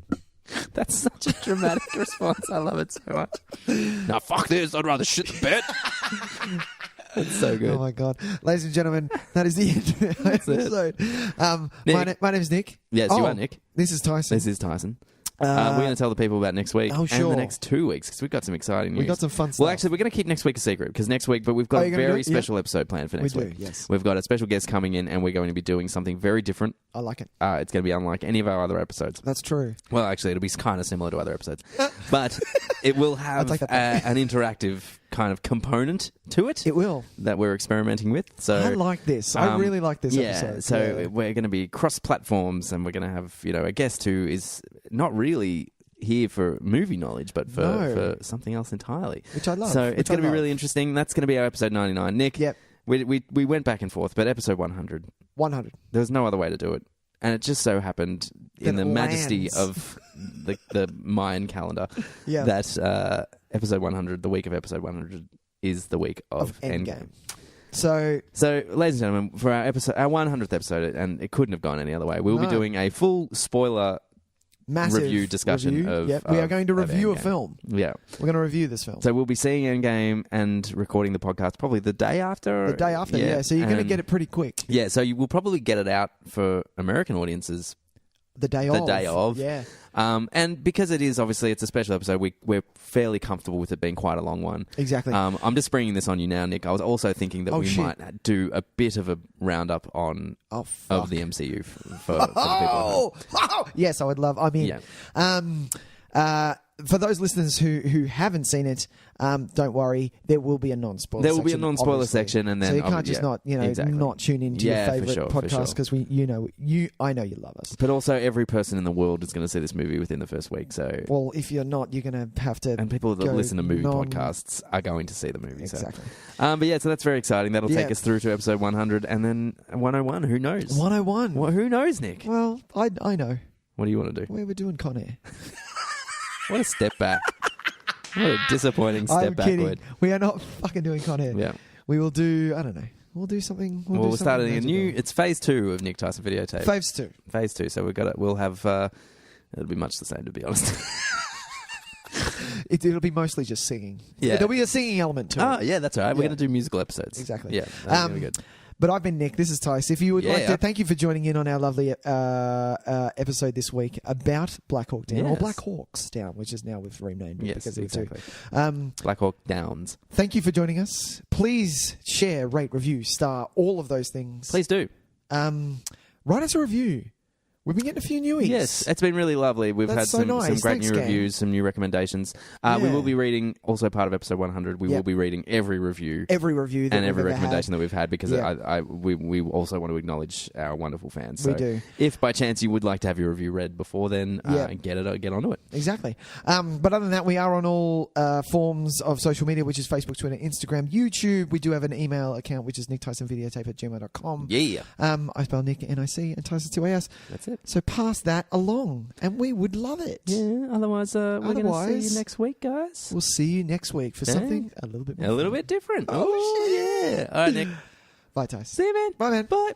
S1: That's such a dramatic response. I love it so much. Now fuck this. I'd rather shit the bed. It's so good.
S2: Oh my god, ladies and gentlemen, that is the end of our episode. My name's Nick.
S1: Yes, you are Nick.
S2: This is Tyson.
S1: This is Tyson. We're going to tell the people about next week
S2: Oh,
S1: and
S2: sure.
S1: the next 2 weeks because we've got some exciting news.
S2: We got some fun stuff.
S1: Well, actually, we're going to keep next week a secret because next week, but we've got
S2: Oh,
S1: a
S2: you're gonna do
S1: very
S2: it? Yep.
S1: special episode planned for next
S2: We do,
S1: week.
S2: yes.
S1: We've got a special guest coming in and we're going to be doing something very different.
S2: I like it.
S1: It's going to be unlike any of our other episodes.
S2: That's true.
S1: Well, actually, it'll be kind of similar to other episodes, but it will have
S2: take that back.
S1: an interactive kind of component to it.
S2: It will.
S1: That we're experimenting with. So
S2: I like this. I really like this
S1: yeah,
S2: episode.
S1: so
S2: Yeah.
S1: we're going to be cross-platforms, and we're going to have a guest who is not really here for movie knowledge, but for something else entirely.
S2: Which I love.
S1: So
S2: which
S1: it's
S2: I
S1: going to be
S2: love.
S1: really interesting. That's going to be our episode 99. Nick,
S2: Yep.
S1: We went back and forth, but episode 100.
S2: 100.
S1: There was no other way to do it. And it just so happened in the majesty of the Mayan calendar that episode 100, the week of episode 100, is the week of Endgame.
S2: So,
S1: ladies and gentlemen, for our 100th episode, and it couldn't have gone any other way, we'll be doing a full spoiler
S2: massive
S1: review discussion of...
S2: Yep. We are going to review a film.
S1: Yeah.
S2: We're going to review this film.
S1: So we'll be seeing Endgame and recording the podcast probably the day after.
S2: The day after, yeah. So you're going to get it pretty quick.
S1: Yeah, so you will probably get it out for American audiences
S2: the day of. Yeah.
S1: And because it's a special episode, we're fairly comfortable with it being quite a long one.
S2: Exactly.
S1: I'm just bringing this on you now, Nick. I was also thinking that we might do a bit of a roundup of the MCU for the people.
S2: Yes, I would love. I mean, for those listeners who haven't seen it, don't worry. There will be a non-spoiler.
S1: There will be a non-spoiler section, and then
S2: so you can't just not tune into your favorite podcast because I know you love us.
S1: But also, every person in the world is going to see this movie within the first week. So,
S2: well, if you're not, you're going to have to.
S1: And people that listen to movie podcasts are going to see the movie.
S2: Exactly.
S1: So. But so that's very exciting. That'll take us through to episode 100, and then 101. Who knows?
S2: 101.
S1: Well, who knows, Nick?
S2: Well, I know.
S1: What do you want to do?
S2: We're doing Con Air.
S1: What a step back. What a disappointing step backward.
S2: We are not fucking doing Con Air.
S1: Yeah.
S2: We will do, I don't know. We'll do something.
S1: We're starting a new, it's phase 2 of Nick Tyson Videotape.
S2: Phase 2.
S1: So we'll have, it'll be much the same, to be honest.
S2: It'll be mostly just singing.
S1: Yeah.
S2: There'll be a singing element to it.
S1: Oh, yeah, that's all right. We're going to do musical episodes.
S2: Exactly.
S1: Yeah, that'll be good.
S2: But I've been Nick. This is Tice. If you would like to, thank you for joining in on our lovely episode this week about Black Hawk Down, or Black Hawks Down, which is now we've renamed it because exactly.
S1: Black Hawk Downs.
S2: Thank you for joining us. Please share, rate, review, star, all of those things.
S1: Please do.
S2: Write us a review. We've been getting a few newies.
S1: Yes, it's been really lovely. We've had some great new reviews, some new recommendations. We will be reading, also part of episode 100, we will be reading every review.
S2: Every review that
S1: and every
S2: we've
S1: recommendation that we've had, because we also want to acknowledge our wonderful fans. So
S2: we do.
S1: If by chance you would like to have your review read before then, get onto it.
S2: Exactly. But other than that, we are on all forms of social media, which is Facebook, Twitter, Instagram, YouTube. We do have an email account, which is nicktysonvideotape@gmail.com.
S1: Yeah.
S2: I spell Nick, N-I-C, and Tyson, T-Y-S.
S1: That's it.
S2: So pass that along, and we would love it.
S1: Yeah. Otherwise, we're going to see you next week, guys.
S2: We'll see you next week for something a little bit more
S1: bit different. Oh, shit. Yeah. All right, Nick.
S2: Bye, Tyson.
S1: See you, man.
S2: Bye, man.
S1: Bye.